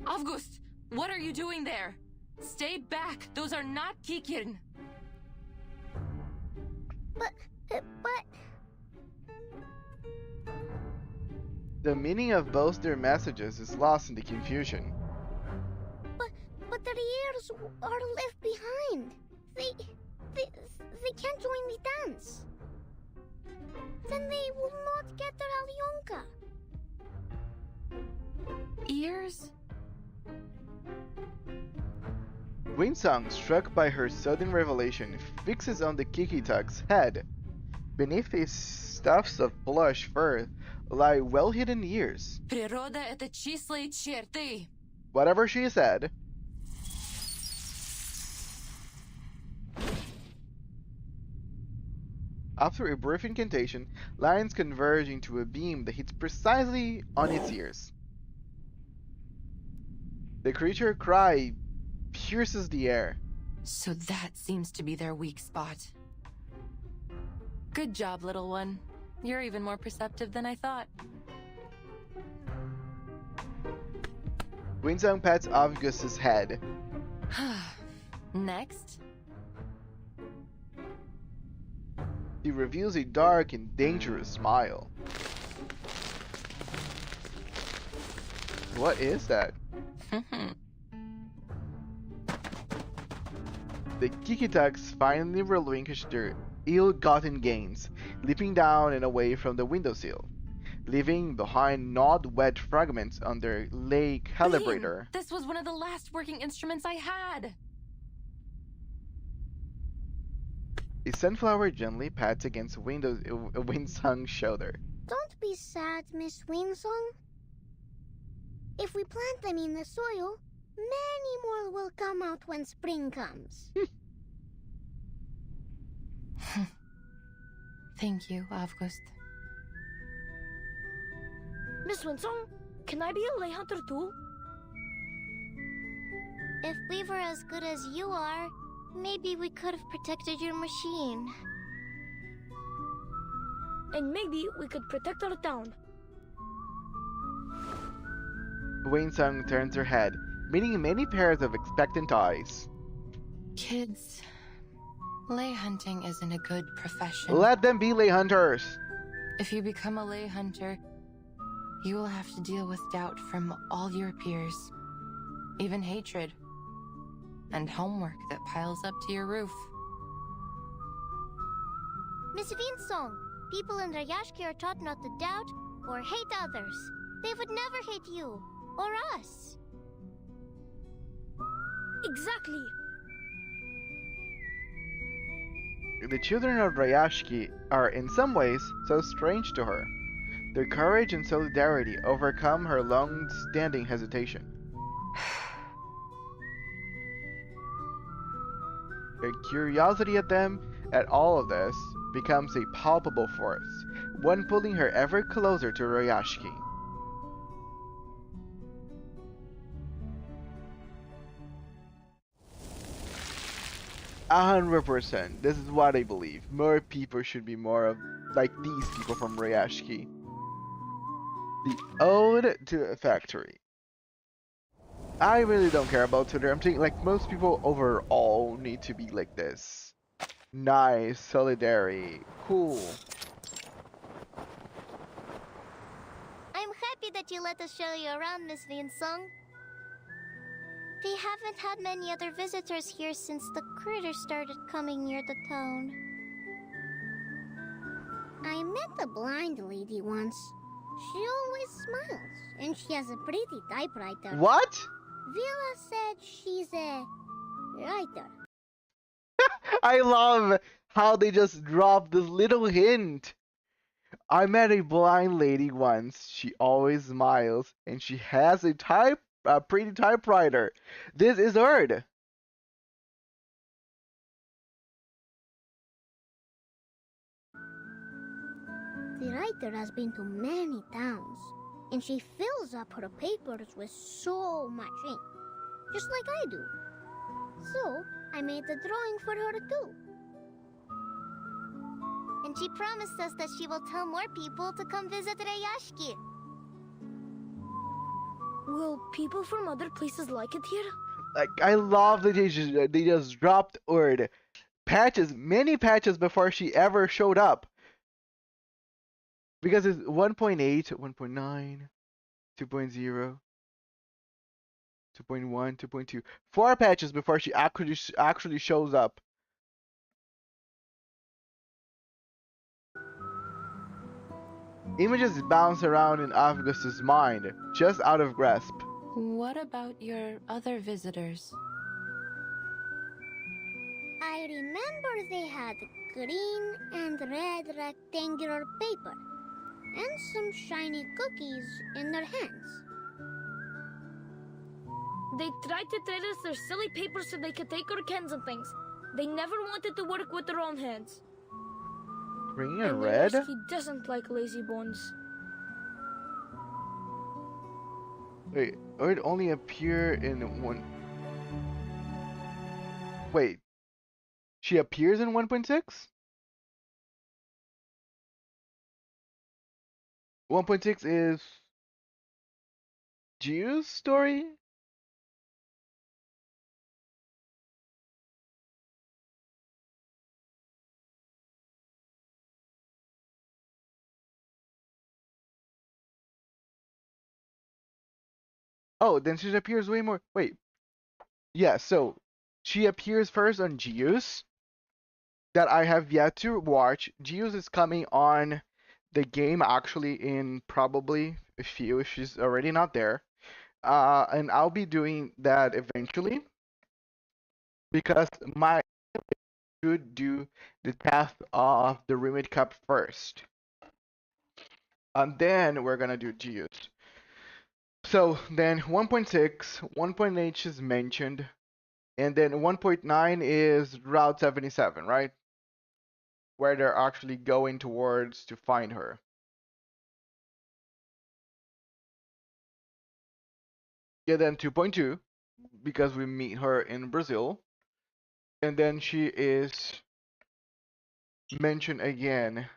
August, what are you doing there? Stay back. Those are not Kikin. But... The meaning of both their messages is lost in the confusion. But their ears are left behind. They can't join the dance. Then they will not get their Alyonka. Ears? Winsung, struck by her sudden revelation, fixes on the Kikitak's head. Beneath his stuffs of plush fur lie well-hidden ears. Природа — это числые черты. Whatever she said. After a brief incantation, lines converge into a beam that hits precisely on its ears. The creature cry pierces the air. So that seems to be their weak spot. Good job, little one. You're even more perceptive than I thought. Winsung pats Augustus' head. Next. He reveals a dark and dangerous smile. What is that? The Kikitaks finally relinquish their ill-gotten gains, leaping down and away from the windowsill, leaving behind gnawed wet fragments on their ley calibrator. This was one of the last working instruments I had. A sunflower gently pats against Winsung's shoulder. Don't be sad, Miss Winsong. If we plant them in the soil, many more will come out when spring comes. Thank you, August. Miss Winsong, can I be a lay hunter too? If we were as good as you are, maybe we could have protected your machine. And maybe we could protect our town. Winsong turns her head, meeting many pairs of expectant eyes. Kids, lay hunting isn't a good profession. Let them be lay hunters! If you become a lay hunter, you will have to deal with doubt from all your peers, even hatred, and homework that piles up to your roof. Miss Vinsong, people in Rayashki are taught not to doubt or hate others. They would never hate you or us. Exactly. The children of Rayashki are in some ways so strange to her. Their courage and solidarity overcome her long-standing hesitation. Her curiosity at them, at all of this, becomes a palpable force, one pulling her ever closer to Rayashki. %. This is what I believe. More people should be more of like these people from Rayashki. The Ode to a Factory. I really don't care about Twitter. I'm saying like most people overall need to be like this. Nice, solidarity, cool. I'm happy that you let us show you around, Miss Vinsong. We haven't had many other visitors here since the critters started coming near the town. I met the blind lady once. She always smiles, and she has a pretty typewriter. What? Villa said she's a writer. I love how they just dropped this little hint. I met a blind lady once. She always smiles, and she has a pretty typewriter. This is heard. The writer has been to many towns, and she fills up her papers with so much ink, just like I do. So, I made a drawing for her too. And she promised us that she will tell more people to come visit Rayashki. Will people from other places like it here? Like, I love that they just dropped word. Patches, many patches before she ever showed up. Because it's 1.8, 1.9, 2.0, 2.1, 2.2. 4 patches before she actually shows up. Images bounce around in Augustus' mind, just out of grasp. What about your other visitors? I remember they had green and red rectangular paper, and some shiny cookies in their hands. They tried to trade us their silly papers so they could take our cans and things. They never wanted to work with their own hands. Green and red? He doesn't like lazy bones. Wait, or it only appear in one... Wait. She appears in 1.6? 1.6 is... Jiu's story? Oh, then she appears way more. Wait. Yeah, so she appears first on Jiu's that I have yet to watch. Jiu's is coming on the game actually in probably a few if she's already not there. And I'll be doing that eventually because my should do the task of the Remit Cup first. And then we're gonna do Jiu's. So then 1.6, 1.8 is mentioned, and then 1.9 is Route 77, right? Where they're actually going towards to find her. Yeah, then 2.2, because we meet her in Brazil. And then she is mentioned again.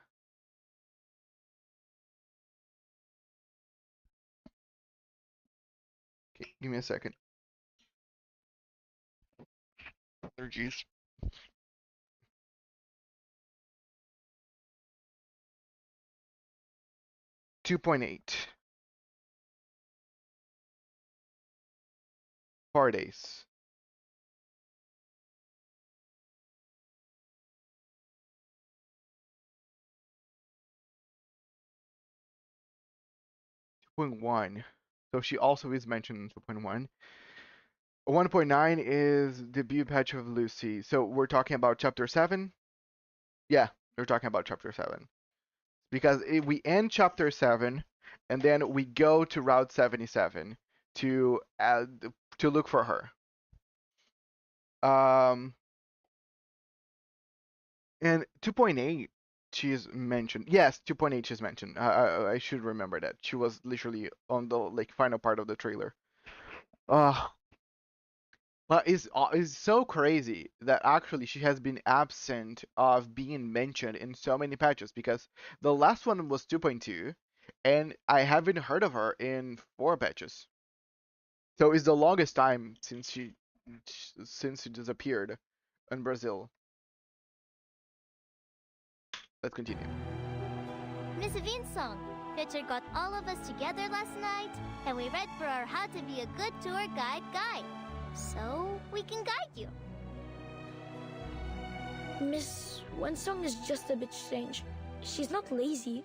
Okay, give me a second. Allergies. .8 days. .1. So she also is mentioned in 2.1. 1.9 is debut patch of Lucy. So we're talking about chapter 7. Yeah, we're talking about chapter 7. Because we end chapter 7 and then we go to Route 77 to look for her. And 2.8 she's mentioned. Yes, 2.8 she's mentioned. I should remember that. She was literally on the final part of the trailer. But it's so crazy that actually she has been absent of being mentioned in so many patches, because the last one was 2.2 and I haven't heard of her in 4 patches. So it's the longest time since she disappeared in Brazil. Let's continue. Miss Vinsong, Pitcher got all of us together last night, and we read for our How to Be a Good Tour Guide guide. So we can guide you. Miss Wensong is just a bit strange. She's not lazy.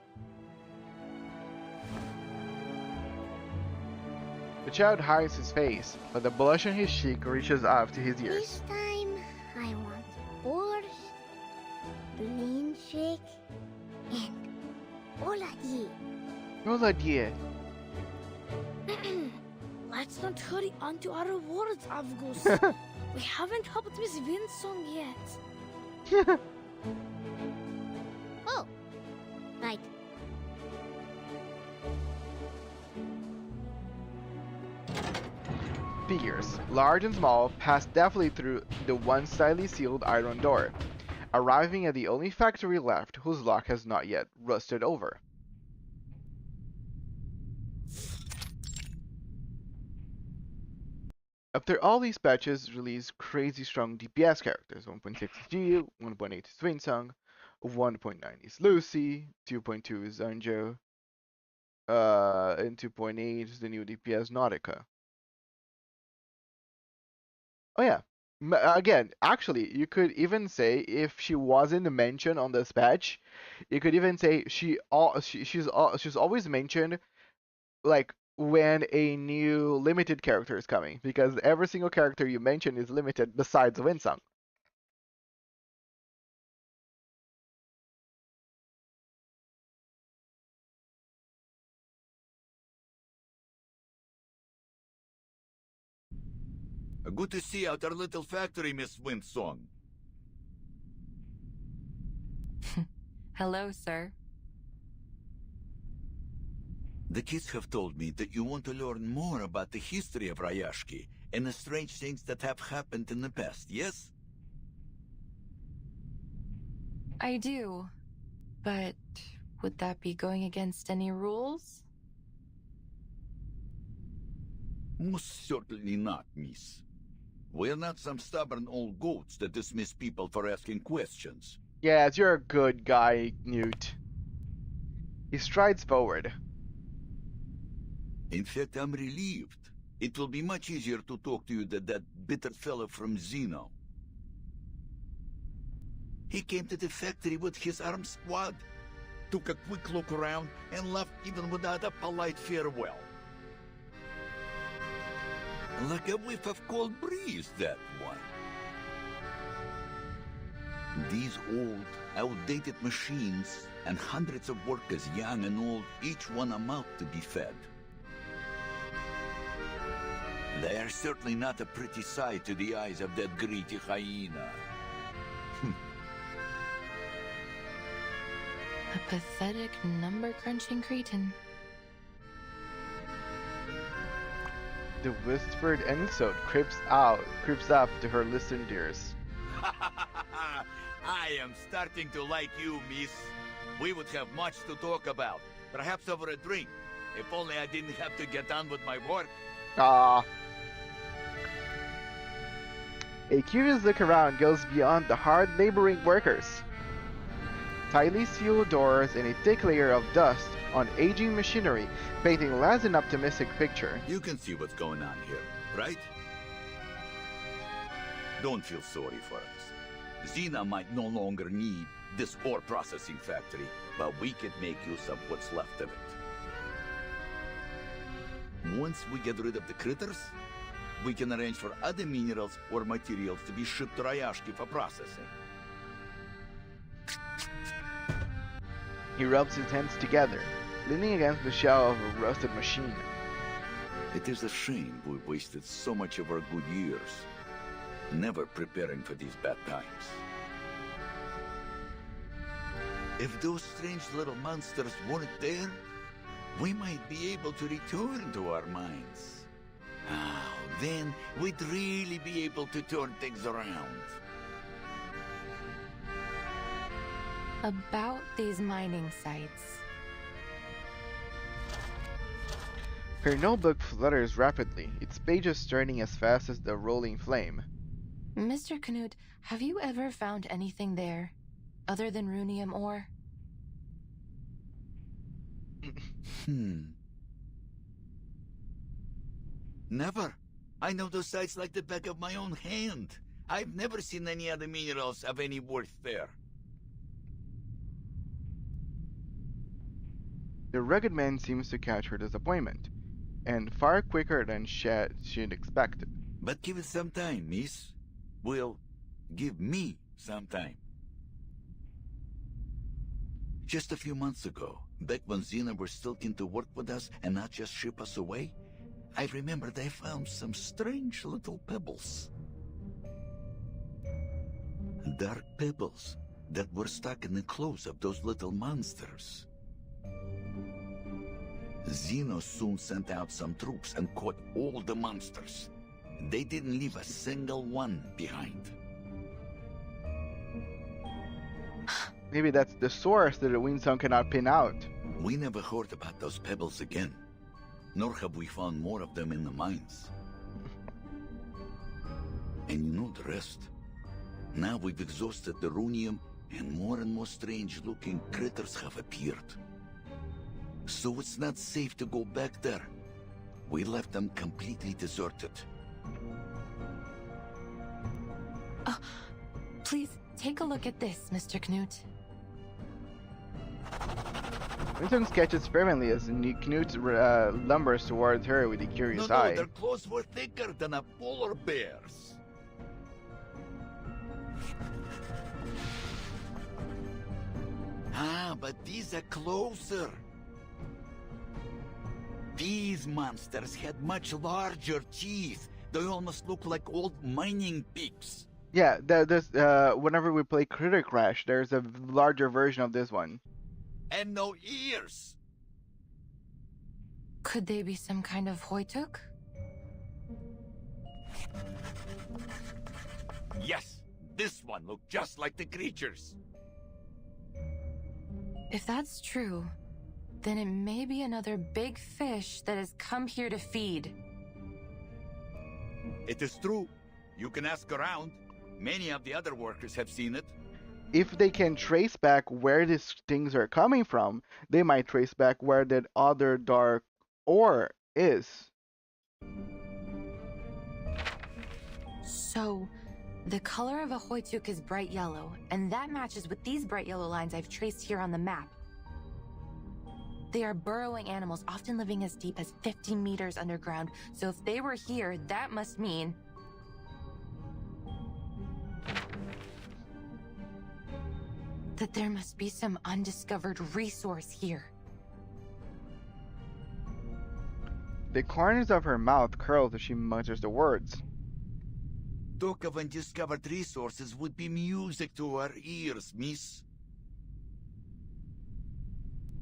The child hides his face, but the blush on his cheek reaches up to his ears. This time, I want borscht, blinchik, and oladie. Oladie. Let's not hurry on to our rewards, Avgus. We haven't helped Miss Vinsong yet. Oh, right. Figures, large and small, pass deftly through the once tightly sealed iron door, arriving at the only factory left whose lock has not yet rusted over. After all these patches release crazy strong DPS characters, 1.6 is G, 1.8 is Winsong, 1.9 is Lucy, 2.2 is Anjo, and 2.8 is the new DPS Nautica. Oh yeah. Again, actually, you could even say if she wasn't mentioned on this patch, you could even say she's always mentioned like when a new limited character is coming, because every single character you mention is limited besides Winsong. Good to see out our little factory, Miss Winsong. Hello, sir. The kids have told me that you want to learn more about the history of Rayashki and the strange things that have happened in the past, yes? I do. But would that be going against any rules? Most certainly not, miss. We're not some stubborn old goats that dismiss people for asking questions. Yes, you're a good guy, Newt. He strides forward. In fact, I'm relieved. It will be much easier to talk to you than that bitter fellow from Zeno. He came to the factory with his armed squad, took a quick look around, and left even without a polite farewell. Like a whiff of cold breeze, that one. These old, outdated machines and hundreds of workers, young and old, each one a mouth to be fed. They are certainly not a pretty sight to the eyes of that greedy hyena. A pathetic, number-crunching cretin. the whispered insult creeps up to her listened ears. I am starting to like you, miss. We would have much to talk about. Perhaps over a drink. If only I didn't have to get on with my work. Ah. A curious look around goes beyond the hard laboring workers. Tightly sealed doors and a thick layer of dust on aging machinery, painting less an optimistic picture. You can see what's going on here, right? Don't feel sorry for us. Xena might no longer need this ore processing factory, but we could make use of what's left of it. Once we get rid of the critters, we can arrange for other minerals or materials to be shipped to Rayashki for processing. He rubs his hands together, leaning against the shell of a rusted machine. It is a shame we wasted so much of our good years, never preparing for these bad times. If those strange little monsters weren't there, we might be able to return to our minds. Then we'd really be able to turn things around. About these mining sites. Her notebook flutters rapidly, its pages turning as fast as the rolling flame. Mr. Knut, have you ever found anything there, other than runium ore? Never. I know those sites like the back of my own hand. I've never seen any other minerals of any worth there. The rugged man seems to catch her disappointment, and far quicker than she'd expected. But give it some time, miss. Well, give me some time. Just a few months ago, back when Xena were still keen to work with us and not just ship us away, I remember they found some strange little pebbles. Dark pebbles that were stuck in the clothes of those little monsters. Xeno soon sent out some troops and caught all the monsters. They didn't leave a single one behind. Maybe that's the source that the Windsong cannot pin out. We never heard about those pebbles again, nor have we found more of them in the mines. And you know the rest. Now we've exhausted the runium, and more strange-looking critters have appeared. So it's not safe to go back there. We left them completely deserted. Please take a look at this, Mr. Knut. Windsong sketches fervently as Knut lumbers towards her with a curious eye. Their clothes were thicker than a polar bear's. But these are closer. These monsters had much larger teeth. They almost look like old mining pigs. Yeah, there's whenever we play Critter Crash, there's a larger version of this one. And no ears. Could they be some kind of Hoytuk? Yes, this one looked just like the creatures. If that's true, then it may be another big fish that has come here to feed. It is true. You can ask around. Many of the other workers have seen it. If they can trace back where these things are coming from, they might trace back where that other dark ore is. So, the color of a Hoytuk is bright yellow, and that matches with these bright yellow lines I've traced here on the map. They are burrowing animals, often living as deep as 50 meters underground, so if they were here, that must mean... that there must be some undiscovered resource here. The corners of her mouth curl as she mutters the words. Talk of undiscovered resources would be music to our ears, miss.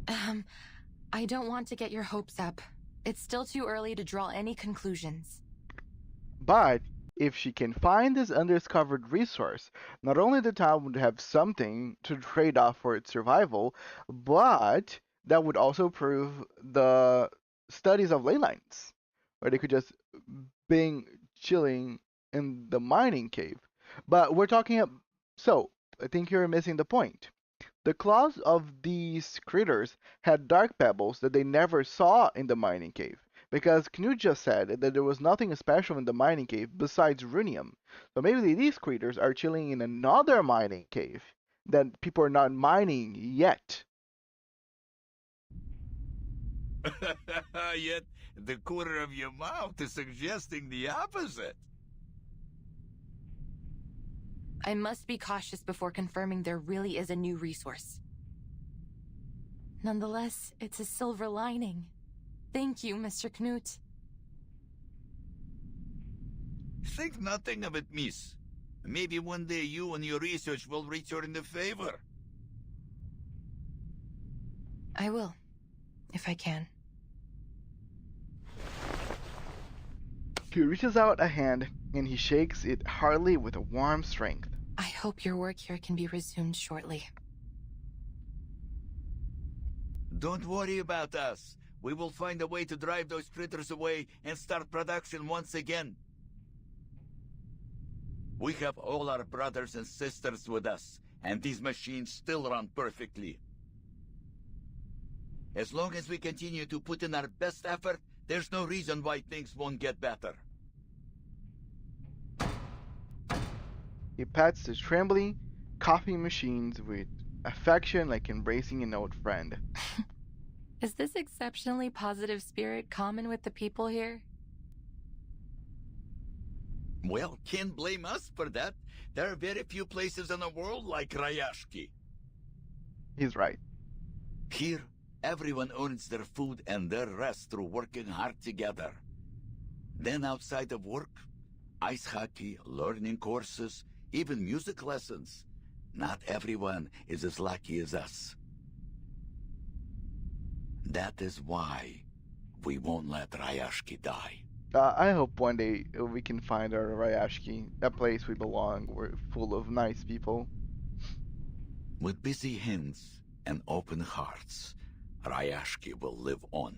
I don't want to get your hopes up, It's still too early to draw any conclusions. But if she can find this undiscovered resource, not only the town would have something to trade off for its survival, but that would also prove the studies of ley lines, where they could just being chilling in the mining cave. But we're talking so I think you're missing the point. The claws of these critters had dark pebbles that they never saw in the mining cave, because Knut just said that there was nothing special in the mining cave besides runium. So maybe these critters are chilling in another mining cave that people are not mining yet. Yet the corner of your mouth is suggesting the opposite. I must be cautious before confirming there really is a new resource. Nonetheless, it's a silver lining. Thank you, Mr. Knut. Think nothing of it, miss. Maybe one day you and your research will return the favor. I will, if I can. He reaches out a hand and he shakes it heartily with a warm strength. I hope your work here can be resumed shortly. Don't worry about us. We will find a way to drive those critters away and start production once again. We have all our brothers and sisters with us, and these machines still run perfectly. As long as we continue to put in our best effort, there's no reason why things won't get better. He pats the trembling, coughing machines with affection like embracing an old friend. Is this exceptionally positive spirit common with the people here? Well, can't blame us for that. There are very few places in the world like Rayashki. He's right. Here, everyone earns their food and their rest through working hard together. Then outside of work, ice hockey, learning courses, even music lessons. Not everyone is as lucky as us. That is why we won't let Rayashki die. I hope one day we can find our Rayashki, a place we belong. We're full of nice people. With busy hands and open hearts, Rayashki will live on.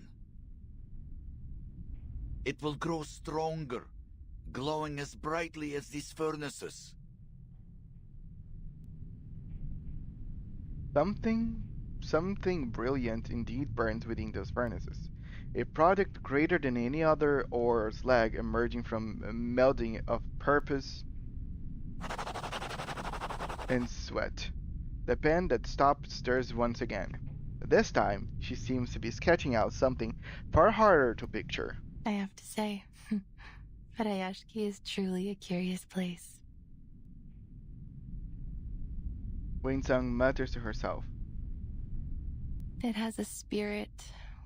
It will grow stronger, glowing as brightly as these furnaces. Something brilliant indeed burns within those furnaces. A product greater than any other ore or slag emerging from a melding of purpose and sweat. The pen that stopped stirs once again. This time, she seems to be sketching out something far harder to picture. I have to say, Rayashki is truly a curious place. Winsung mutters to herself. It has a spirit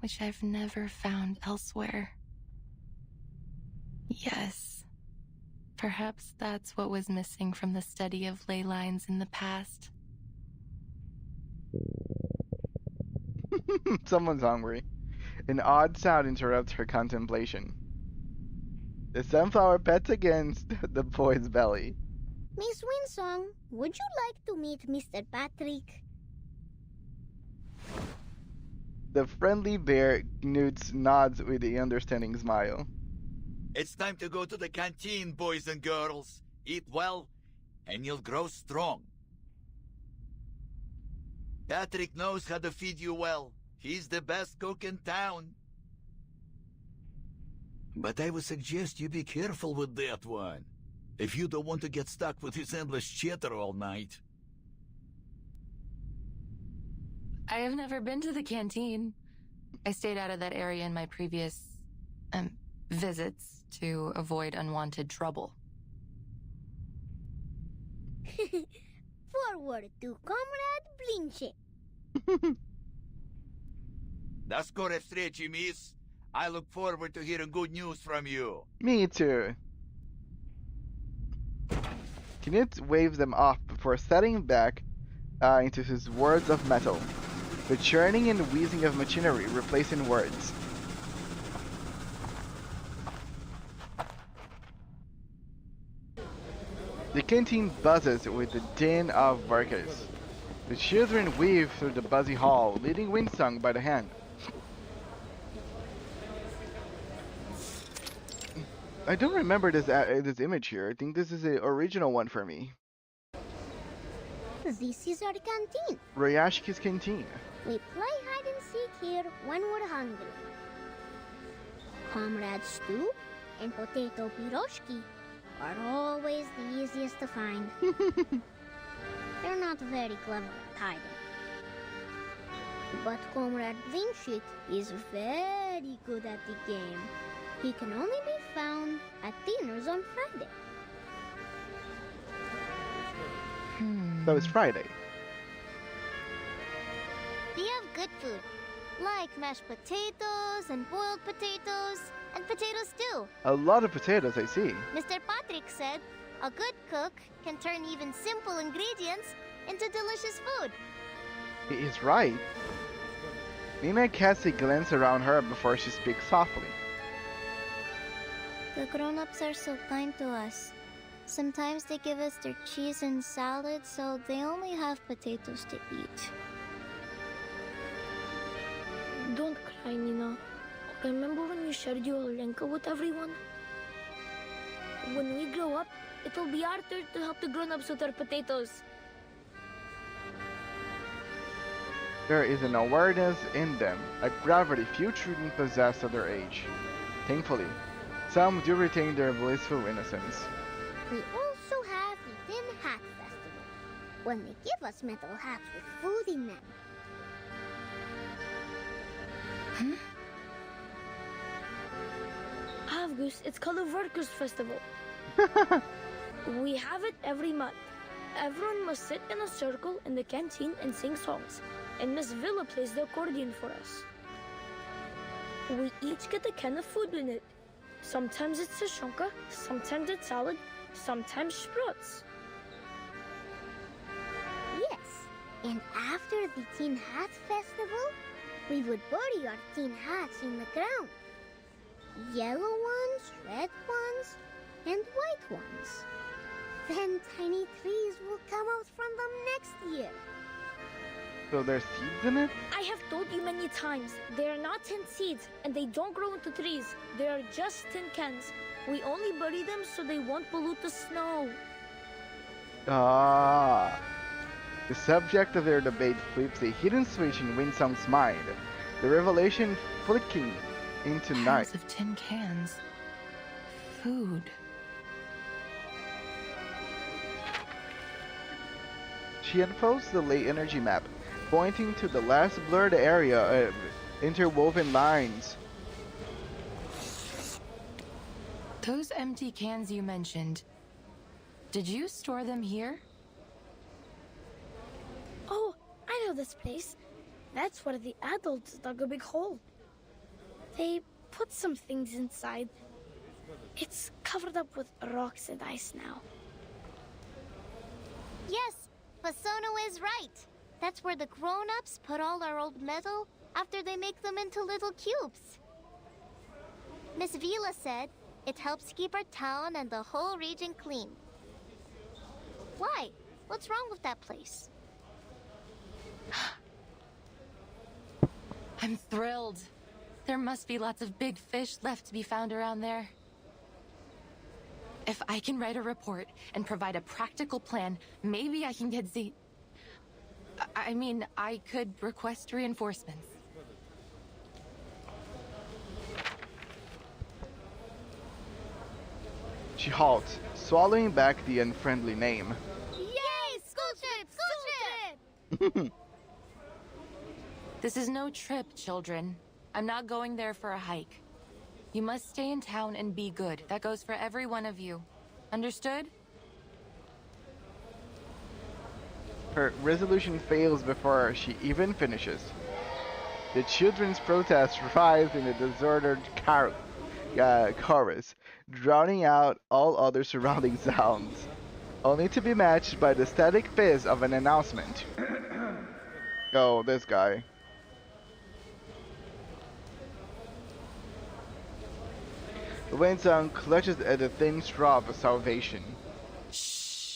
which I've never found elsewhere. Yes, perhaps that's what was missing from the study of ley lines in the past. Someone's hungry. An odd sound interrupts her contemplation. The sunflower pets against the boy's belly. Miss Winsong, would you like to meet Mr. Patrick? The friendly bear Knut nods with a understanding smile. It's time to go to the canteen, boys and girls. Eat well, and you'll grow strong. Patrick knows how to feed you well. He's the best cook in town. But I would suggest you be careful with that one, if you don't want to get stuck with his endless chatter all night. I have never been to the canteen. I stayed out of that area in my previous visits to avoid unwanted trouble. Forward to Comrade Blinche. That's correct, stretchy, miss. I look forward to hearing good news from you. Me too. Knut waves them off before setting back into his words of metal. The churning and wheezing of machinery replacing words. The canteen buzzes with the din of workers. The children weave through the buzzy hall, leading Windsong by the hand. I don't remember this image here. I think this is the original one for me. This is our canteen. Rayashki's canteen. We play hide and seek here when we're hungry. Comrade stew and potato piroshki are always the easiest to find. They're not very clever at hiding. But Comrade Blinshit is very good at the game. He can only be found at dinners on Friday. So it's Friday. We have good food, like mashed potatoes and boiled potatoes and potato stew. A lot of potatoes, I see. Mr. Patrick said a good cook can turn even simple ingredients into delicious food. He is right. Nina casts a glance around her before she speaks softly. The grown-ups are so kind to us. Sometimes they give us their cheese and salad, so they only have potatoes to eat. Don't cry, Nina. Remember when you shared your Lenka with everyone? When we grow up, it'll be our turn to help the grown-ups with their potatoes. There is an awareness in them, a gravity few children possess at their age. Thankfully, some do retain their blissful innocence. We also have the Tin Hat Festival, when they give us metal hats with food in them. August, it's called a Workers' Festival. We have it every month. Everyone must sit in a circle in the canteen and sing songs, and Miss Villa plays the accordion for us. We each get a can of food in it. Sometimes it's sashonka, sometimes it's salad, sometimes sprouts. Yes, and after the Tin Hat Festival, we would bury our tin hats in the ground. Yellow ones, red ones, and white ones. Then tiny trees will come out from them next year. So there's seeds in it? I have told you many times, they are not tin seeds, and they don't grow into trees. They are just tin cans. We only bury them so they won't pollute the snow. Ah. The subject of their debate flips a hidden switch in Winsong's mind. The revelation flicking into night. Piles of tin cans. Food. She unfolds the lay energy map, pointing to the last blurred area, interwoven lines. Those empty cans you mentioned, did you store them here? Oh, I know this place. That's where the adults dug a big hole. They put some things inside. It's covered up with rocks and ice now. Yes, Pasono is right. That's where the grown-ups put all our old metal after they make them into little cubes. Miss Vila said it helps keep our town and the whole region clean. Why? What's wrong with that place? I'm thrilled. There must be lots of big fish left to be found around there. If I can write a report and provide a practical plan, maybe I can get I could request reinforcements. She halts, swallowing back the unfriendly name. Yay! School trip! School trip! This is no trip, children. I'm not going there for a hike. You must stay in town and be good. That goes for every one of you. Understood? Her resolution fails before she even finishes. The children's protests rise in a disordered chorus, drowning out all other surrounding sounds, only to be matched by the static fizz of an announcement. Oh, this guy. Winsong clutches at the thin straw of salvation. Shh.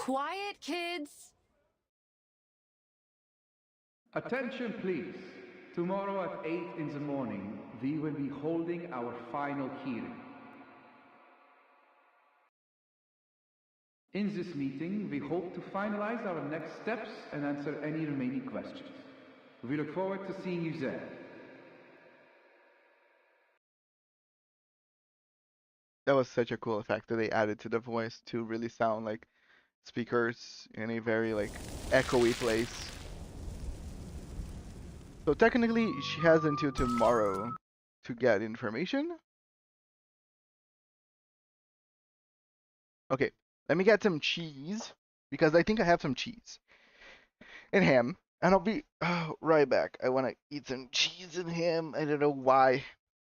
Quiet, kids! Attention, please. Tomorrow at 8 in the morning, we will be holding our final hearing. In this meeting, we hope to finalize our next steps and answer any remaining questions. We look forward to seeing you there. That was such a cool effect that they added to the voice to really sound like speakers in a very like echoey place. So technically, she has until tomorrow to get information. Okay, let me get some cheese because I think I have some cheese and ham, and I'll be right back. I want to eat some cheese and ham. I don't know why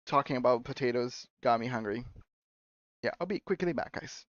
talking about potatoes got me hungry. Yeah, I'll be quickly back, guys.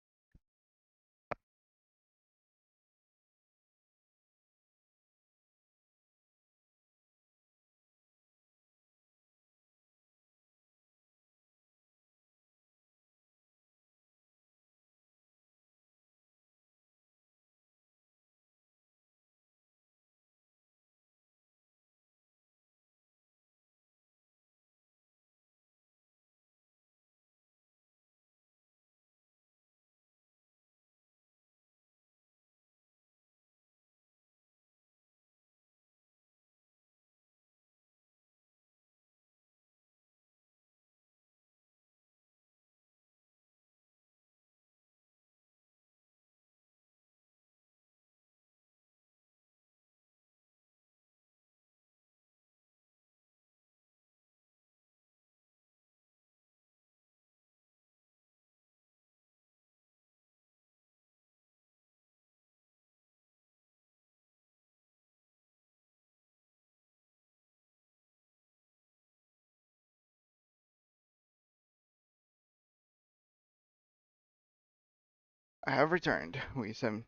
I have returned with some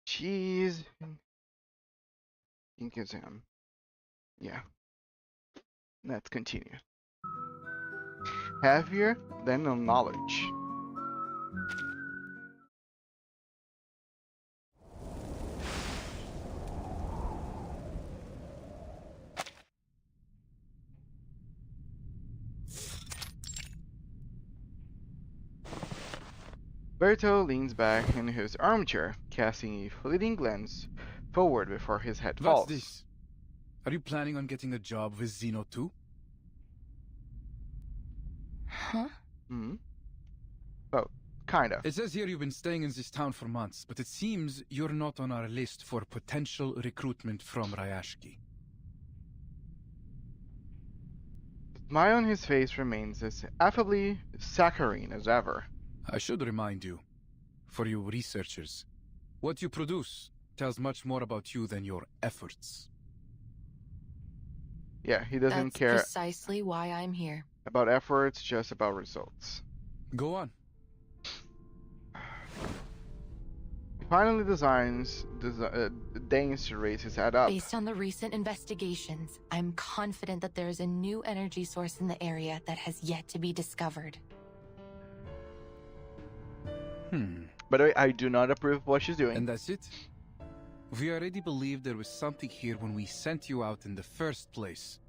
cheese and ham. Yeah, let's continue. Heavier than knowledge. Berto leans back in his armchair, casting a fleeting glance forward before his head falls. What's this? Are you planning on getting a job with Zeno too? Huh? Hmm? Oh, kinda. It says here you've been staying in this town for months, but it seems you're not on our list for potential recruitment from Rayashki. The smile on his face remains as affably saccharine as ever. I should remind you, for you researchers, what you produce tells much more about you than your efforts. Yeah, he doesn't care. That's precisely why I'm here. About efforts, just about results. Go on. He finally deigns to raise his head up. Based on the recent investigations, I'm confident that there is a new energy source in the area that has yet to be discovered. By the way, I do not approve of what she's doing. And that's it? We already believed there was something here when we sent you out in the first place.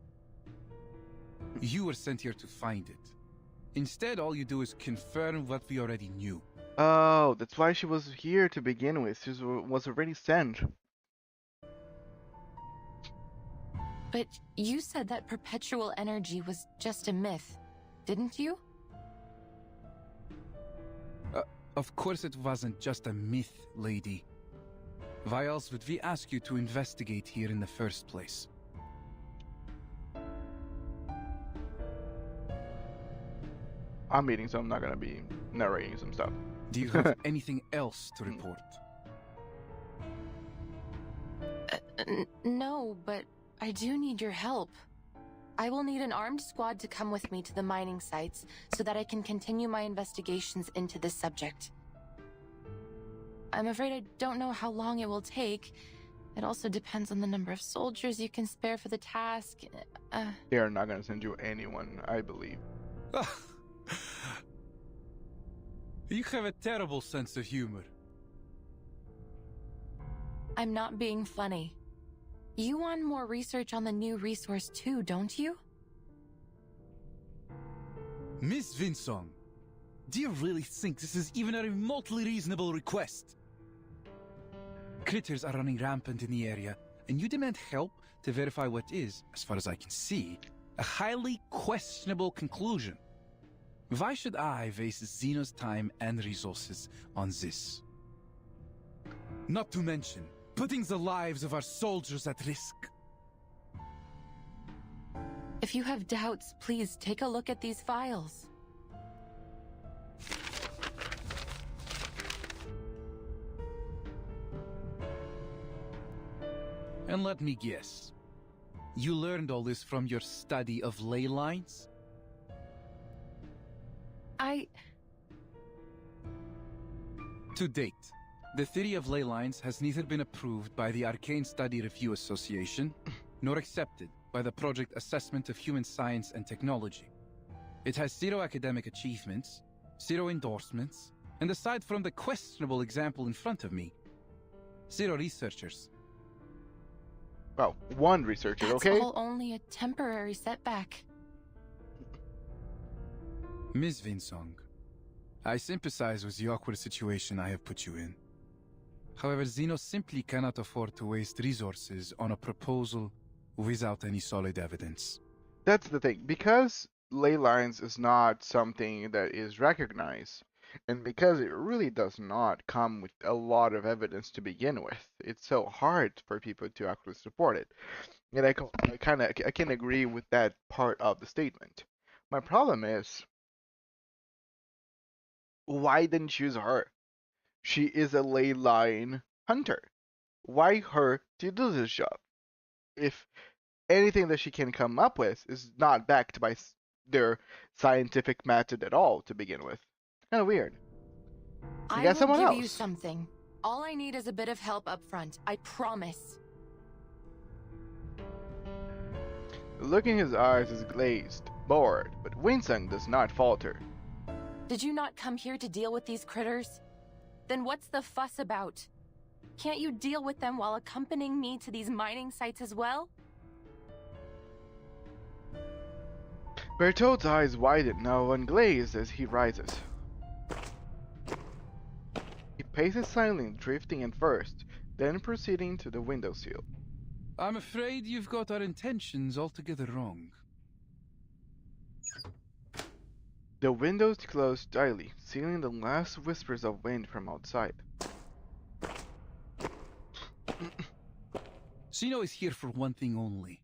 You were sent here to find it. Instead, all you do is confirm what we already knew. Oh, that's why she was here to begin with. She was already sent. But you said that perpetual energy was just a myth, didn't you? Of course it wasn't just a myth, lady. Why else would we ask you to investigate here in the first place? I'm eating, so I'm not gonna be narrating some stuff. Do you have anything else to report? No, but I do need your help. I will need an armed squad to come with me to the mining sites so that I can continue my investigations into this subject. I'm afraid I don't know how long it will take. It also depends on the number of soldiers you can spare for the task. They are not going to send you anyone, I believe. You have a terrible sense of humor. I'm not being funny. You want more research on the new resource too, don't you? Miss Vinsong, do you really think this is even a remotely reasonable request? Critters are running rampant in the area, and you demand help to verify what is, as far as I can see, a highly questionable conclusion. Why should I waste Xeno's time and resources on this? Not to mention, putting the lives of our soldiers at risk. If you have doubts, please take a look at these files. And let me guess. You learned all this from your study of ley lines? To date, the theory of ley lines has neither been approved by the Arcane Study Review Association, nor accepted by the Project Assessment of Human Science and Technology. It has 0 academic achievements, 0 endorsements, and aside from the questionable example in front of me, 0 researchers. Well, 1 researcher, okay? That's all only a temporary setback. Ms. Vinsong, I sympathize with the awkward situation I have put you in. However, Xeno simply cannot afford to waste resources on a proposal without any solid evidence. That's the thing. Because ley lines is not something that is recognized, and because it really does not come with a lot of evidence to begin with, it's so hard for people to actually support it. And I can agree with that part of the statement. My problem is, why didn't choose her? She is a ley line hunter. Why her to do this job? If anything that she can come up with is not backed by their scientific method at all to begin with. Kind of weird. I got will someone give else. you something. All I need is a bit of help up front. I promise. The look in his eyes is glazed, bored, but Winsung does not falter. Did you not come here to deal with these critters? Then what's the fuss about? Can't you deal with them while accompanying me to these mining sites as well? Bertolt's eyes widen now and glaze as he rises. He paces silently, drifting in first, then proceeding to the windowsill. I'm afraid you've got our intentions altogether wrong. The windows close tightly, sealing the last whispers of wind from outside. Xeno is here for one thing only.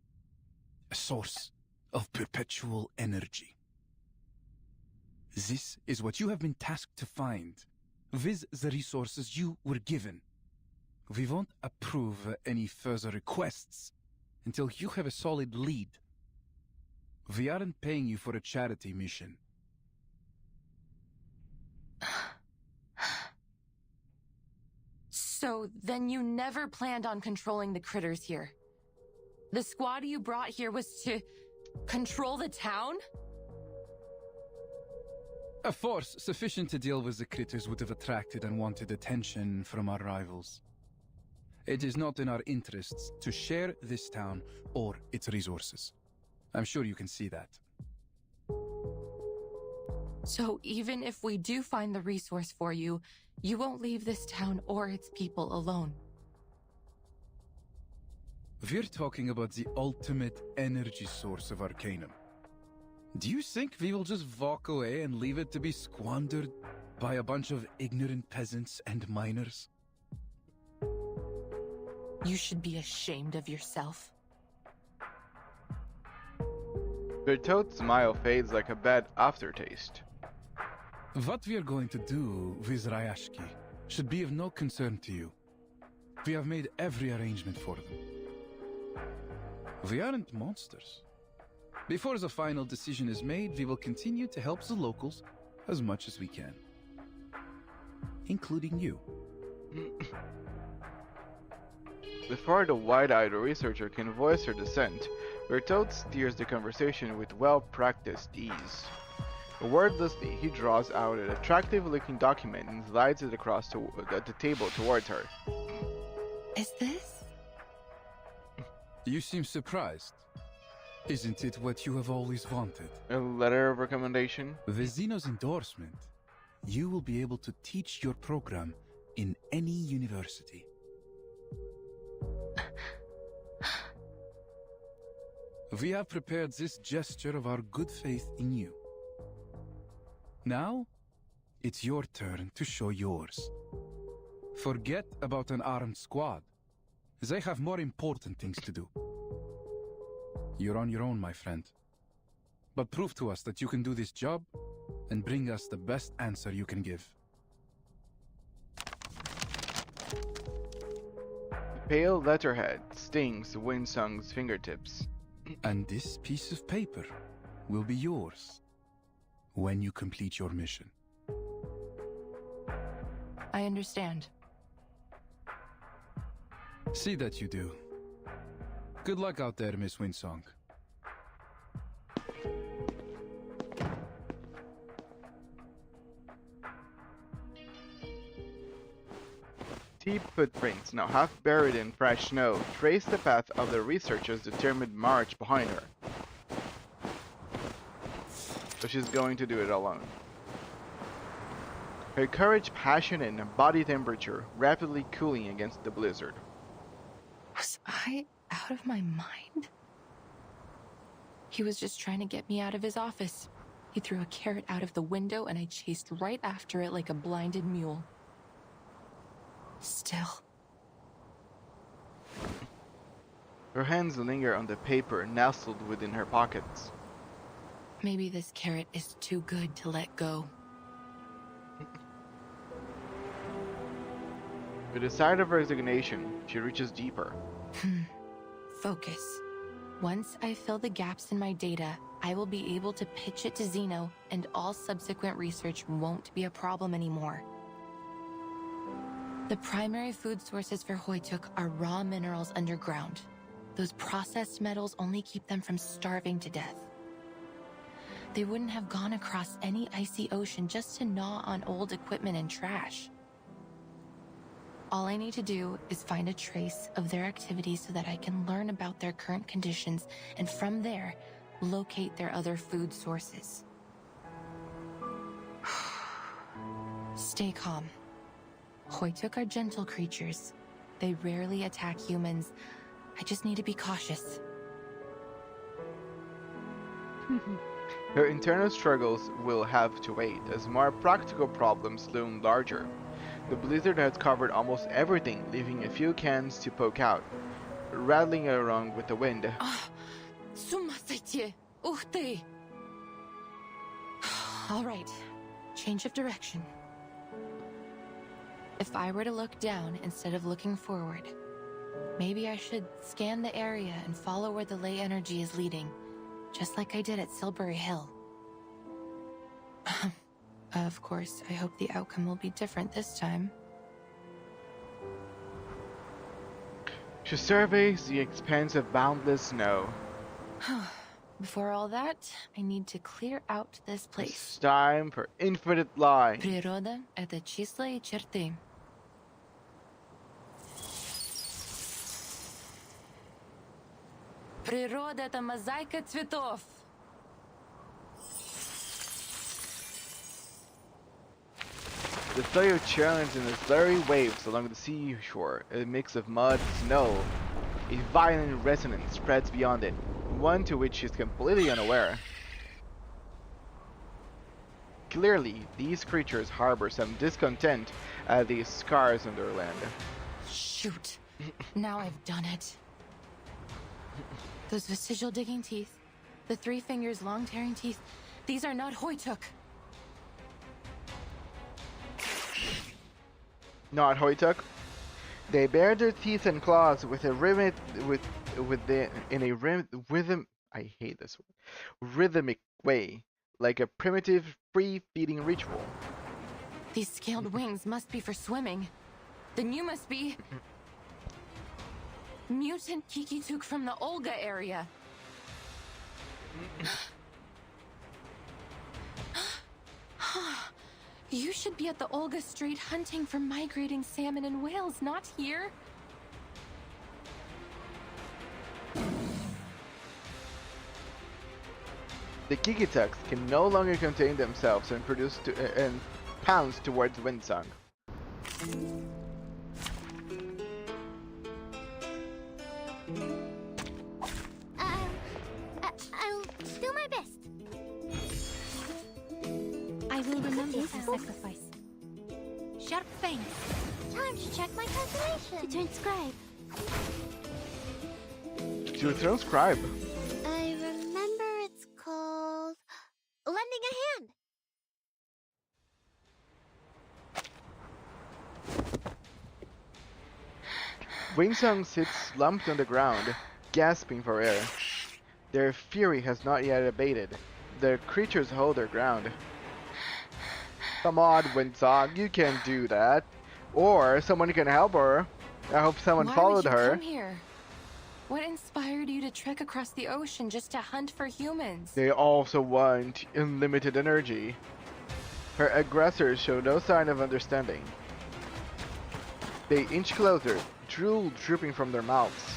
A source of perpetual energy. This is what you have been tasked to find, with the resources you were given. We won't approve any further requests until you have a solid lead. We aren't paying you for a charity mission. So then you never planned on controlling the critters here. The squad you brought here was to control the town? A force sufficient to deal with the critters would have attracted unwanted attention from our rivals. It is not in our interests to share this town or its resources. I'm sure you can see that. So even if we do find the resource for you, you won't leave this town or its people alone. We're talking about the ultimate energy source of Arcanum. Do you think we will just walk away and leave it to be squandered by a bunch of ignorant peasants and miners? You should be ashamed of yourself. Bertolt's smile fades like a bad aftertaste. What we are going to do with Rayashki should be of no concern to you. We have made every arrangement for them. We aren't monsters. Before the final decision is made, we will continue to help the locals as much as we can. Including you. Before the wide-eyed researcher can voice her dissent, Bertolt steers the conversation with well-practiced ease. Wordlessly, he draws out an attractive-looking document and slides it across the table towards her. is this? You seem surprised. Isn't it what you have always wanted? A letter of recommendation? With Zeno's endorsement, you will be able to teach your program in any university. We have prepared this gesture of our good faith in you. Now, it's your turn to show yours. Forget about an armed squad. They have more important things to do. You're on your own, my friend. But prove to us that you can do this job and bring us the best answer you can give. The pale letterhead stings Winsong's fingertips. And this piece of paper will be yours when you complete your mission. I understand. See that you do. Good luck out there, Miss Winsong. Deep footprints, now half buried in fresh snow, trace the path of the researcher's determined march behind her. So she's going to do it alone. Her courage, passion, and body temperature rapidly cooling against the blizzard. Was I out of my mind? He was just trying to get me out of his office. He threw a carrot out of the window and I chased right after it like a blinded mule. Still. Her hands linger on the paper nestled within her pockets. Maybe this carrot is too good to let go. With a sigh of resignation, she reaches deeper. Focus. Once I fill the gaps in my data, I will be able to pitch it to Zeno, and all subsequent research won't be a problem anymore. The primary food sources for Hoytuk are raw minerals underground. Those processed metals only keep them from starving to death. They wouldn't have gone across any icy ocean just to gnaw on old equipment and trash. All I need to do is find a trace of their activity so that I can learn about their current conditions, and from there, locate their other food sources. Stay calm. Hoytuk are gentle creatures. They rarely attack humans. I just need to be cautious. Her internal struggles will have to wait, as more practical problems loom larger. The blizzard has covered almost everything, leaving a few cans to poke out, rattling around with the wind. Alright, change of direction. If I were to look down instead of looking forward, maybe I should scan the area and follow where the ley energy is leading, just like I did at Silbury Hill. Of course, I hope the outcome will be different this time. She surveys the expanse of boundless snow. Before all that, I need to clear out this place. It's time for infinite line. Природа — это числа и черты. Природа — это мозаика цветов. The Thayo churns in the slurry waves along the seashore, a mix of mud and snow. A violent resonance spreads beyond it, one to which she is completely unaware. Clearly, these creatures harbor some discontent at these scars on their land. Shoot. Now I've done it. Those vestigial digging teeth, the 3 fingers long tearing teeth, these are not Hoytuk. Not Hoytuk. They bare their teeth and claws with a rhythmic rhythmic way, like a primitive free-feeding ritual. These scaled wings must be for swimming. Then you must be mutant Kikituk from the Olga area. You should be at the Olga Strait hunting for migrating salmon and whales, not here. The Kikituks can no longer contain themselves and and pounce towards Windsong. I'll do my best. I will remember the sacrifice. Sharp fangs. Time to check my calculation. To transcribe. To transcribe. I remember it's called lending a hand. Winsong sits slumped on the ground, gasping for air. Their fury has not yet abated. The creatures hold their ground. Come on, Winsong, you can do that. Or someone can help her. I hope someone followed Why would you her. come here? What inspired you to trek across the ocean just to hunt for humans? They also want unlimited energy. Her aggressors show no sign of understanding. They inch closer, drool dripping from their mouths.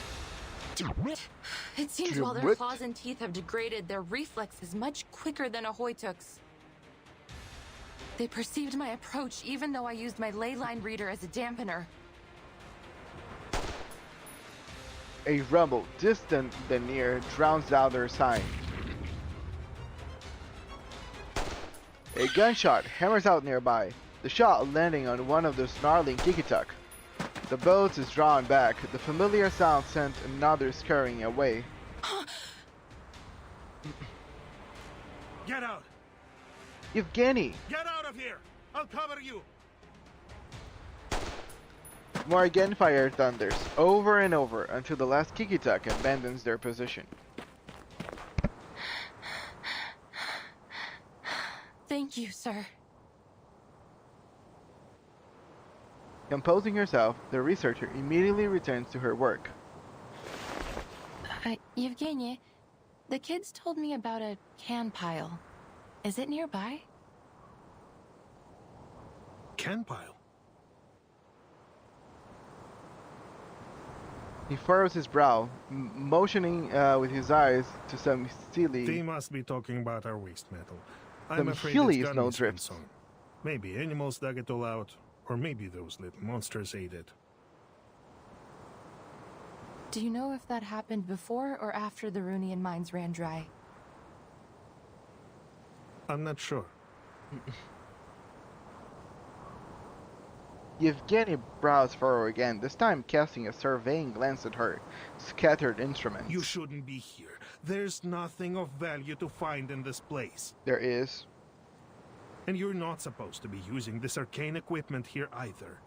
It seems while their claws and teeth have degraded, their reflex is much quicker than a Hoytuk's. They perceived my approach even though I used my ley line reader as a dampener. A rumble, distant than near, drowns out their sign. A gunshot hammers out nearby, the shot landing on one of the snarling Kikituk. The boat is drawn back, the familiar sound sent another scurrying away. Get out! Yevgeny! Get out of here! I'll cover you! More gunfire thunders, over and over, until the last Kikituk abandons their position. Thank you, sir. Composing herself, the researcher immediately returns to her work. Yevgeny, the kids told me about a can pile. Is it nearby? Can pile? He furrows his brow, motioning with his eyes to some silly... They must be talking about our waste metal. Some I'm afraid hilly it's snow drifts. Song. Maybe animals dug it all out, or maybe those little monsters ate it. Do you know if that happened before or after the Runian mines ran dry? I'm not sure. Yevgeny brows furrow again, this time casting a surveying glance at her scattered instruments. You shouldn't be here. There's nothing of value to find in this place. There is. And you're not supposed to be using this arcane equipment here either.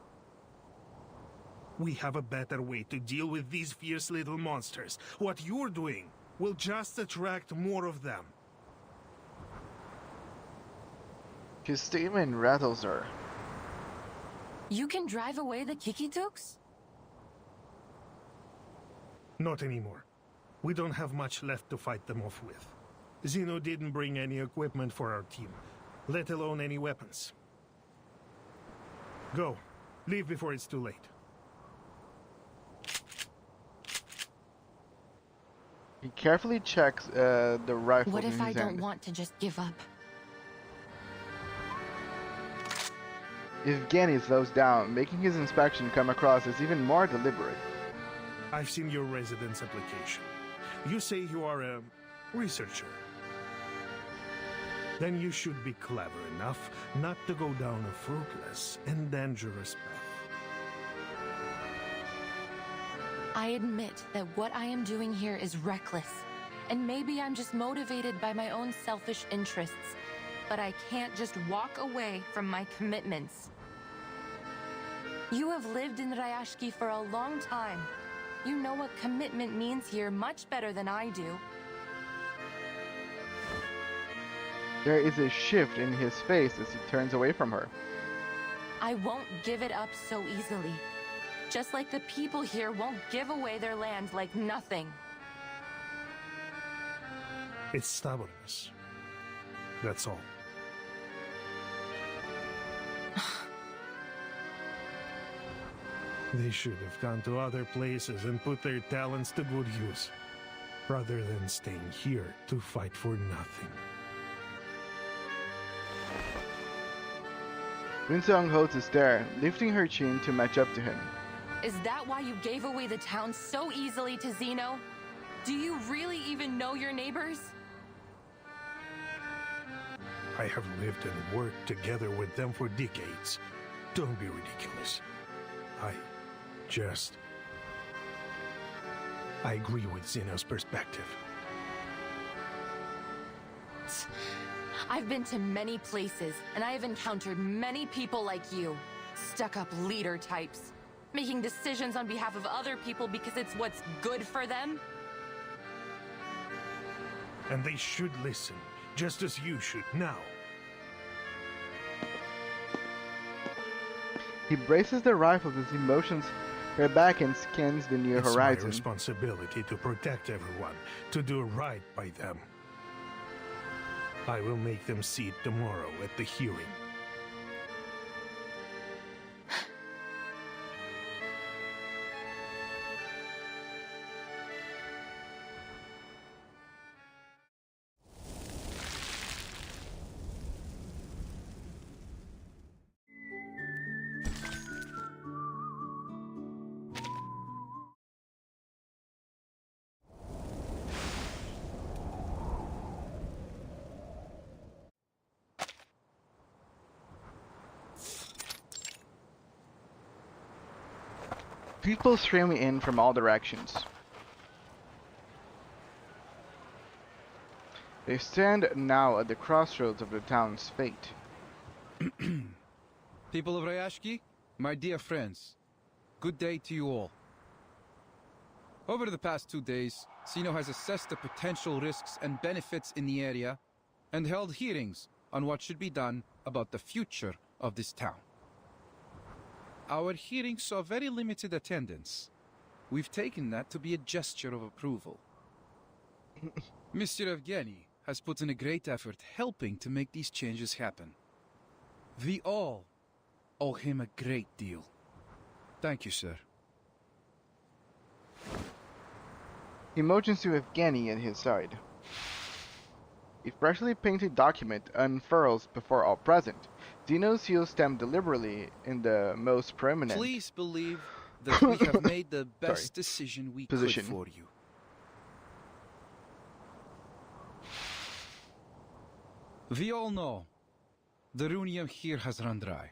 We have a better way to deal with these fierce little monsters. What you're doing will just attract more of them. His statement rattles her. You can drive away the Kikituks? Not anymore. We don't have much left to fight them off with. Zeno didn't bring any equipment for our team, let alone any weapons. Go. Leave before it's too late. He carefully checks the rifle What in if his I don't hand. want to just give up? Yevgeny slows down, making his inspection come across as even more deliberate. I've seen your residence application. You say you are a researcher. Then you should be clever enough not to go down a fruitless and dangerous path. I admit that what I am doing here is reckless. And maybe I'm just motivated by my own selfish interests. But I can't just walk away from my commitments. You have lived in Rayashki for a long time. You know what commitment means here much better than I do. There is a shift in his face as he turns away from her. I won't give it up so easily. Just like the people here won't give away their land like nothing. It's stubbornness. That's all. They should have gone to other places and put their talents to good use. rather than staying here to fight for nothing. Winsong holds his stare, lifting her chin to match up to him. Is that why you gave away the town so easily to Zeno? Do you really even know your neighbors? I have lived and worked together with them for decades. Don't be ridiculous. I agree with Zeno's perspective. I've been to many places, and I have encountered many people like you. Stuck-up leader types. Making decisions on behalf of other people because it's what's good for them. And they should listen, just as you should now. He braces the rifle with emotions her back and scans the near horizon. It's my responsibility to protect everyone, to do right by them. I will make them see it tomorrow at the hearing. People stream in from all directions. They stand now at the crossroads of the town's fate. People of Rayashki, my dear friends, good day to you all. Over the past 2 days, Zeno has assessed the potential risks and benefits in the area and held hearings on what should be done about the future of this town. Our hearings saw very limited attendance. We've taken that to be a gesture of approval. Mr. Evgeny has put in a great effort helping to make these changes happen. We all owe him a great deal. Thank you, sir. He motions to Evgeny at his side. A freshly painted document unfurls before all present. Zeno seals stamped deliberately in the most prominent. Please believe that we have made the best decision we could for you. We all know the runium here has run dry,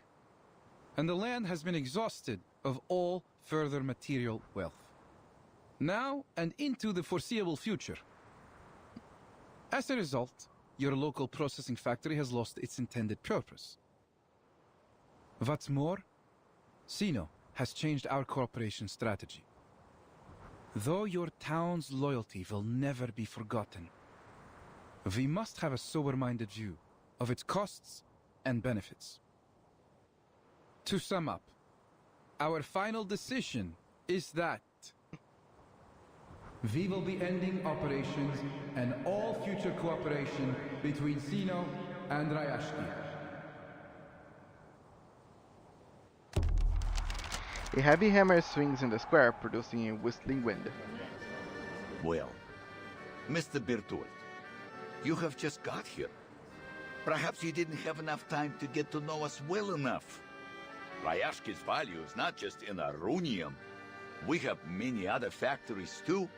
and the land has been exhausted of all further material wealth. Now and into the foreseeable future. As a result, your local processing factory has lost its intended purpose. What's more, Zeno has changed our cooperation strategy. Though your town's loyalty will never be forgotten, we must have a sober-minded view of its costs and benefits. To sum up, our final decision is that we will be ending operations and all future cooperation between Zeno and Rayashki. A heavy hammer swings in the square, producing a whistling wind. Well, Mr. Bertolt, you have just got here. Perhaps you didn't have enough time to get to know us well enough. Rayashki's value is not just in Arunium. We have many other factories too.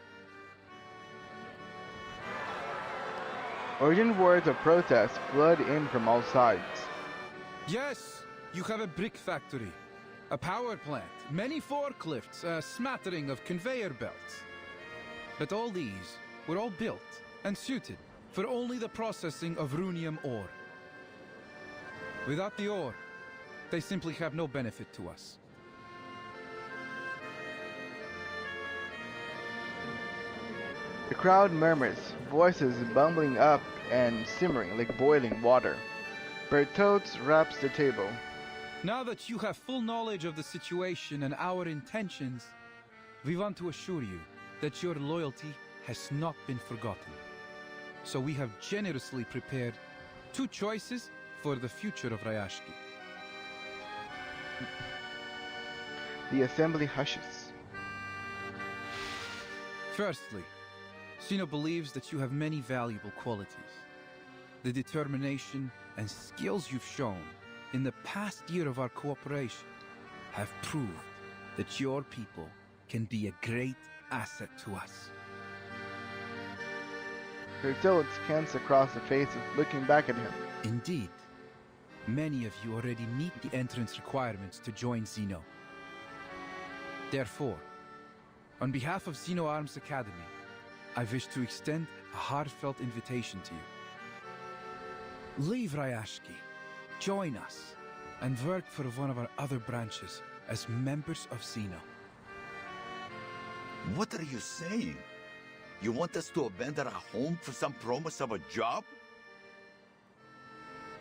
Urgent words of protest flood in from all sides. Yes, you have a brick factory, a power plant, many forklifts, a smattering of conveyor belts. But all these were all built and suited for only the processing of runium ore. Without the ore, they simply have no benefit to us. The crowd murmurs, voices bumbling up and simmering like boiling water. Bertoltz raps the table. Now that you have full knowledge of the situation and our intentions, we want to assure you that your loyalty has not been forgotten. So we have generously prepared 2 choices for the future of Rayashki. The assembly hushes. Firstly, Sino believes that you have many valuable qualities. The determination and skills you've shown in the past year of our cooperation have proved that your people can be a great asset to us. Bertold scans across the faces, looking back at him. Indeed. Many of you already meet the entrance requirements to join Xeno. Therefore, on behalf of Xeno Arms Academy, I wish to extend a heartfelt invitation to you. Leave Rayashki, join us, and work for one of our other branches as members of Xeno. What are you saying? You want us to abandon our home for some promise of a job?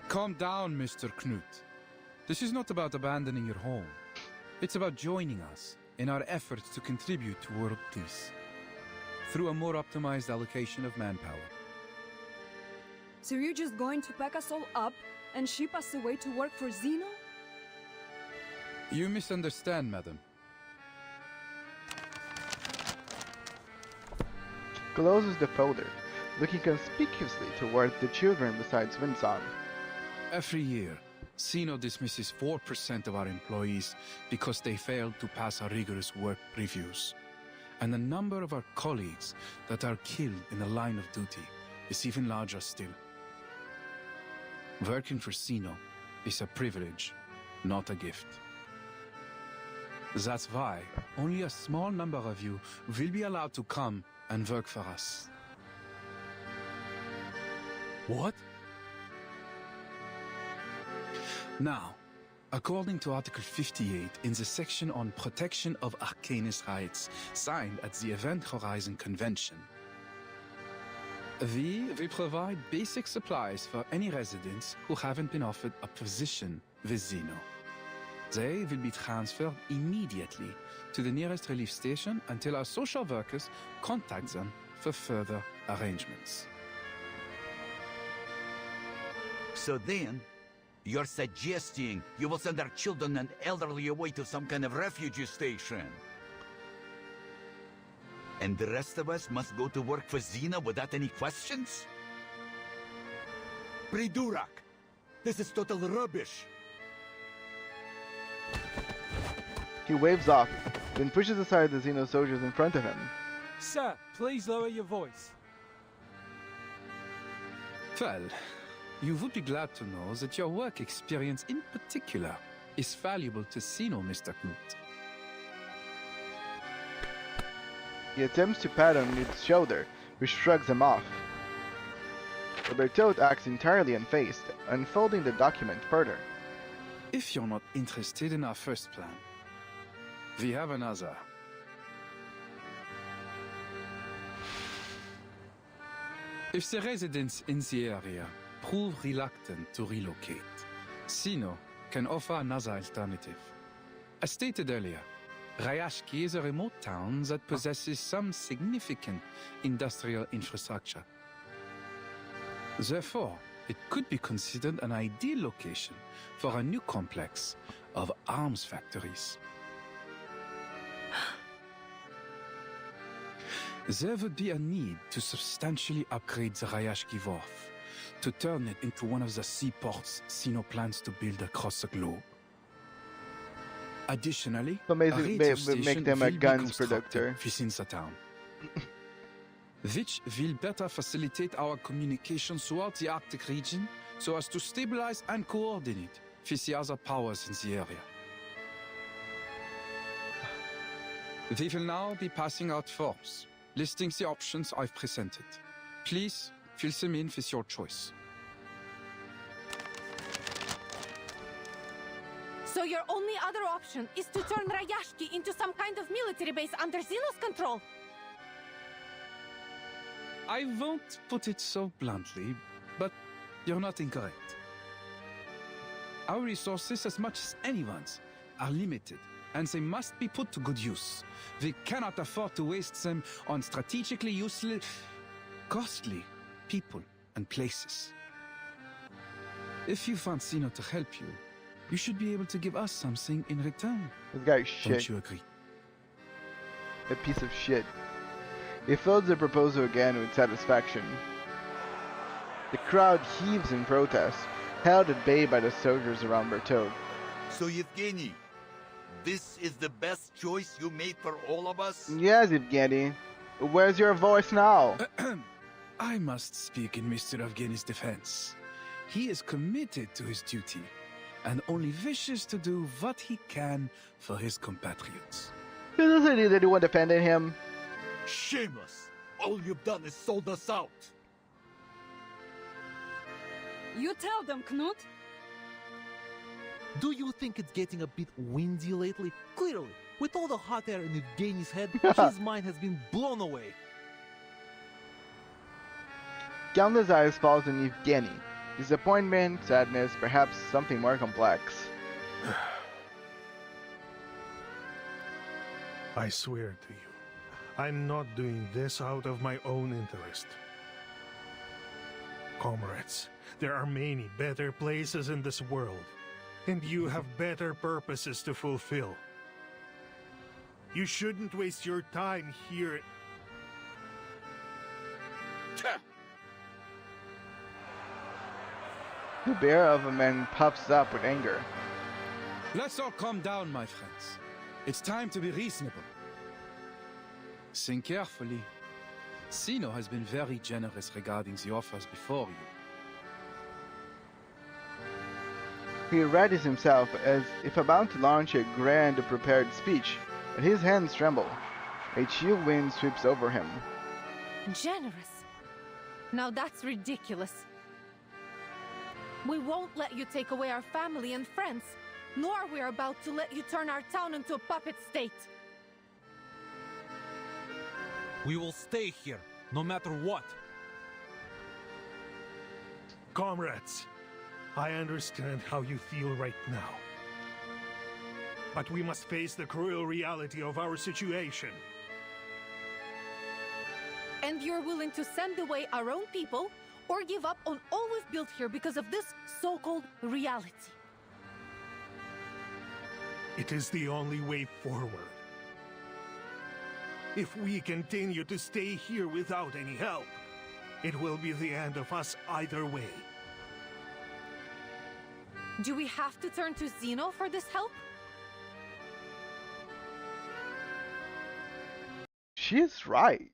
Calm down, Mr. Knut. This is not about abandoning your home. It's about joining us in our efforts to contribute to world peace through a more optimized allocation of manpower. So you're just going to pack us all up and ship us away to work for Xeno? You misunderstand, madam. Closes the folder, looking conspicuously towards the children besides Winsong. Every year, Xeno dismisses 4% of our employees because they failed to pass our rigorous work reviews. And the number of our colleagues that are killed in the line of duty is even larger still. Working for Xeno is a privilege, not a gift. That's why only a small number of you will be allowed to come and work for us. What? Now, according to Article 58 in the section on protection of Arcanist rights signed at the Event Horizon Convention, we provide basic supplies for any residents who haven't been offered a position with Xeno. They will be transferred immediately to the nearest relief station until our social workers contact them for further arrangements. So then, you're suggesting you will send our children and elderly away to some kind of refugee station? And the rest of us must go to work for Xena without any questions? Pridurak! This is total rubbish! He waves off, then pushes aside the Xeno soldiers in front of him. Sir, please lower your voice. Well, you would be glad to know that your work experience in particular is valuable to Xeno, Mr. Knut. He attempts to pat on Knut's shoulder, which shrugs him off. Bertold acts entirely unfazed, unfolding the document further. If you're not interested in our first plan, we have another. If the residents in the area prove reluctant to relocate, Xeno can offer another alternative. As stated earlier, Rayashki is a remote town that possesses some significant industrial infrastructure. Therefore, it could be considered an ideal location for a new complex of arms factories. There would be a need to substantially upgrade the Rayashki Wharf, to turn it into one of the seaports Xeno plans to build across the globe. Additionally, So a basically, radio make station them a will be guns constructed producer. within the town, which will better facilitate our communications throughout the Arctic region so as to stabilize and coordinate with the other powers in the area. We will now be passing out forms, listing the options I've presented. Please fill them in with your choice. So your only other option is to turn Rayashki into some kind of military base under Xeno's control? I won't put it so bluntly, but you're not incorrect. Our resources, as much as anyone's, are limited, and they must be put to good use. We cannot afford to waste them on strategically useless, costly people and places. If you want Xeno to help you, you should be able to give us something in return. This guy's shit. Don't you agree? A piece of shit. He fills the proposal again with satisfaction. The crowd heaves in protest, held at bay by the soldiers around Bertode. So Yevgeny, this is the best choice you made for all of us? Yes, Evgeny. Where's your voice now? I must speak in Mr. Evgeny's defense. He is committed to his duty, and only wishes to do what he can for his compatriots. He doesn't need anyone defending him. Shameless! All you've done is sold us out! You tell them, Knut. Do you think it's getting a bit windy lately? Clearly, with all the hot air in Evgeny's head, his mind has been blown away. Countless eyes falls on Evgeny. Disappointment, sadness, perhaps something more complex. I swear to you, I'm not doing this out of my own interest. Comrades, there are many better places in this world, and you have better purposes to fulfill. You shouldn't waste your time here. The bear of a man puffs up with anger. Let's all calm down, my friends. It's time to be reasonable. Think carefully. Zeno has been very generous regarding the offers before you. He readies himself as if about to launch a grand prepared speech, but his hands tremble. A chill wind sweeps over him. Generous? Now that's ridiculous. We won't let you take away our family and friends, nor are we about to let you turn our town into a puppet state. We will stay here, no matter what. Comrades, I understand how you feel right now. But we must face the cruel reality of our situation. And you're willing to send away our own people, or give up on all we've built here because of this so-called reality? It is the only way forward. If we continue to stay here without any help, it will be the end of us either way. Do we have to turn to Zeno for this help? She's right.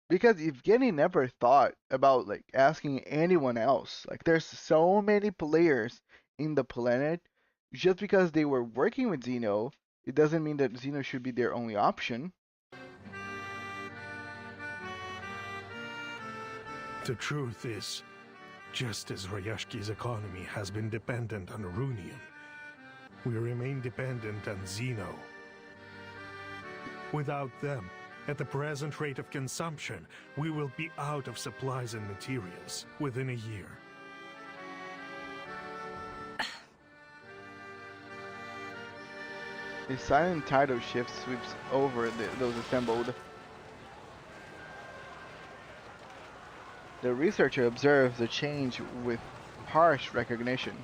Because Evgeny never thought about asking anyone else. There's so many players in the planet. Just because they were working with Zeno, it doesn't mean that Zeno should be their only option. The truth is, just as Rayashki's economy has been dependent on Runium, we remain dependent on Zeno. Without them, at the present rate of consumption, we will be out of supplies and materials within a year. A silent tidal shift sweeps over those assembled. The researcher observes the change with harsh recognition.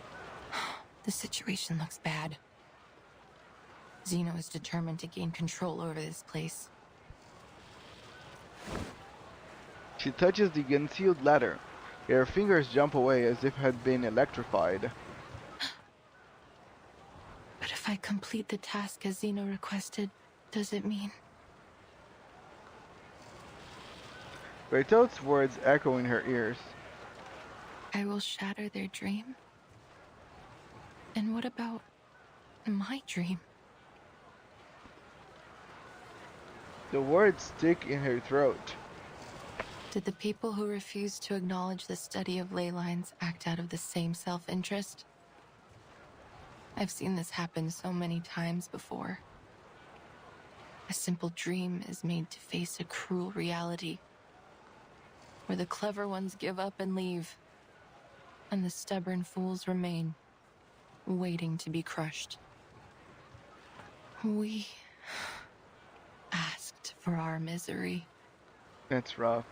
The situation looks bad. Zeno is determined to gain control over this place. She touches the concealed ladder. Her fingers jump away as if had been electrified. But if I complete the task as Zeno requested, does it mean? Bertote's words echo in her ears. I will shatter their dream? And what about my dream? The words stick in her throat. Did the people who refused to acknowledge the study of ley lines act out of the same self-interest? I've seen this happen so many times before. A simple dream is made to face a cruel reality, where the clever ones give up and leave, and the stubborn fools remain, waiting to be crushed. We asked for our misery. That's rough.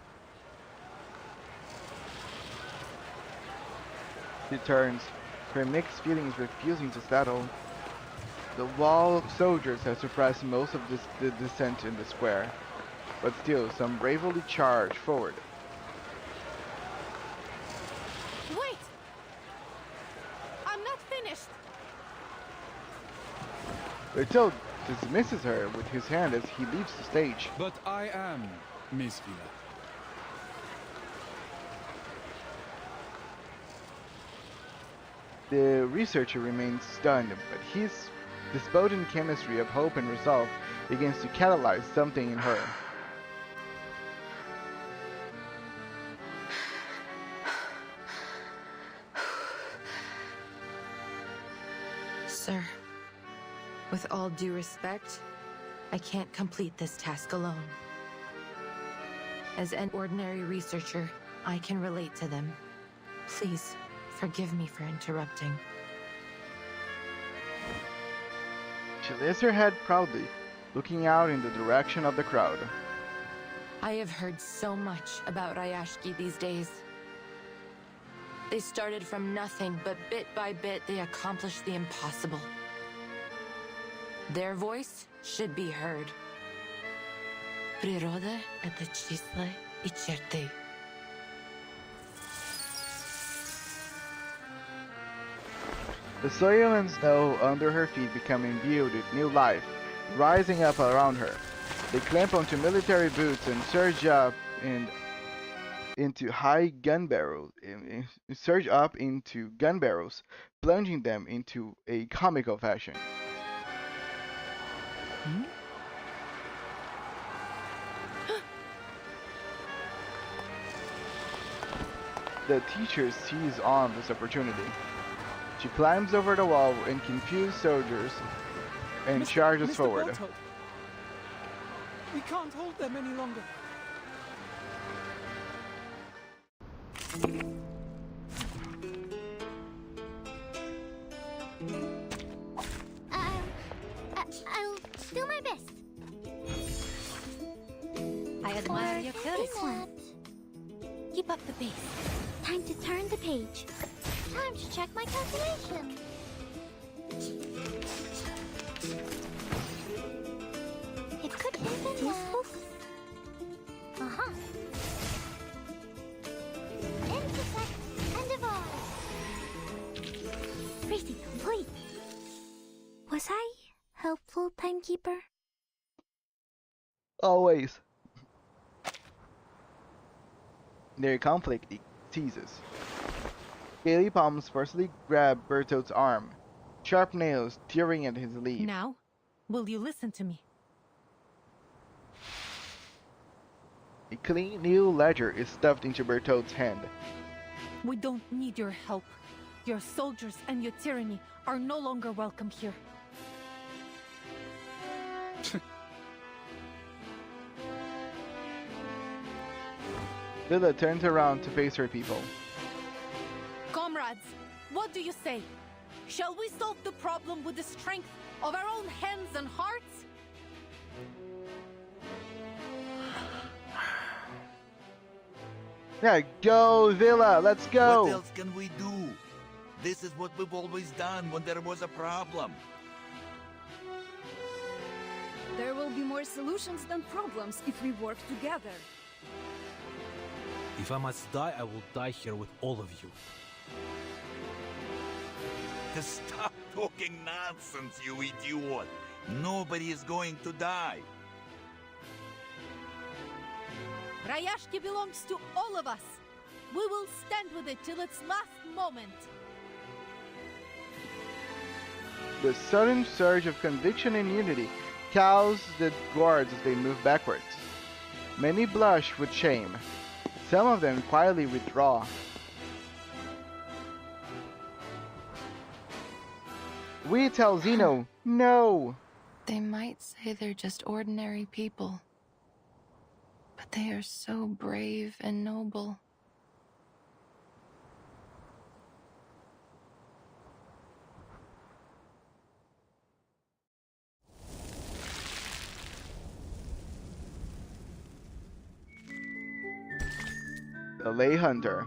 She turns, her mixed feelings refusing to settle. The wall of soldiers has suppressed most of the dissent in the square. but still, some bravely charge forward. Wait! I'm not finished! Bertold dismisses her with his hand as he leaves the stage. But I am Miss Villa. The researcher remains stunned, but his despotent chemistry of hope and resolve begins to catalyze something in her. Sir, with all due respect, I can't complete this task alone. As an ordinary researcher, I can relate to them. Please, forgive me for interrupting. She lifts her head proudly, looking out in the direction of the crowd. I have heard so much about Rayashki these days. They started from nothing, but bit by bit they accomplished the impossible. Their voice should be heard. Природа — это числа и черты. The soil and snow under her feet become imbued with new life, rising up around her. They clamp onto military boots and surge up into gun barrels, plunging them into a comical fashion. The teacher sees on this opportunity. She climbs over the wall and confused soldiers and charges Mr. forward. Bertold. We can't hold them any longer. I'll do my best. I admire your courage. Keep up the pace. Time to turn the page. Time to check my calculation. It could even Uh-huh. Intersect and divide. Reading complete. Was I helpful, timekeeper? Always. Their conflict ceases. Scaly palms forcefully grab Bertold's arm, sharp nails tearing at his sleeve. Now, will you listen to me? A clean new ledger is stuffed into Bertold's hand. We don't need your help. Your soldiers and your tyranny are no longer welcome here. Villa turns around to face her people. Comrades, what do you say? Shall we solve the problem with the strength of our own hands and hearts? Yeah, go Villa, let's go! What else can we do? This is what we've always done when there was a problem. There will be more solutions than problems if we work together. If I must die, I will die here with all of you. Stop talking nonsense, you idiot! Nobody is going to die. Rayashki belongs to all of us. We will stand with it till its last moment. The sudden surge of conviction and unity cows the guards as they move backwards. Many blush with shame. Some of them quietly withdraw. We tell Zeno, no! They might say they're just ordinary people, but they are so brave and noble. The lay hunter.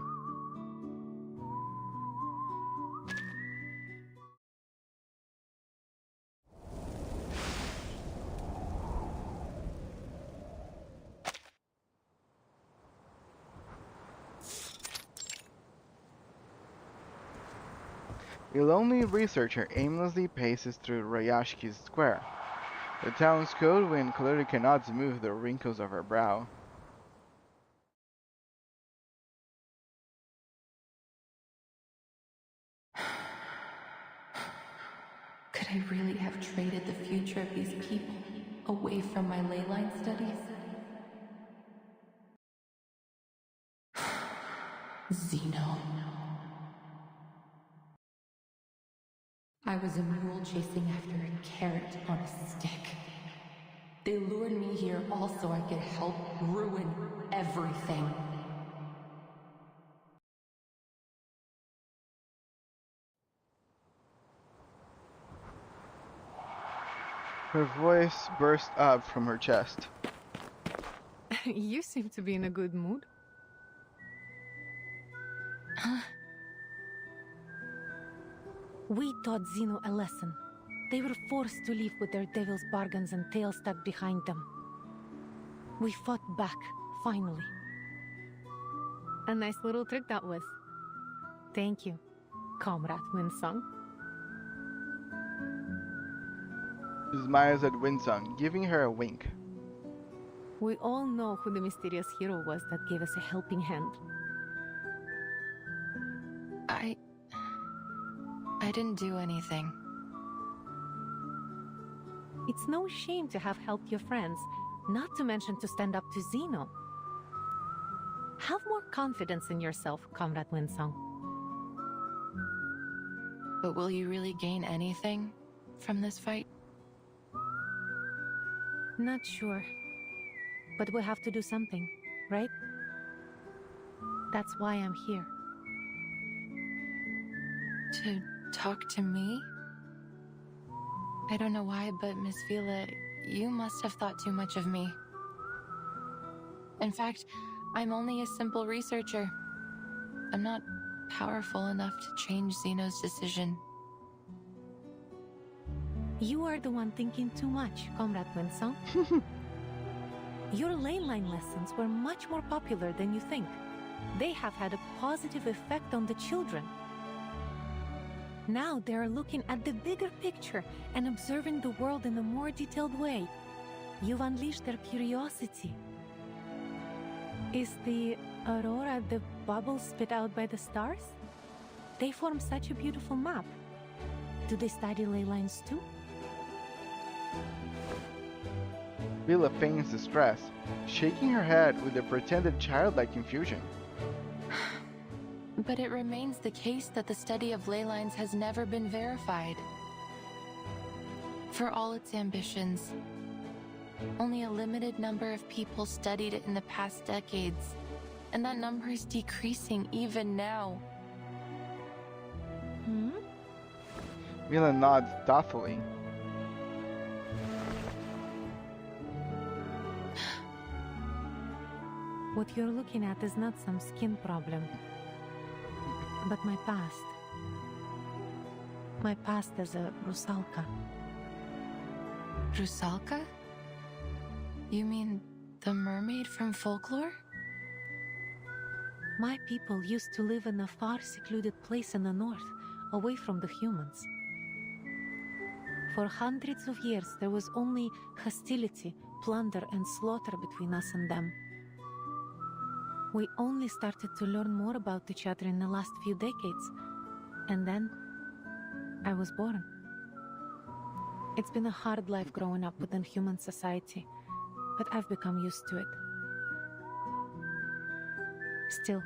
A lonely researcher aimlessly paces through Rayashki's square. The town's cold wind clearly cannot smooth the wrinkles of her brow. Could I really have traded the future of these people away from my ley line studies? Zeno. I was a mule chasing after a carrot on a stick. They lured me here all so I could help ruin everything. Her voice burst up from her chest. You seem to be in a good mood. We taught Zeno a lesson. They were forced to leave with their devil's bargains and tails stuck behind them. We fought back, finally. A nice little trick that was. Thank you, Comrade Winsong. She smiles at Winsong, giving her a wink. We all know who the mysterious hero was that gave us a helping hand. I didn't do anything. It's no shame to have helped your friends, not to mention to stand up to Zeno. Have more confidence in yourself, Comrade Winsong. But will you really gain anything from this fight? Not sure. But we have to do something, right? That's why I'm here. To talk to me? I don't know why, but Miss Vila, you must have thought too much of me. In fact, I'm only a simple researcher. I'm not powerful enough to change Zeno's decision. You are the one thinking too much, Comrade Winsong. Your ley line lessons were much more popular than you think. They have had a positive effect on the children. Now they are looking at the bigger picture and observing the world in a more detailed way. You've unleashed their curiosity. Is the aurora the bubbles spit out by the stars? They form such a beautiful map. Do they study ley lines too? Vila feigns distress, shaking her head with a pretended childlike confusion. But it remains the case that the study of ley lines has never been verified. For all its ambitions, only a limited number of people studied it in the past decades, and that number is decreasing even now. Vila nods thoughtfully. What you're looking at is not some skin problem, but my past. My past as a Rusalka. Rusalka? You mean the mermaid from folklore? My people used to live in a far secluded place in the north, away from the humans. For hundreds of years, there was only hostility, plunder, and slaughter between us and them. We only started to learn more about each other in the last few decades, and then I was born. It's been a hard life growing up within human society, but I've become used to it. Still,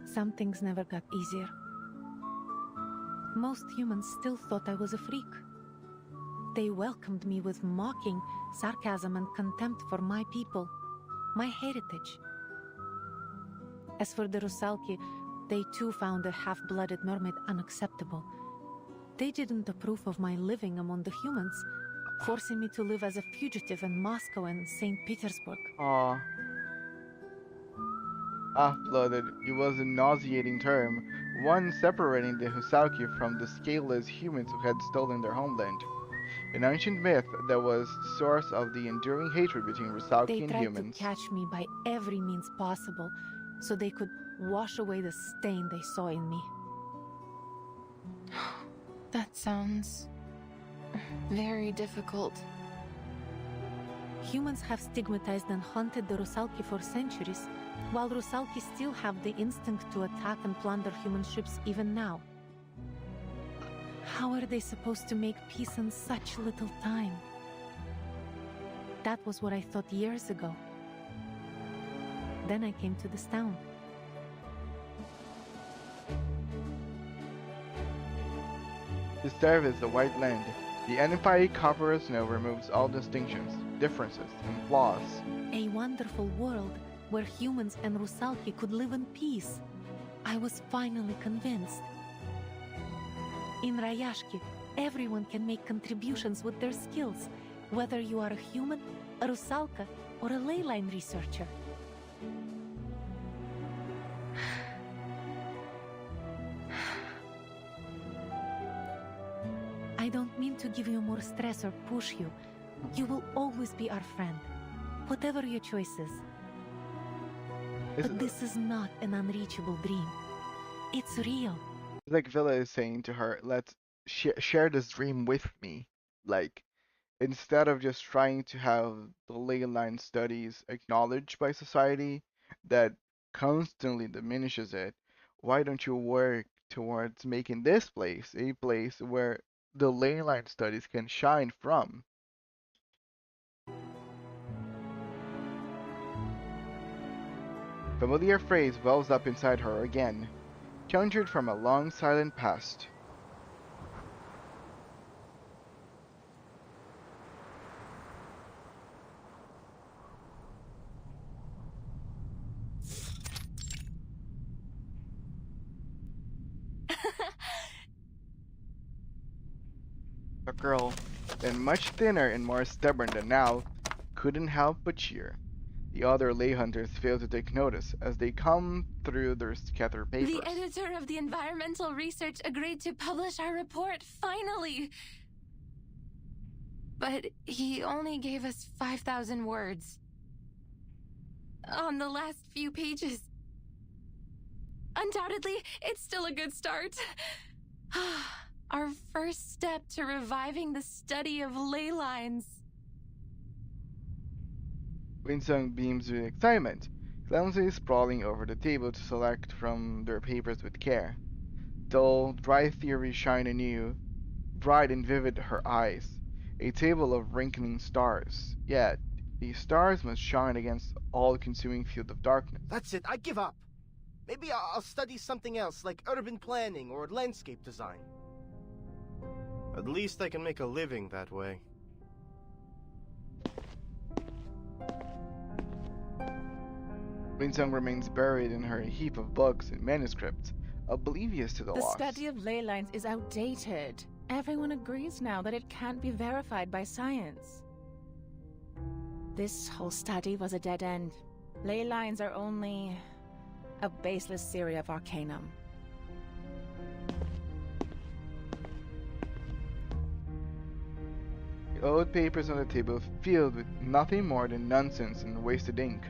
some things never got easier. Most humans still thought I was a freak. They welcomed me with mocking, sarcasm, and contempt for my people, my heritage. As for the Rusalki, they too found a half-blooded mermaid unacceptable. They didn't approve of my living among the humans, forcing me to live as a fugitive in Moscow and St. Petersburg. Aww. Half-blooded, it was a nauseating term, one separating the Husalki from the scaleless humans who had stolen their homeland. An ancient myth that was the source of the enduring hatred between Rusalki and humans. They tried to catch me by every means possible, so they could wash away the stain they saw in me. That sounds very difficult. Humans have stigmatized and hunted the Rusalki for centuries, while Rusalki still have the instinct to attack and plunder human ships even now. How are they supposed to make peace in such little time? That was what I thought years ago. Then I came to this town. To serve as the White Land, the Empire Conqueror Snow removes all distinctions, differences, and flaws. A wonderful world where humans and Rusalki could live in peace. I was finally convinced. In Rayashki, everyone can make contributions with their skills, whether you are a human, a Rusalka, or a leyline researcher. I don't mean to give you more stress or push you. You will always be our friend, whatever your choices. But this is not an unreachable dream. It's real. Like Villa is saying to her, let's share this dream with me. Like, instead of just trying to have the ley line studies acknowledged by society that constantly diminishes it, why don't you work towards making this place a place where the ley line studies can shine from? Familiar phrase wells up inside her again, conjured from a long silent past. A girl, then much thinner and more stubborn than now, couldn't help but cheer. The other lay hunters fail to take notice as they come through their scattered papers. The editor of the environmental research agreed to publish our report, finally! But he only gave us 5,000 words. On the last few pages. Undoubtedly, it's still a good start. Our first step to reviving the study of ley lines. Winsong beams with excitement, clumsily sprawling over the table to select from their papers with care. Dull, dry theories shine anew, bright and vivid her eyes, a table of wrinkling stars. Yet, these stars must shine against all-consuming field of darkness. That's it, I give up. Maybe I'll study something else, like urban planning or landscape design. At least I can make a living that way. Winsong remains buried in her heap of books and manuscripts, oblivious to the loss. The study of ley lines is outdated. Everyone agrees now that it can't be verified by science. This whole study was a dead end. Ley lines are only a baseless theory of arcanum. The old papers on the table filled with nothing more than nonsense and wasted ink.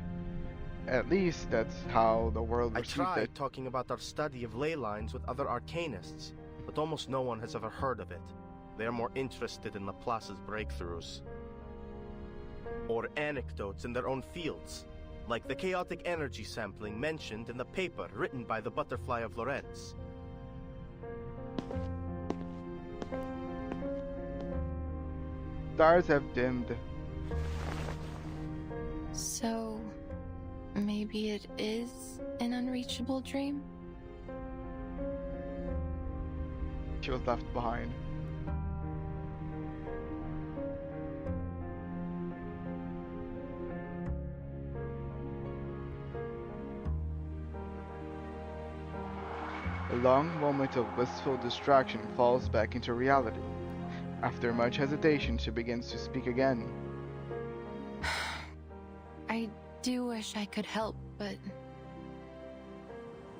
At least that's how the world I received tried it. talking about our study of ley lines with other arcanists, but almost no one has ever heard of it. They are more interested in Laplace's breakthroughs. Or anecdotes in their own fields, like the chaotic energy sampling mentioned in the paper written by the Butterfly of Lorentz. Stars have dimmed. So, maybe it is an unreachable dream? She was left behind. A long moment of blissful distraction falls back into reality. After much hesitation, she begins to speak again. I do wish I could help, but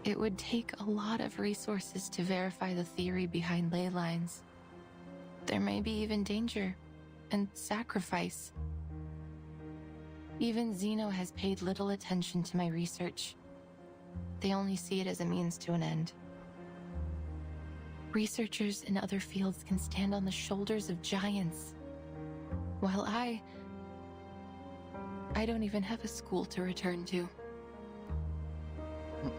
it would take a lot of resources to verify the theory behind ley lines. There may be even danger and sacrifice. Even Zeno has paid little attention to my research. They only see it as a means to an end. Researchers in other fields can stand on the shoulders of giants, while I don't even have a school to return to.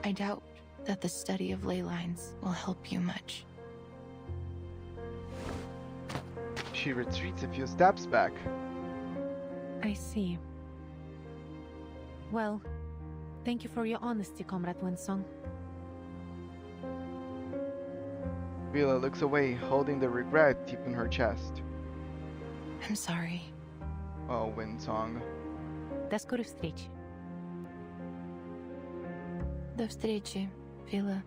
I doubt that the study of ley lines will help you much. She retreats a few steps back. I see. Well, thank you for your honesty, Comrade Winsong. Vila looks away, holding the regret deep in her chest. I'm sorry. Oh, Winsong. До скорой встречи. До встречи, Vila.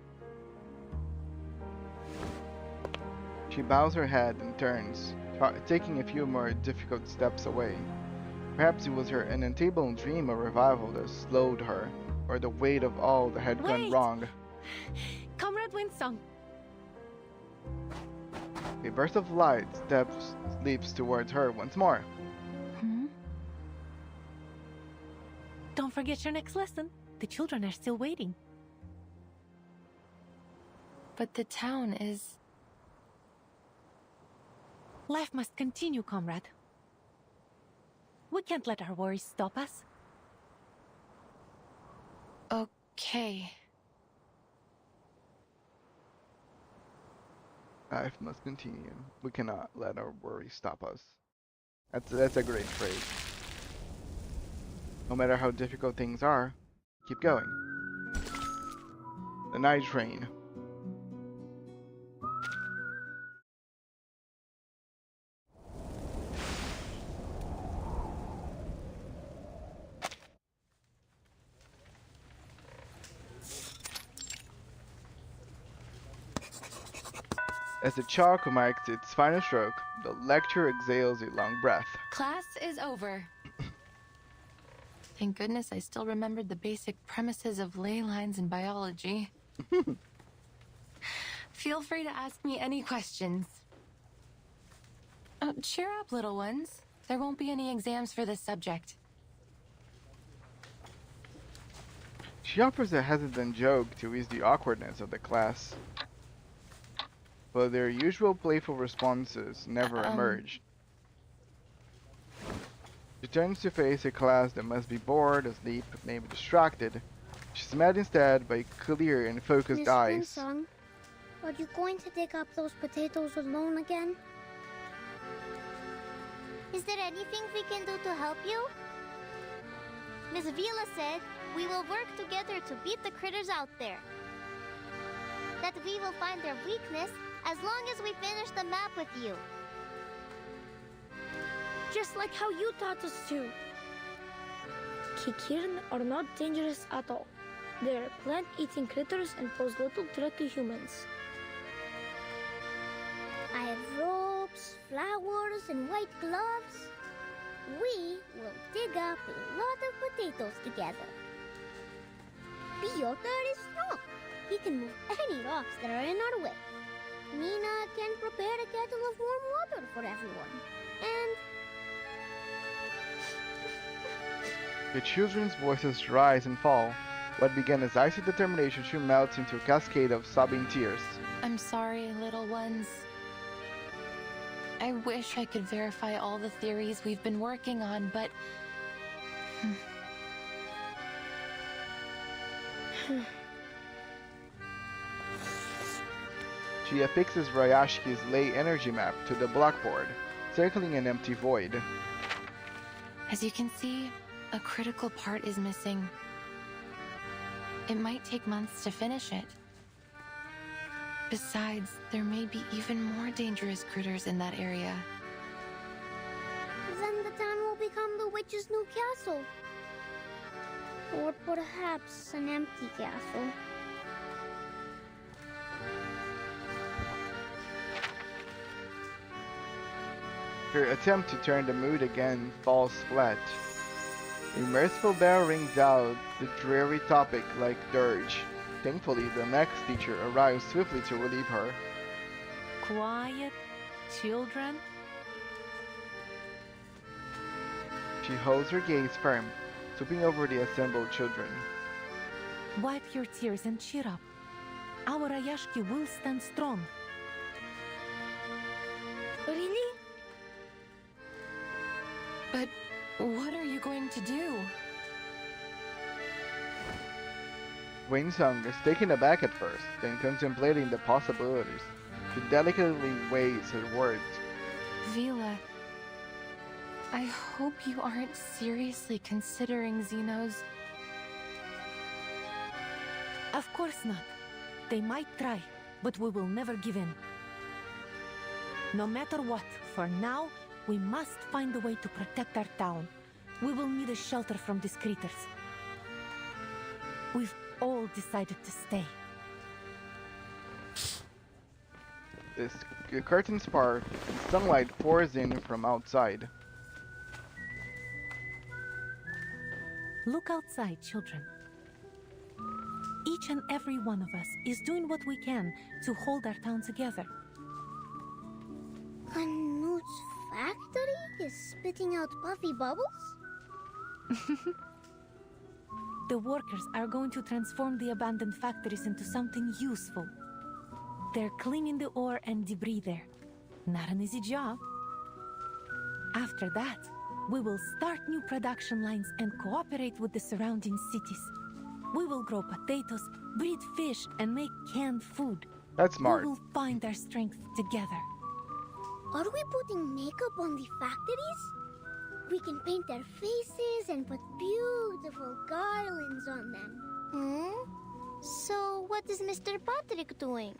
She bows her head and turns, taking a few more difficult steps away. Perhaps it was her unentable dream of revival that slowed her, or the weight of all that had gone wrong. Comrade Winsong. A burst of light leaps towards her once more. Don't forget your next lesson. The children are still waiting. But the town is... Life must continue, comrade. We can't let our worries stop us. Okay. Life must continue. We cannot let our worries stop us. That's a great phrase. No matter how difficult things are, keep going. The night train. As the chalk marks its final stroke, the lecturer exhales a long breath. Class is over. Thank goodness I still remembered the basic premises of ley lines in biology. Feel free to ask me any questions. Oh, cheer up, little ones. There won't be any exams for this subject. She offers a hesitant joke to ease the awkwardness of the class. But their usual playful responses never emerge. She turns to face a class that must be bored, asleep, maybe distracted. She's met instead by clear and focused eyes. Miss Winsong, are you going to dig up those potatoes alone again? Is there anything we can do to help you? Miss Vila said we will work together to beat the critters out there. That we will find their weakness as long as we finish the map with you. Just like how you taught us to. Kikirn are not dangerous at all. They are plant-eating critters and pose little threat to humans. I have ropes, flowers, and white gloves. We will dig up a lot of potatoes together. Piotr is strong. He can move any rocks that are in our way. Nina can prepare a kettle of warm water for everyone. And... The children's voices rise and fall. What began as icy determination soon melts into a cascade of sobbing tears. I'm sorry, little ones. I wish I could verify all the theories we've been working on, but... She affixes Rayashki's ley energy map to the blackboard, circling an empty void. As you can see, a critical part is missing. It might take months to finish it. Besides, there may be even more dangerous critters in that area. then the town will become the witch's new castle. Or perhaps an empty castle. Her attempt to turn the mood again falls flat. A merciful bell rings out the dreary topic like dirge. Thankfully, the next teacher arrives swiftly to relieve her. Quiet, children. She holds her gaze firm, swooping over the assembled children. Wipe your tears and cheer up. Our Rayashki will stand strong. Really? But what are you going to do? Winsong is taken aback at first, then contemplating the possibilities. She delicately weighs her words. Vila, I hope you aren't seriously considering Xenos. Of course not. They might try, but we will never give in. No matter what, for now, we must find a way to protect our town. We will need a shelter from these critters. We've all decided to stay. The curtains part and sunlight pours in from outside. Look outside, children. Each and every one of us is doing what we can to hold our town together. Knut's factory is spitting out puffy bubbles? The workers are going to transform the abandoned factories into something useful. They're cleaning the ore and debris there. Not an easy job. After that, we will start new production lines and cooperate with the surrounding cities. We will grow potatoes, breed fish, and make canned food. That's smart. We will find our strength together. Are we putting makeup on the factories? We can paint their faces and put beautiful garlands on them. So, what is Mr. Patrick doing?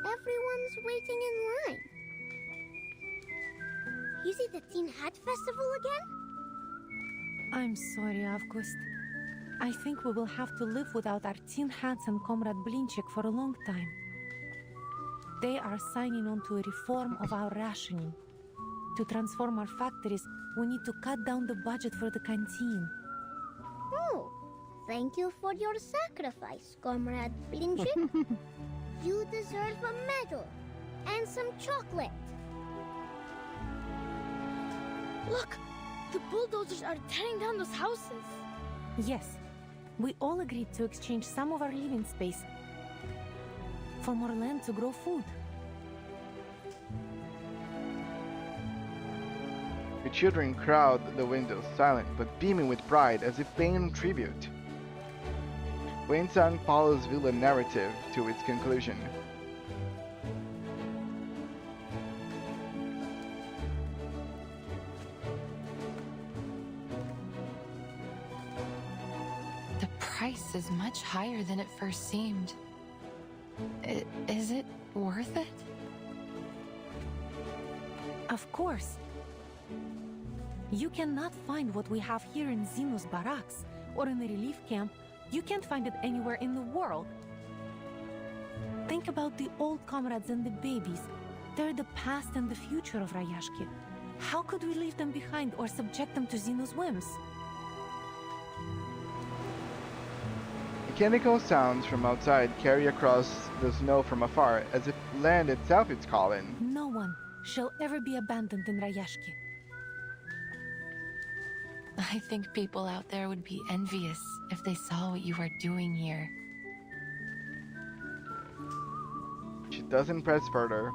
Everyone's waiting in line. Is it the Teen Hat Festival again? I'm sorry, August. I think we will have to live without our tin hats and Comrade Blinchik for a long time. They are signing on to a reform of our rationing. To transform our factories, we need to cut down the budget for the canteen. Oh, thank you for your sacrifice, Comrade Blinchik. You deserve a medal and some chocolate. Look! The bulldozers are tearing down those houses. Yes, we all agreed to exchange some of our living space for more land to grow food. The children crowd the windows, silent but beaming with pride as if paying tribute. Wayne-san follows Villa's narrative to its conclusion. The price is much higher than it first seemed. Is it worth it? Of course. You cannot find what we have here in Xenos barracks or in the relief camp. You can't find it anywhere in the world. Think about the old comrades and the babies. They're the past and the future of Rayashki. How could we leave them behind or subject them to Xenos whims? Mechanical sounds from outside carry across the snow from afar, as if land itself is calling. No one shall ever be abandoned in Rayashki. I think people out there would be envious if they saw what you are doing here. She doesn't press further.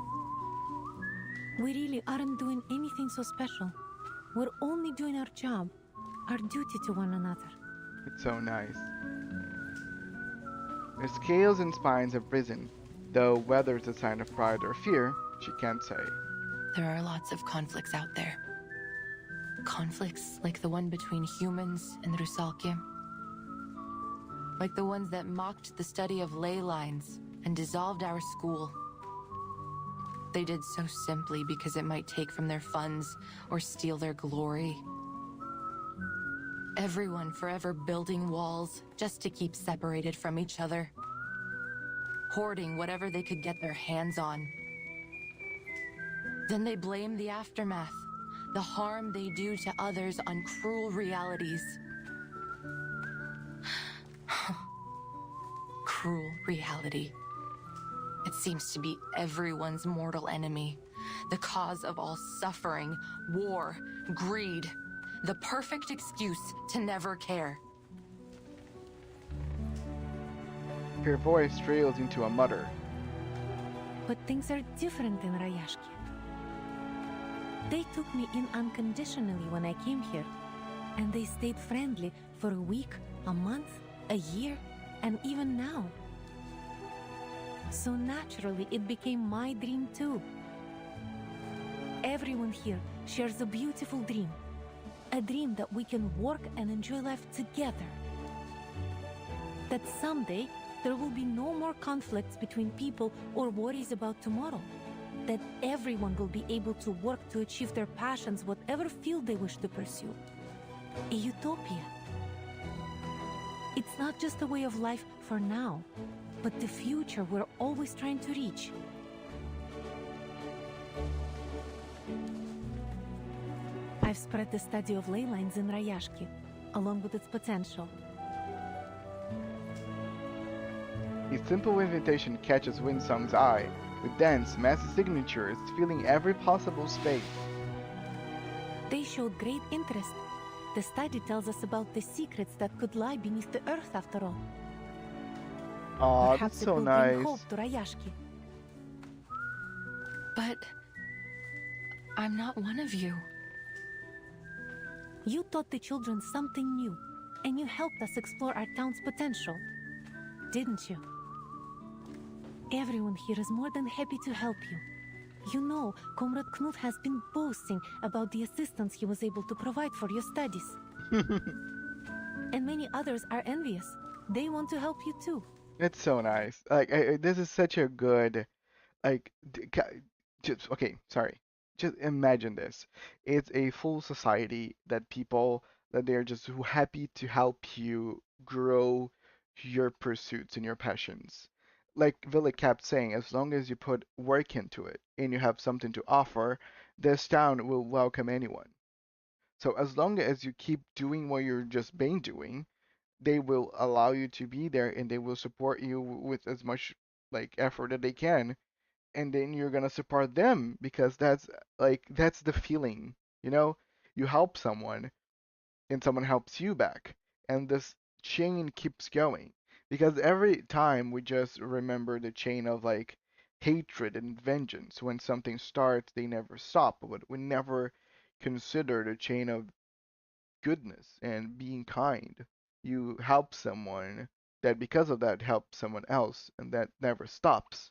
We really aren't doing anything so special. We're only doing our job, our duty to one another. It's so nice. Her scales and spines have risen, though whether it's a sign of pride or fear, she can't say. There are lots of conflicts out there. Conflicts like the one between humans and Rayashki. Like the ones that mocked the study of ley lines and dissolved our school. They did so simply because it might take from their funds or steal their glory. Everyone forever building walls just to keep separated from each other. Hoarding whatever they could get their hands on. Then they blame the aftermath, the harm they do to others on cruel realities. Cruel reality. It seems to be everyone's mortal enemy, the cause of all suffering, war, greed, the perfect excuse to never care. Her voice trails into a mutter. But things are different in Rayashki. They took me in unconditionally when I came here, and they stayed friendly for a week, a month, a year, and even now. So naturally, it became my dream too. Everyone here shares a beautiful dream. A dream that we can work and enjoy life together. That someday, there will be no more conflicts between people or worries about tomorrow. That everyone will be able to work to achieve their passions, whatever field they wish to pursue. A utopia. It's not just a way of life for now, but the future we're always trying to reach. I've spread the study of ley lines in Rayashki, along with its potential. A simple invitation catches Winsong's eye. With dense, massive signatures filling every possible space. They showed great interest. The study tells us about the secrets that could lie beneath the earth after all. Aw, Perhaps that's it so will nice. bring hope to Rayashki. But I'm not one of you. You taught the children something new, and you helped us explore our town's potential, didn't you? Everyone here is more than happy to help you. You know, Comrade Knut has been boasting about the assistance he was able to provide for your studies. And many others are envious. They want to help you too. It's so nice. Like, this is such a good, like, just, okay, sorry. Just imagine this. It's a full society that people, that they're just happy to help you grow your pursuits and your passions. Like Villa kept saying, as long as you put work into it and you have something to offer, this town will welcome anyone. So as long as you keep doing what you're just been doing, they will allow you to be there and they will support you with as much like effort that they can, and then you're gonna support them because that's the feeling, you know? You help someone and someone helps you back, and this chain keeps going. Because every time we just remember the chain of like hatred and vengeance. When something starts, they never stop, but we never consider the chain of goodness and being kind. You help someone that because of that helps someone else, and that never stops.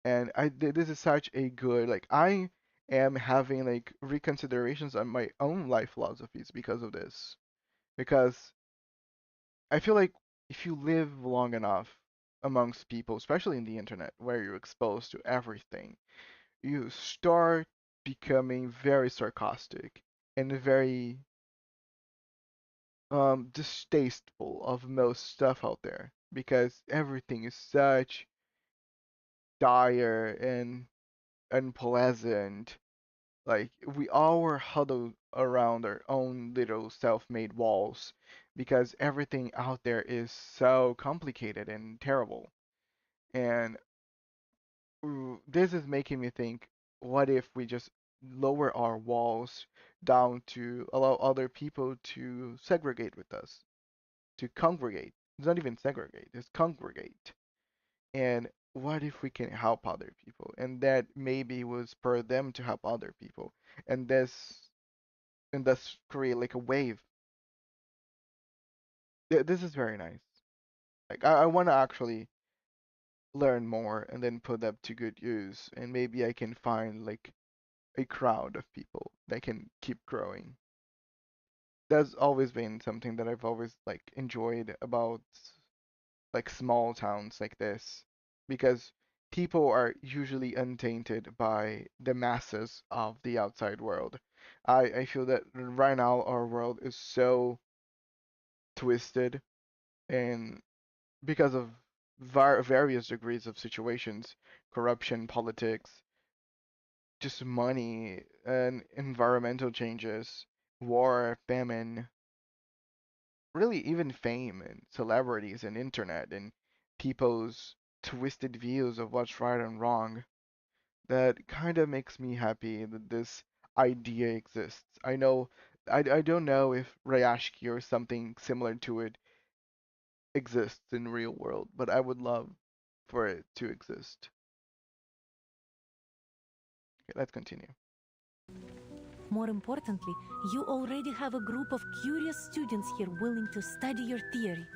And this is such a good, like, I am having like reconsiderations on my own life philosophies because of this. Because I feel like if you live long enough amongst people, especially in the internet where you're exposed to everything, you start becoming very sarcastic and very distasteful of most stuff out there because everything is such dire and unpleasant. Like we all were huddled around our own little self-made walls because everything out there is so complicated and terrible. And this is making me think, what if we just lower our walls down to allow other people to segregate with us, to congregate. It's not even segregate, it's congregate. And what if we can help other people? And that maybe will spur them to help other people. And thus create like a wave. This is very nice. Like I want to actually learn more and then put that to good use. And maybe I can find like a crowd of people that can keep growing. That's always been something that I've always like enjoyed about like small towns like this, because people are usually untainted by the masses of the outside world. I feel that right now our world is so twisted, and because of various degrees of situations, corruption, politics, just money, and environmental changes, war, famine, really even fame and celebrities and internet and people's twisted views of what's right and wrong, that kind of makes me happy that this idea exists. I don't know if Rayashki or something similar to it exists in real world, but I would love for it to exist. Okay, let's continue. More importantly, you already have a group of curious students here willing to study your theory.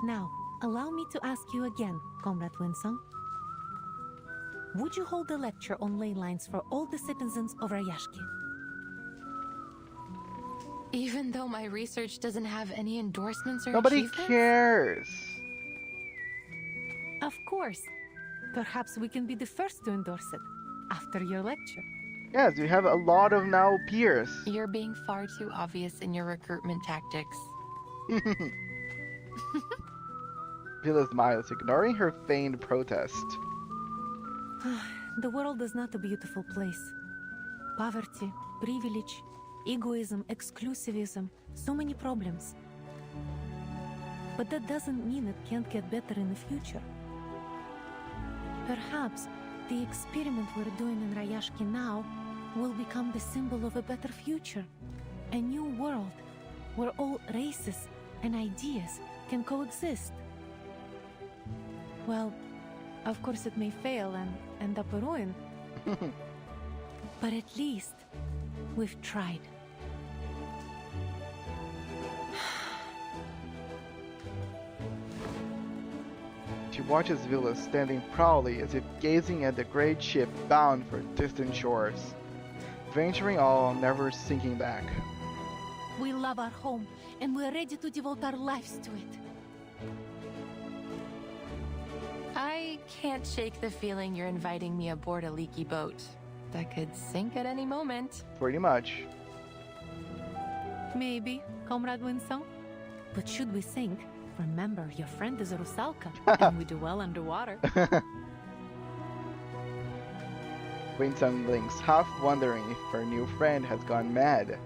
Now, allow me to ask you again, Comrade Winsong. Would you hold a lecture on ley lines for all the citizens of Rayashki? Even though my research doesn't have any endorsements or Nobody achievements? cares. Of course. Perhaps we can be the first to endorse it after your lecture. Yes, we have a lot of now peers. You're being far too obvious in your recruitment tactics. Villa smiles, ignoring her feigned protest. The world is not a beautiful place. Poverty, privilege, egoism, exclusivism, so many problems. But that doesn't mean it can't get better in the future. Perhaps the experiment we're doing in Rayashki now will become the symbol of a better future. A new world where all races and ideas can coexist. Well, of course it may fail and end up a ruin. But at least we've tried. She watches Villa standing proudly as if gazing at the great ship bound for distant shores, venturing all, never sinking back. We love our home, and we're ready to devote our lives to it. I can't shake the feeling you're inviting me aboard a leaky boat that could sink at any moment. Pretty much. Maybe, Comrade Winsong. But should we sink, remember your friend is a Rusalka, and we do well underwater. Winsong blinks, half wondering if her new friend has gone mad,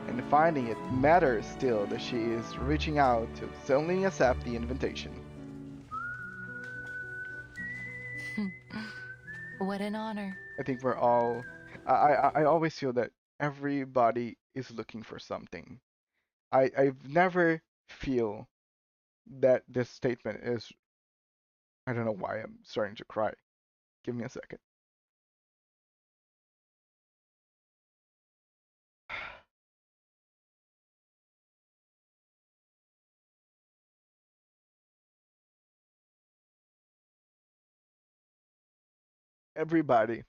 and finding it matters still that she is reaching out to suddenly accept the invitation. What an honor. I think we're all... I always feel that everybody is looking for something. I've never feel that this statement is... I don't know why I'm starting to cry. Give me a second. Everybody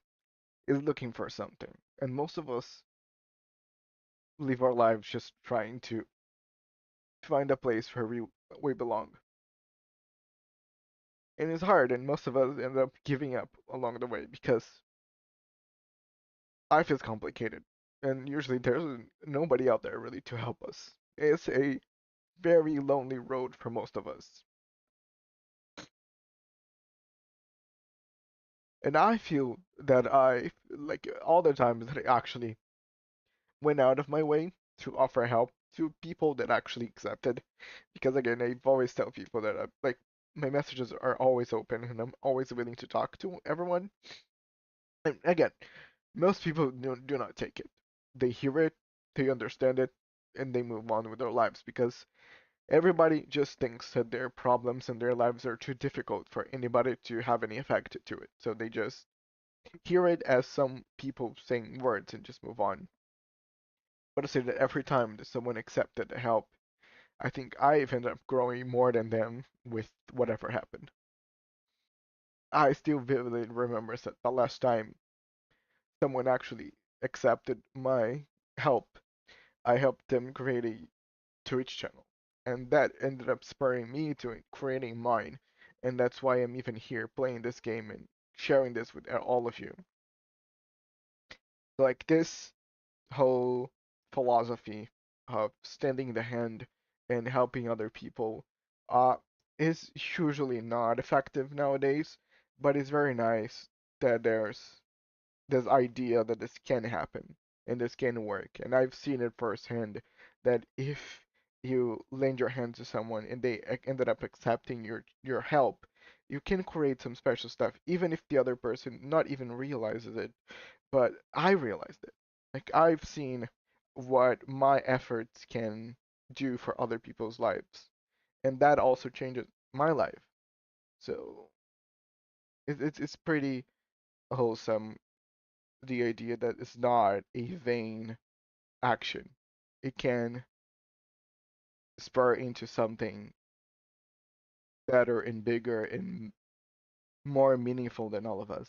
is looking for something, and most of us live our lives just trying to find a place where we belong. And it's hard, and most of us end up giving up along the way because life is complicated, and usually there's nobody out there really to help us. It's a very lonely road for most of us. And I feel that I, like all the times that I actually went out of my way to offer help to people that actually accepted, because again, I've always tell people that like my messages are always open and I'm always willing to talk to everyone. And again, most people do not take it. They hear it, they understand it, and they move on with their lives because everybody just thinks that their problems and their lives are too difficult for anybody to have any effect to it. So they just hear it as some people saying words and just move on. But I say that every time that someone accepted the help, I think I've ended up growing more than them with whatever happened. I still vividly remember that the last time someone actually accepted my help, I helped them create a Twitch channel. And that ended up spurring me to creating mine. And that's why I'm even here playing this game and sharing this with all of you. Like this whole philosophy of standing the hand and helping other people uh, is usually not effective nowadays, but it's very nice that there's this idea that this can happen and this can work. And I've seen it firsthand that if you lend your hand to someone and they ended up accepting your help, you can create some special stuff, even if the other person not even realizes it. But I realized it. Like I've seen what my efforts can do for other people's lives. And that also changes my life. So it's pretty wholesome, the idea that it's not a vain action. It can spur into something better and bigger and more meaningful than all of us.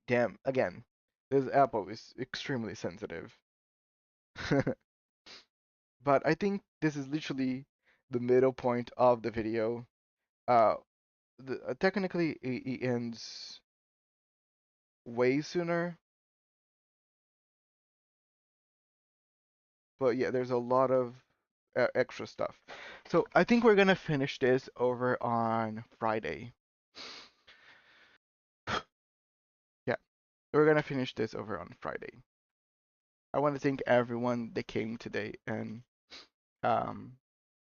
Damn, again, this apple is extremely sensitive. But I think this is literally the middle point of the video. Uh, technically, it ends way sooner, but yeah, there's a lot of extra stuff. So I think we're gonna finish this over on Friday. Yeah, we're gonna finish this over on Friday. I want to thank everyone that came today and um,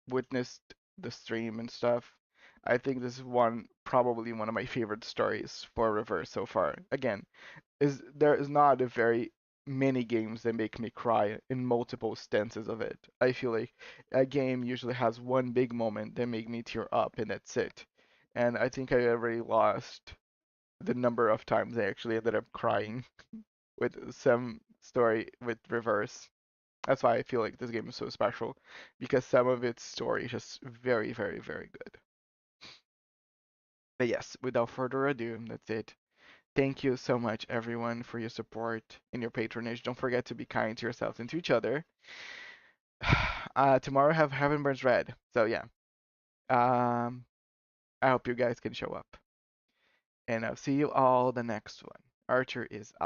witnessed the stream and stuff. I think this is probably one of my favorite stories for Reverse so far. Again, there is not a very many games that make me cry in multiple stances of it. I feel like a game usually has one big moment that make me tear up and that's it. And I think I already lost the number of times I actually ended up crying with some story with Reverse. That's why I feel like this game is so special, because some of its story is just very, very, very good. But yes, without further ado, that's it. Thank you so much, everyone, for your support and your patronage. Don't forget to be kind to yourselves and to each other. Tomorrow I have Heaven Burns Red. So yeah, I hope you guys can show up. And I'll see you all the next one. Archer is out.